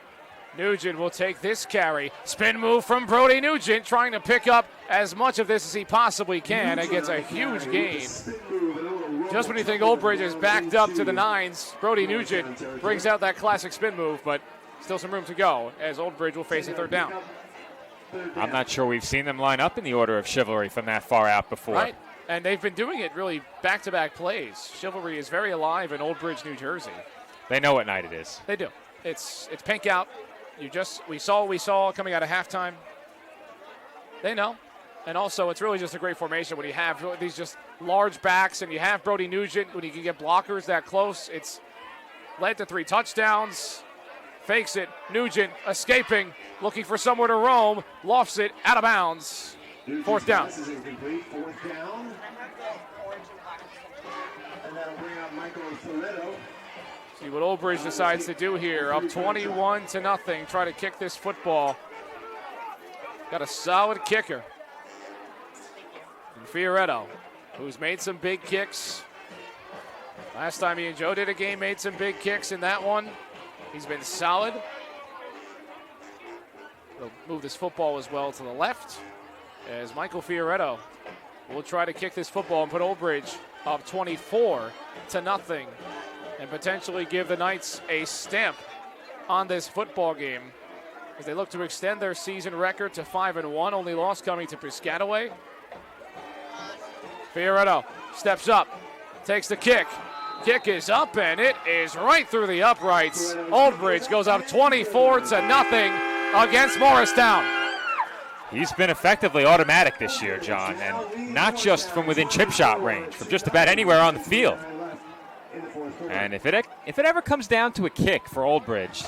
Nugent will take this carry. Spin move from Brody Nugent, trying to pick up as much of this as he possibly can and gets a huge gain. Just when you think Old Bridge is backed up to the 9s, Brody Nugent brings out that classic spin move, but still some room to go as Old Bridge will face a 3rd down. I'm not sure we've seen them line up in the order of chivalry from that far out before. Right, and they've been doing it really back-to-back plays. Chivalry is very alive in Old Bridge, New Jersey. They know what night it is. They do. It's pink out. We saw what we saw coming out of halftime. They know. And also, it's really just a great formation when you have these just large backs and you have Brody Nugent, when you can get blockers that close. It's led to 3 touchdowns. Fakes it. Nugent escaping, looking for somewhere to roam. Lofts it out of bounds. 4th down. This is incomplete. 4th down. And that'll bring out Michael Filetto. See what Old Bridge decides to do here. Up 21-0. Try to kick this football. Got a solid kicker. And Fioretto, who's made some big kicks. Last time he and Joe did a game, made some big kicks in that one. He's been solid. He'll move this football as well to the left as Michael Fioretto will try to kick this football and put Old Bridge up 24-0 and potentially give the Knights a stamp on this football game as they look to extend their season record to 5-1, only loss coming to Piscataway. Fioretto steps up, takes the kick. Kick is up, and it is right through the uprights. Old Bridge goes up 24-0 against Morristown. He's been effectively automatic this year, John, and not just from within chip shot range, from just about anywhere on the field. And if it ever comes down to a kick for Old Bridge,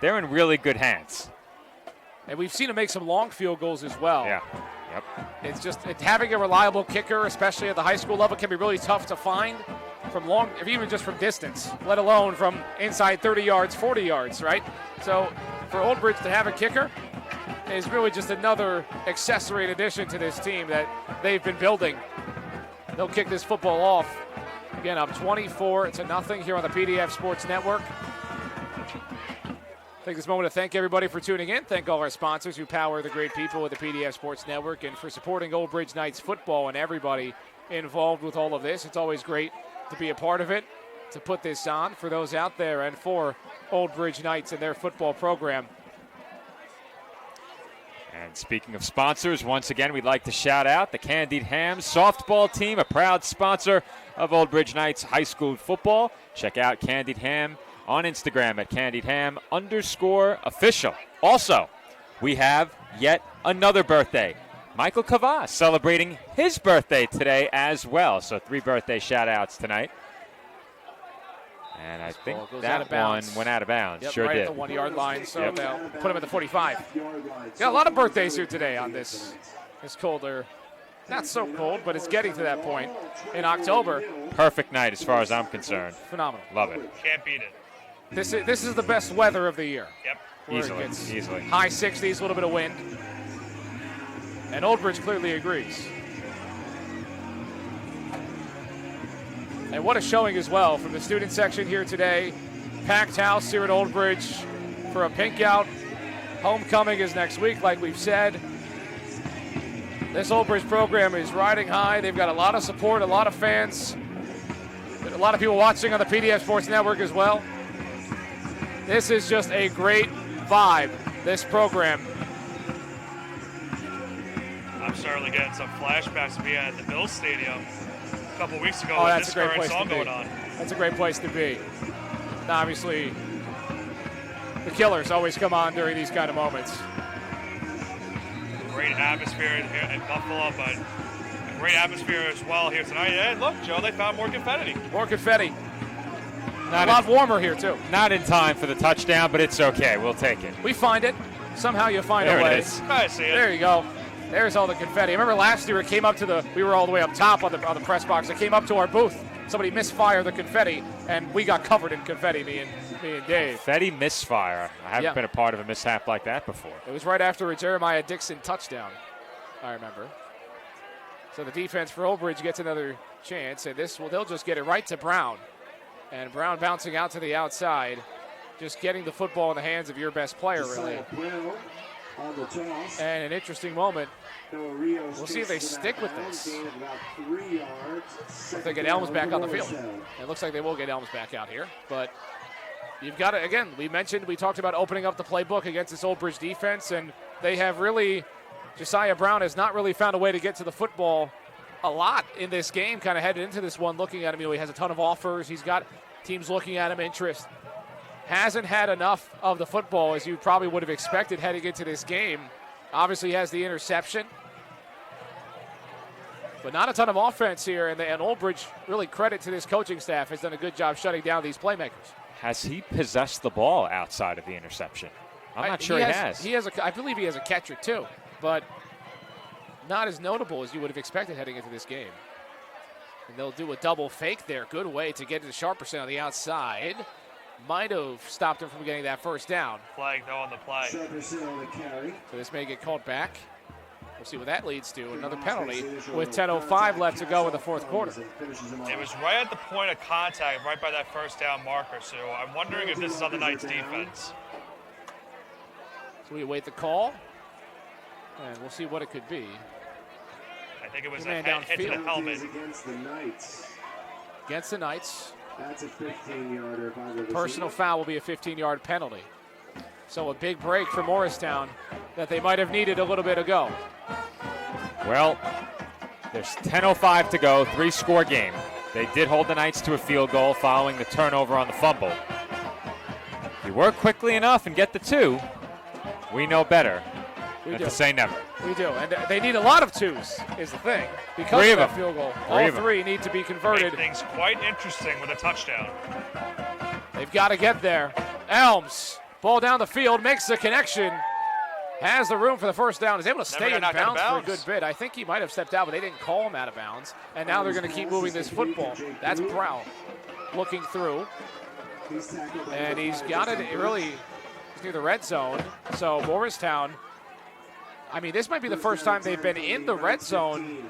they're in really good hands. And we've seen him make some long field goals as well. Yeah. Yep. It's just having a reliable kicker, especially at the high school level, can be really tough to find from long, if even just from distance, let alone from inside 30 yards, 40 yards, right? So for Old Bridge to have a kicker is really just another accessory addition to this team that they've been building. They'll kick this football off. Again, up 24-0 here on the PDF Sports Network. Take this moment to thank everybody for tuning in. Thank all our sponsors who power the great people at the PDF Sports Network and for supporting Old Bridge Knights football and everybody involved with all of this. It's always great to be a part of it, to put this on for those out there and for Old Bridge Knights and their football program. And speaking of sponsors, once again, we'd like to shout out the Candied Ham softball team, a proud sponsor of Old Bridge Knights high school football. Check out Candied Ham on Instagram at CandiedHam_official. Also, we have yet another birthday. Michael Kavas celebrating his birthday today as well. So 3 birthday shout-outs tonight. And I think that one went out of bounds. Yep, sure right did. at the 1 yard line, so they'll put him at the 45. Got a lot of birthdays here today on this colder, not so cold, but it's getting to that point in October. Perfect night as far as I'm concerned. Phenomenal. Love it. Can't beat it. This is the best weather of the year. Yep. Easily. High 60s, a little bit of wind. And Old Bridge clearly agrees. And what a showing as well from the student section here today. Packed house here at Old Bridge for a pink out. Homecoming is next week, like we've said. This Old Bridge program is riding high. They've got a lot of support, a lot of fans. A lot of people watching on the PDF Sports Network as well. This is just a great vibe, this program. I'm certainly getting some flashbacks to being at the Bills Stadium a couple weeks ago Oh, with that's this a great current place song to be. going on. That's a great place to be. obviously, the killers always come on during these kind of moments. Great atmosphere here in Buffalo, but a great atmosphere as well here tonight. And look, Joe, they found more confetti. More confetti. A lot warmer here, too. Not in time for the touchdown, but it's okay. We'll take it. We find it. Somehow you find there a way. It is. I see it. There you go. There's all the confetti. I remember last year it came up to we were all the way up top on the press box. It came up to our booth. Somebody misfired the confetti, and we got covered in confetti, me and Dave. Confetti misfire. I haven't been a part of a mishap like that before. It was right after a Jeremiah Dixon touchdown, I remember. So the defense for Old Bridge gets another chance, and they'll just get it right to Brown. And Brown bouncing out to the outside, just getting the football in the hands of your best player, really. And an interesting moment. We'll see if they stick with this. If they get Elms back on the field. It looks like they will get Elms back out here. But you've got to, again, we talked about opening up the playbook against this Old Bridge defense, and they have really, Josiah Brown has not really found a way to get to the football a lot in this game, kind of headed into this one, looking at him. He has a ton of offers. He's got teams looking at him, interest. Hasn't had enough of the football as you probably would have expected heading into this game. Obviously has the interception. But not a ton of offense here, and Old Bridge, really credit to this coaching staff, has done a good job shutting down these playmakers. Has he possessed the ball outside of the interception? I'm not sure he has. I believe he has a catcher too, but not as notable as you would have expected heading into this game. And they'll do a double fake there. Good way to get to Sharperson on the outside. Might have stopped him from getting that first down. Flag, though, on the play. So this may get called back. We'll see what that leads to. Another penalty with 10:05 left to go in the fourth quarter. It was right at the point of contact, right by that first down marker. So I'm wondering if this is on the Knights' defense. So we await the call, and we'll see what it could be. I think it was a hit to the helmet. Against the Knights. That's a 15-yarder. Personal foul will be a 15-yard penalty. So a big break for Morristown that they might have needed a little bit ago. Well, there's 10:05 to go, 3-score game. They did hold the Knights to a field goal following the turnover on the fumble. If you work quickly enough and get the 2, we know better than to say never. We do, and they need a lot of 2s, is the thing. Because of that field goal, all 3 need to be converted. Make things quite interesting with a touchdown. They've got to get there. Elms, ball down the field, makes the connection, has the room for the first down, is able to stay in bounds for a good bit. I think he might have stepped out, but they didn't call him out of bounds, and now they're going to keep moving this football. That's Brown looking through, and he's got it really near the red zone, so Morristown, I mean, this might be the first time they've been in the red zone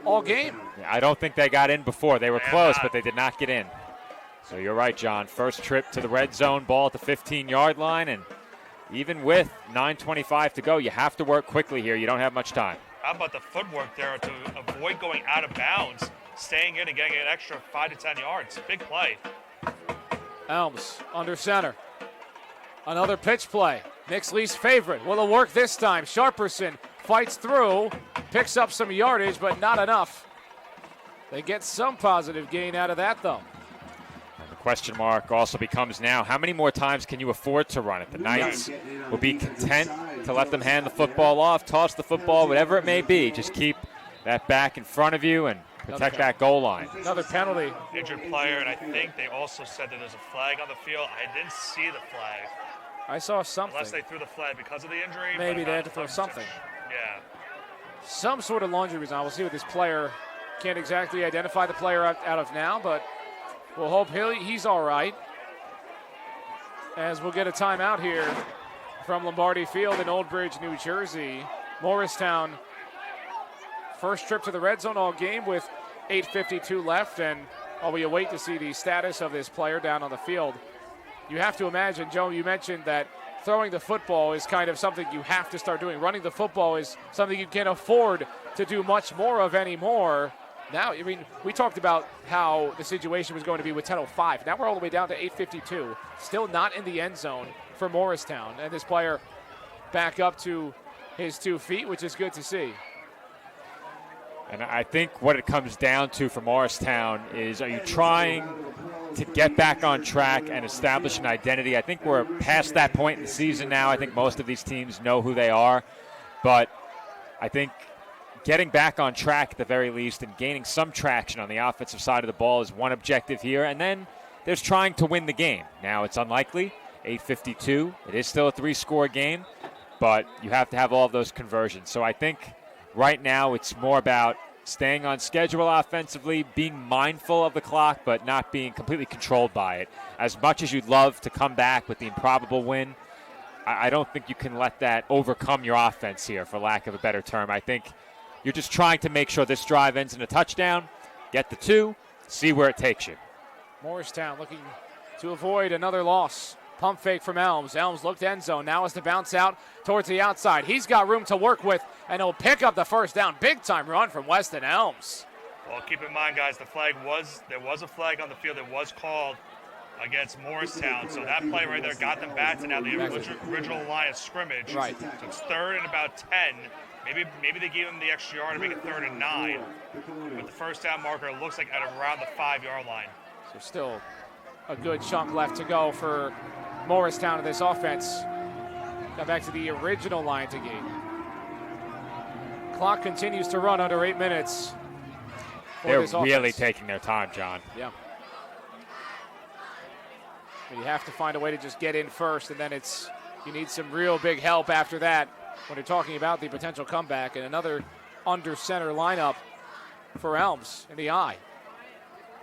all game. I don't think they got in before. They were close, but they did not get in. So you're right, John. First trip to the red zone, ball at the 15-yard line, and even with 9:25 to go, you have to work quickly here. You don't have much time. How about the footwork there to avoid going out of bounds, staying in and getting an extra 5 to 10 yards? Big play. Elms under center. Another pitch play. Nick's least favorite. Will it work this time? Sharperson fights through, picks up some yardage, but not enough. They get some positive gain out of that, though. And the question mark also becomes now, how many more times can you afford to run it? The Knights will be content to let them hand the football off, toss the football, whatever it may be. Just keep that back in front of you and protect that goal line. Another penalty. Injured player, and I think they also said that there's a flag on the field. I didn't see the flag. I saw something. Unless they threw the flag because of the injury. Maybe they had to throw something. Yeah. Some sort of laundry reason. We'll see what this player, can't exactly identify the player out of now, but we'll hope he's all right. As we'll get a timeout here from Lombardi Field in Old Bridge, New Jersey. Morristown, first trip to the red zone all game with 8:52 left, and while we await to see the status of this player down on the field, you have to imagine, Joe, you mentioned that throwing the football is kind of something you have to start doing. Running the football is something you can't afford to do much more of anymore. Now, I mean, we talked about how the situation was going to be with 10:05. Now we're all the way down to 8:52. Still not in the end zone for Morristown. And this player back up to his 2 feet, which is good to see. And I think what it comes down to for Morristown is, are you trying to get back on track and establish an identity. I think we're past that point in the season now. I think most of these teams know who they are. But I think getting back on track at the very least and gaining some traction on the offensive side of the ball is one objective here. And then there's trying to win the game. Now, it's unlikely. 8:52. It is still a 3-score game, but you have to have all of those conversions. So I think right now it's more about staying on schedule offensively, being mindful of the clock, but not being completely controlled by it. As much as you'd love to come back with the improbable win, I don't think you can let that overcome your offense here, for lack of a better term. I think you're just trying to make sure this drive ends in a touchdown, get the 2, see where it takes you. Morristown looking to avoid another loss. Pump fake from Elms. Elms looked end zone. Now is the bounce out towards the outside. He's got room to work with, and he'll pick up the first down. Big-time run from Weston Elms. Well, keep in mind, guys, there was a flag on the field that was called against Morristown. So that play right there got them back to now the original line of scrimmage. Right. So it's 3rd and about 10. Maybe they gave them the extra yard to make it 3rd and 9. But the first down marker looks like at around the 5-yard line. So still a good chunk left to go for Morristown in this offense. Got back to the original line to game. Clock continues to run under 8 minutes. They're really taking their time, John. Yeah. But you have to find a way to just get in first, and then you need some real big help after that when you're talking about the potential comeback. And another under center lineup for Elms in the eye.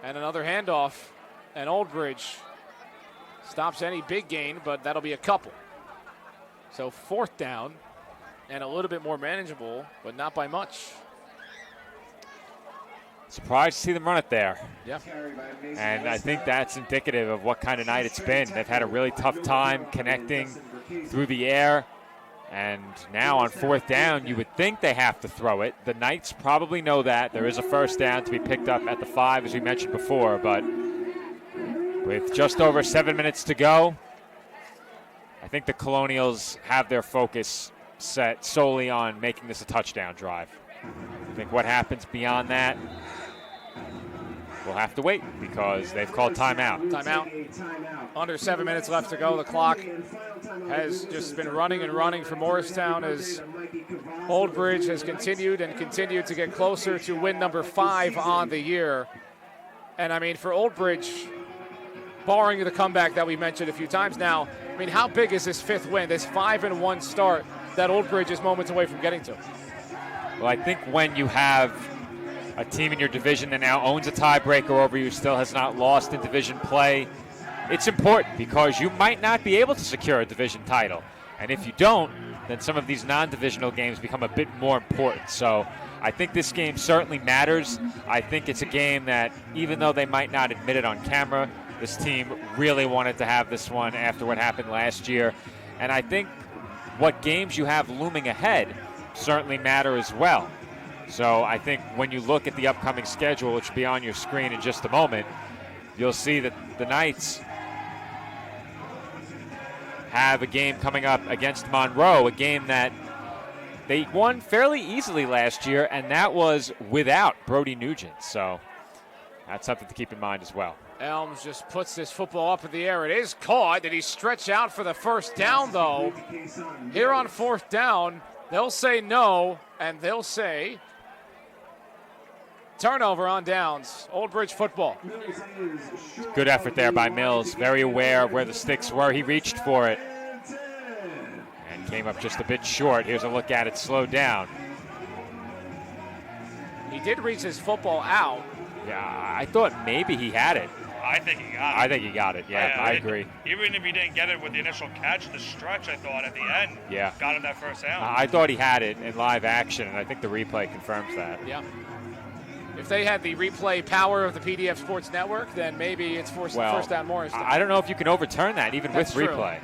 And another handoff, and Old Bridge stops any big gain, but that'll be a couple. So 4th down and a little bit more manageable, but not by much. Surprised to see them run it there. Yeah. And I think that's indicative of what kind of night it's been. They've had a really tough time connecting through the air. And now on 4th down, you would think they have to throw it. The Knights probably know that. There is a first down to be picked up at the 5, as we mentioned before. But with just over 7 minutes to go, I think the Colonials have their focus set solely on making this a touchdown drive. I think what happens beyond that, we'll have to wait because they've called timeout. Timeout. Under 7 minutes left to go. The clock has just been running and running for Morristown as Old Bridge has continued to get closer to win number 5 on the year. And I mean, for Old Bridge, barring the comeback that we mentioned a few times now, I mean, how big is this 5th win, this 5-1 start that Old Bridge is moments away from getting to? Well, I think when you have a team in your division that now owns a tiebreaker over you, still has not lost in division play, it's important because you might not be able to secure a division title. And if you don't, then some of these non-divisional games become a bit more important. So I think this game certainly matters. I think it's a game that, even though they might not admit it on camera, this team really wanted to have this one after what happened last year. And I think what games you have looming ahead certainly matter as well. So I think when you look at the upcoming schedule, which will be on your screen in just a moment, you'll see that the Knights have a game coming up against Monroe, a game that they won fairly easily last year, and that was without Brody Nugent. So that's something to keep in mind as well. Elms just puts this football up in the air. It is caught. Did he stretch out for the first down, though? Here on 4th down, they'll say no, and they'll say turnover on downs. Old Bridge football. Good effort there by Mills. Very aware of where the sticks were. He reached for it and came up just a bit short. Here's a look at it slowed down. He did reach his football out. Yeah, I thought maybe he had it. I think he got it. I think he got it, yeah, I agree. Even if he didn't get it with the initial catch, the stretch, I thought, at the end, got him that first down. I thought he had it in live action, and I think the replay confirms that. Yeah. If they had the replay power of the PDF Sports Network, then maybe it's first down Morristown. I don't know if you can overturn that, even with replay.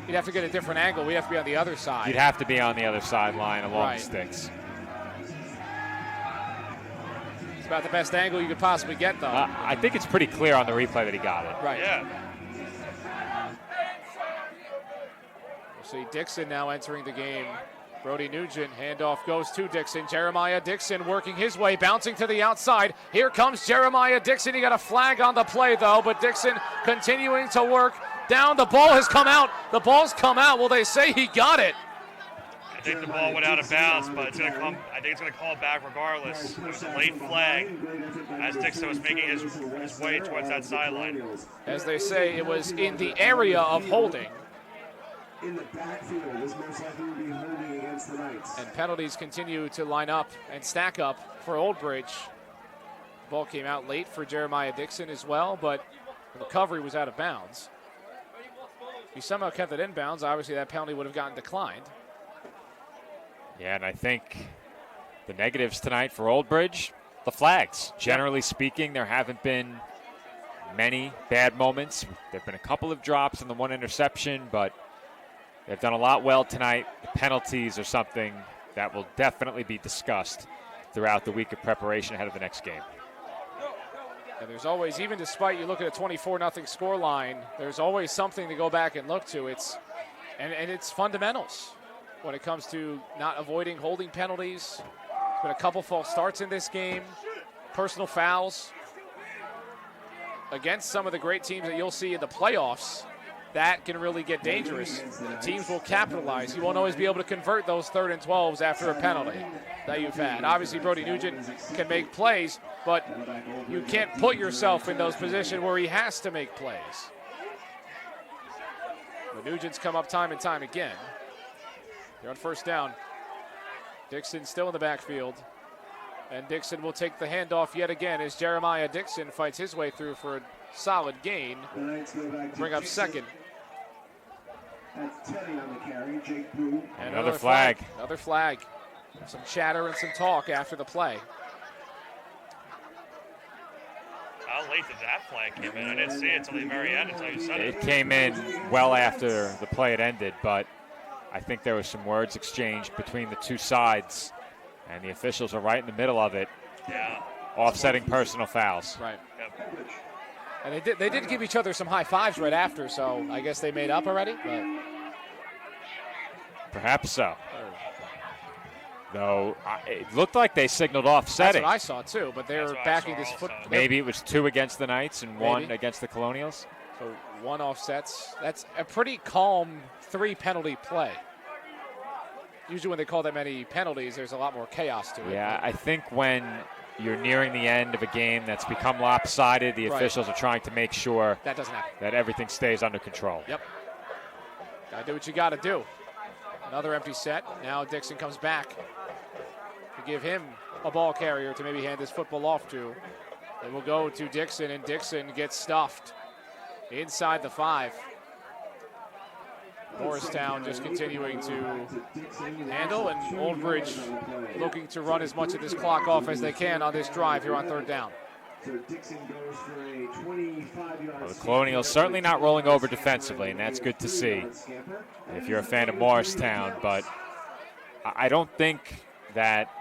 You'd have to get a different angle. We'd have to be on the other side. You'd have to be on the other sideline along the sticks. About the best angle you could possibly get, though. I think it's pretty clear on the replay that he got it. Right. Yeah. We'll see Dixon now entering the game Brody Nugent, handoff goes to Dixon. Jeremiah Dixon working his way, bouncing to the outside. Here comes Jeremiah Dixon. He got a flag on the play, though, but Dixon continuing to work down. The ball has come out. The ball's come out. Well, they say he got it. I think the ball went out of bounds, but it's going to come. I think it's going to call it back regardless. It was a late flag as Dixon was making his way towards that sideline. As they say, it was in the area of holding. In the backfield, this most likely will be holding against the Knights. And penalties continue to line up and stack up for Old Bridge. Ball came out late for Jeremiah Dixon as well, but the recovery was out of bounds. If he somehow kept it in bounds, obviously that penalty would have gotten declined. Yeah, and I think the negatives tonight for Old Bridge, the flags. Generally speaking, there haven't been many bad moments. There have been a couple of drops and the one interception, but they've done a lot well tonight. The penalties are something that will definitely be discussed throughout the week of preparation ahead of the next game. And there's always, even despite you look at a 24-0 scoreline, there's always something to go back and look to. It's fundamentals when it comes to not avoiding holding penalties. There's been a couple false starts in this game, personal fouls against some of the great teams that you'll see in the playoffs. That can really get dangerous. Teams will capitalize. You won't always be able to convert those 3rd and 12s after a penalty that you've had. Obviously, Brody Nugent can make plays, but you can't put yourself in those positions where he has to make plays. But Nugent's come up time and time again. They're on first down. Dixon still in the backfield. And Dixon will take the handoff yet again as Jeremiah Dixon fights his way through for a solid gain. Bring up second. That's Teddy on the carry, Jake Brew. And another flag. Another flag. Some chatter and some talk after the play. How late did that flag come in? I didn't see it until the very end until you said it. It came in well after the play had ended, but I think there was some words exchanged between the two sides, and the officials are right in the middle of it. Yeah. Offsetting personal fouls. Right. Yep. And they did give each other some high fives right after, so I guess they made up already. But perhaps so. Though it looked like they signaled offsetting. That's what I saw too, but they're backing this foot. Maybe it was 2 against the Knights and 1 against the Colonials. So 1 offsets. That's a pretty calm 3 penalty play. Usually when they call that many penalties, there's a lot more chaos to it. Yeah, I think when you're nearing the end of a game that's become lopsided, the officials are trying to make sure that doesn't happen, that everything stays under control. Yep. Gotta do what you gotta do. Another empty set. Now Dixon comes back to give him a ball carrier to maybe hand this football off to. They will go to Dixon, and Dixon gets stuffed inside the 5. Morristown just continuing to handle, and Old Bridge looking to run as much of this clock off as they can on this drive here on 3rd down. Well, the Colonials certainly not rolling over defensively, and that's good to see if you're a fan of Morristown, but I don't think that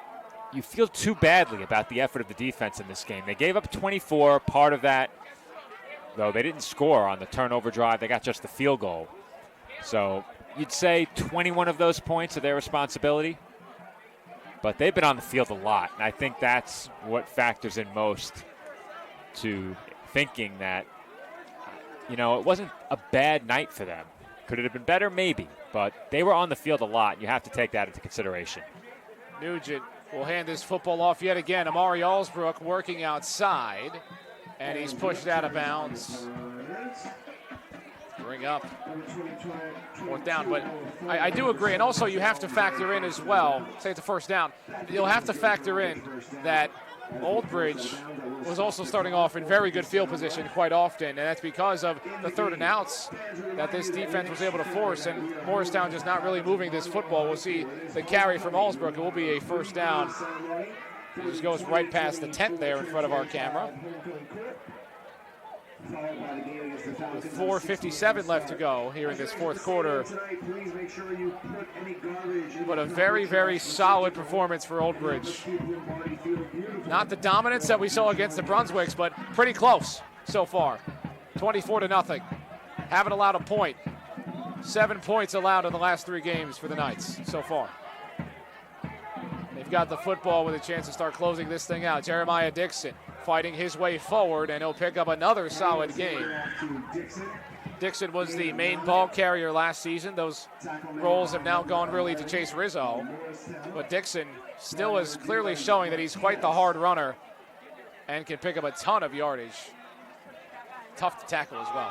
you feel too badly about the effort of the defense in this game. They gave up 24. Part of that, though, they didn't score on the turnover drive. They got just the field goal. So you'd say 21 of those points are their responsibility, but they've been on the field a lot, and I think that's what factors in most to thinking that, it wasn't a bad night for them. Could it have been better? Maybe, but they were on the field a lot, and you have to take that into consideration. Nugent will hand this football off yet again. Amari Allsbrook working outside, and he's pushed out of bounds. Bring up 4th down, but I do agree, and also you have to factor in as well, say it's a 1st down, you'll have to factor in that Old Bridge was also starting off in very good field position quite often, and that's because of the 3rd and outs that this defense was able to force, and Morristown just not really moving this football. We'll see the carry from Allsbrook. It will be a 1st down. He just goes right past the tent there in front of our camera. With 4:57 left to go here in this 4th quarter. But a very, very solid performance for Old Bridge. Not the dominance that we saw against the Brunswicks, but pretty close so far. 24-0. Haven't allowed a point. 7 points allowed in the last 3 games for the Knights so far. They've got the football with a chance to start closing this thing out. Jeremiah Dixon fighting his way forward, and he'll pick up another solid game. Dixon was the main ball carrier last season. Those roles have now gone really to Chase Rizzo. But Dixon still is clearly showing that he's quite the hard runner and can pick up a ton of yardage. Tough to tackle as well.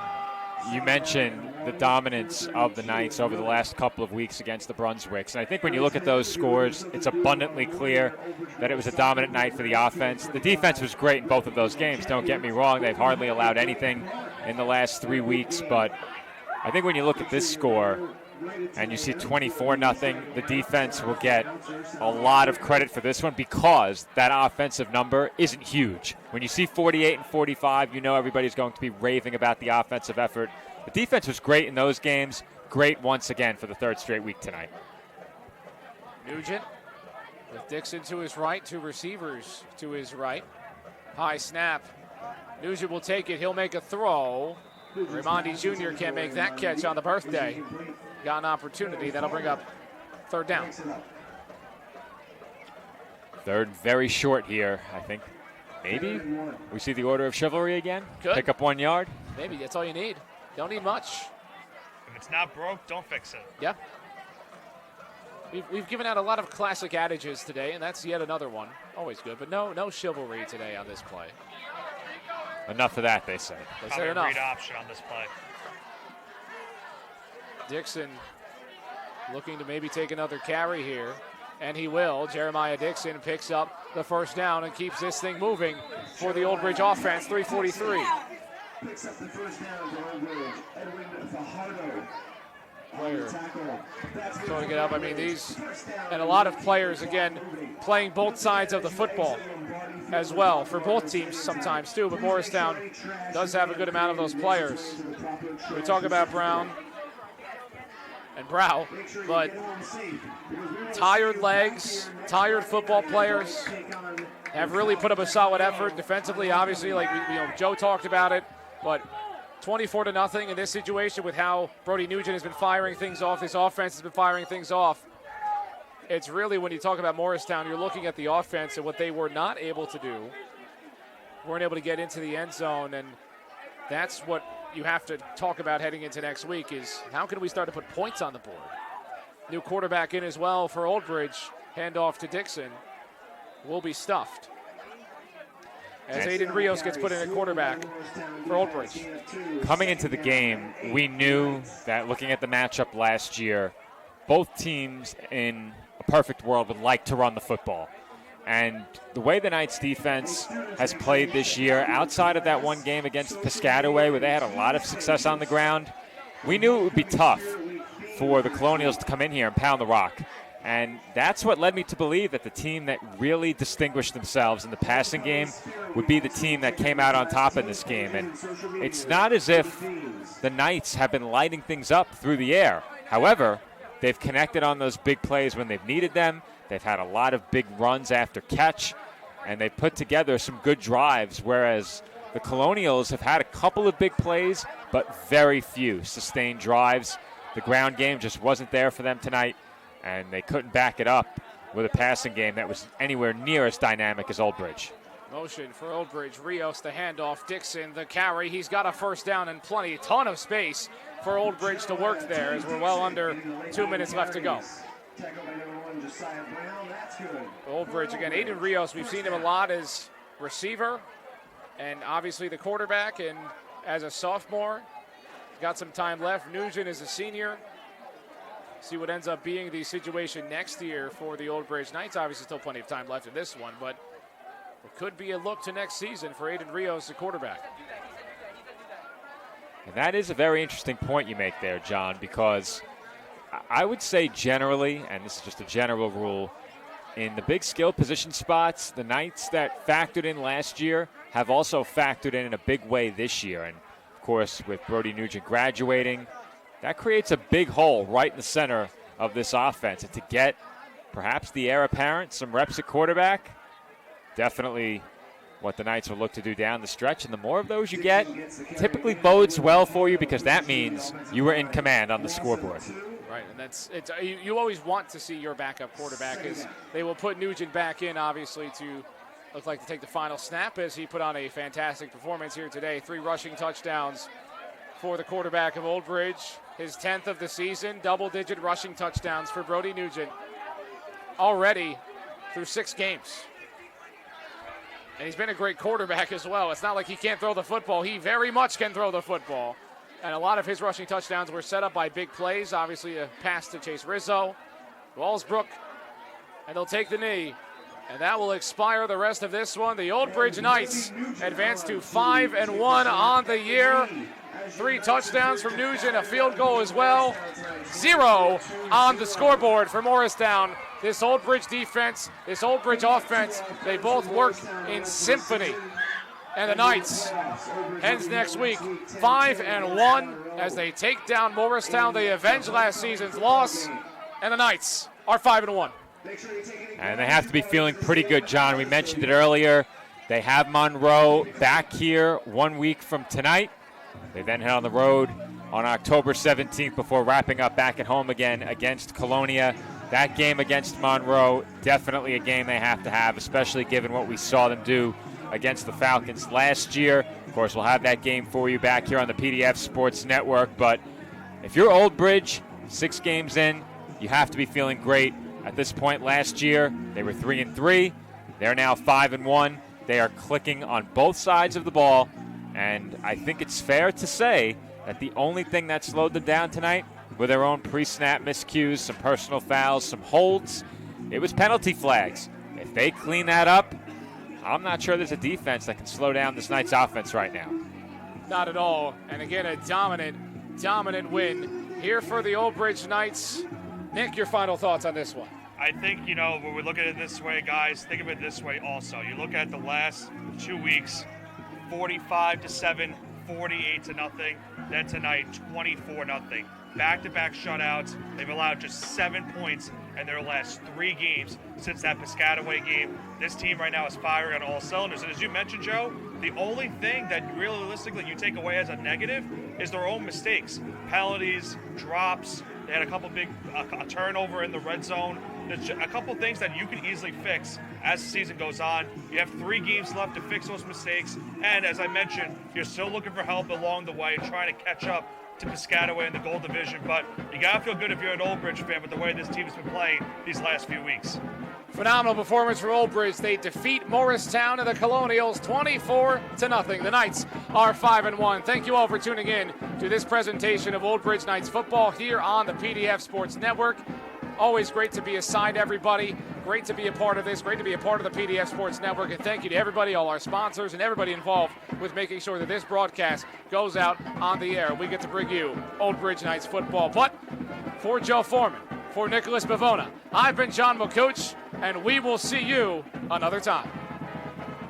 You mentioned the dominance of the Knights over the last couple of weeks against the Brunswicks. And I think when you look at those scores, it's abundantly clear that it was a dominant night for the offense. The defense was great in both of those games, don't get me wrong. They've hardly allowed anything in the last 3 weeks. But I think when you look at this score and you see 24-0, the defense will get a lot of credit for this one because that offensive number isn't huge. When you see 48 and 45, you know everybody's going to be raving about the offensive effort. The defense was great in those games, great once again for the third straight week tonight. Nugent with Dixon to his right, two receivers to his right. High snap. Nugent will take it. He'll make a throw. Raimondi Jr. can't make that catch on the birthday. Got an opportunity. That'll bring up third down. Third very short here, I think. Maybe we see the order of chivalry again. Good. Pick up 1 yard. Maybe that's all you need. Don't need much. If it's not broke, don't fix it. Yeah. We've given out a lot of classic adages today, and that's yet another one. Always good, but no chivalry today on this play. Enough of that, they say. Probably a great option on this play. Dixon looking to maybe take another carry here, and he will. Jeremiah Dixon picks up the first down and keeps this thing moving for the Old Bridge offense, 3:43. Picks up the first down for Old Bridge. Edwin Fajardo. Player throwing to get up. I mean, these, and a lot of players, again, playing both sides of the football as well for both teams sometimes too, but Morristown does have a good amount of those players. We talk about Brown and Brow, but tired legs, tired football players have really put up a solid effort defensively. Obviously, like Joe talked about it, but 24-0 in this situation with how Brody Nugent has been firing things off. This offense has been firing things off. It's really, when you talk about Morristown, you're looking at the offense and what they were not able to do. Weren't able to get into the end zone, and that's what you have to talk about heading into next week is how can we start to put points on the board. New quarterback in as well for Old Bridge. Handoff to Dixon. Will be stuffed. As Aiden Rios gets put in at quarterback for Old Bridge. Coming into the game, we knew that looking at the matchup last year, both teams in a perfect world would like to run the football. And the way the Knights defense has played this year, outside of that one game against Piscataway where they had a lot of success on the ground, we knew it would be tough for the Colonials to come in here and pound the rock. And that's what led me to believe that the team that really distinguished themselves in the passing game would be the team that came out on top in this game. And it's not as if the Knights have been lighting things up through the air. However, they've connected on those big plays when they've needed them. They've had a lot of big runs after catch, and they've put together some good drives, whereas the Colonials have had a couple of big plays, but very few sustained drives. The ground game just wasn't there for them tonight, and they couldn't back it up with a passing game that was anywhere near as dynamic as Old Bridge. Motion for Old Bridge. Rios the handoff. Dixon the carry. He's got a first down and ton of space for Old Bridge to work there as we're well under 2 minutes left to go. Old Bridge again. Aiden Rios, we've seen him a lot as receiver and obviously the quarterback, and as a sophomore, got some time left. Nugent is a senior. See what ends up being the situation next year for the Old Bridge Knights. Obviously still plenty of time left in this one, but it could be a look to next season for Aiden Rios, the quarterback. And that is a very interesting point you make there, John, because I would say generally, and this is just a general rule, in the big skill position spots, the Knights that factored in last year have also factored in a big way this year. And, of course, with Brody Nugent graduating, that creates a big hole right in the center of this offense. And to get perhaps the heir apparent some reps at quarterback, definitely what the Knights will look to do down the stretch. And the more of those you get, typically bodes well for you because that means you were in command on the scoreboard. Right, and you always want to see your backup quarterback, as they will put Nugent back in, obviously, to look like to take the final snap, as he put on a fantastic performance here today. 3 rushing touchdowns for the quarterback of Old Bridge, his 10th of the season, double-digit rushing touchdowns for Brody Nugent already through 6 games. And he's been a great quarterback as well. It's not like he can't throw the football. He very much can throw the football. And a lot of his rushing touchdowns were set up by big plays. Obviously, a pass to Chase Rizzo, Wallsbrook, and they'll take the knee. And that will expire the rest of this one. The Old Bridge Knights advance to 5-1 on the year. 3 touchdowns from Nugent, a field goal as well. 0 on the scoreboard for Morristown. This Old Bridge defense, this Old Bridge offense, they both work in symphony. And the Knights, hence next week, 5-1 as they take down Morristown. They avenge last season's loss, and the Knights are 5-1. And they have to be feeling pretty good, John. We mentioned it earlier. They have Monroe back here 1 week from tonight. They then head on the road on October 17th before wrapping up back at home again against Colonia. That game against Monroe, definitely a game they have to have, especially given what we saw them do against the Falcons last year. Of course, we'll have that game for you back here on the PDF Sports Network. But if you're Old Bridge, 6 games in, you have to be feeling great. At this point last year, they were 3-3. They're now 5-1. They are clicking on both sides of the ball. And I think it's fair to say that the only thing that slowed them down tonight were their own pre-snap miscues, some personal fouls, some holds. It was penalty flags. If they clean that up, I'm not sure there's a defense that can slow down this Knights offense right now. Not at all. And again, a dominant win here for the Old Bridge Knights. Nick, your final thoughts on this one? I think, when we look at it this way, guys, think of it this way also. You look at the last 2 weeks, 45-7, 48-0. Then tonight, 24-0. Back-to-back shutouts. They've allowed just 7 points in their last 3 games since that Piscataway game. This team right now is firing on all cylinders. And as you mentioned, Joe, the only thing that realistically you take away as a negative is their own mistakes. Penalties, drops. They had a couple big a turnover in the red zone. There's a couple things that you can easily fix as the season goes on. You have 3 games left to fix those mistakes. And as I mentioned, you're still looking for help along the way, trying to catch up to Piscataway in the Gold Division. But you got to feel good if you're an Old Bridge fan with the way this team has been playing these last few weeks. Phenomenal performance from Old Bridge. They defeat Morristown and the Colonials 24-0. The Knights are 5-1. Thank you all for tuning in to this presentation of Old Bridge Knights football here on the PDF Sports Network. Always great to be assigned, everybody. Great to be a part of this. Great to be a part of the PDF Sports Network. And thank you to everybody, all our sponsors, and everybody involved with making sure that this broadcast goes out on the air. We get to bring you Old Bridge Knights football. But for Joe Foreman, for Nicholas Bavona, I've been John McCooch, and we will see you another time.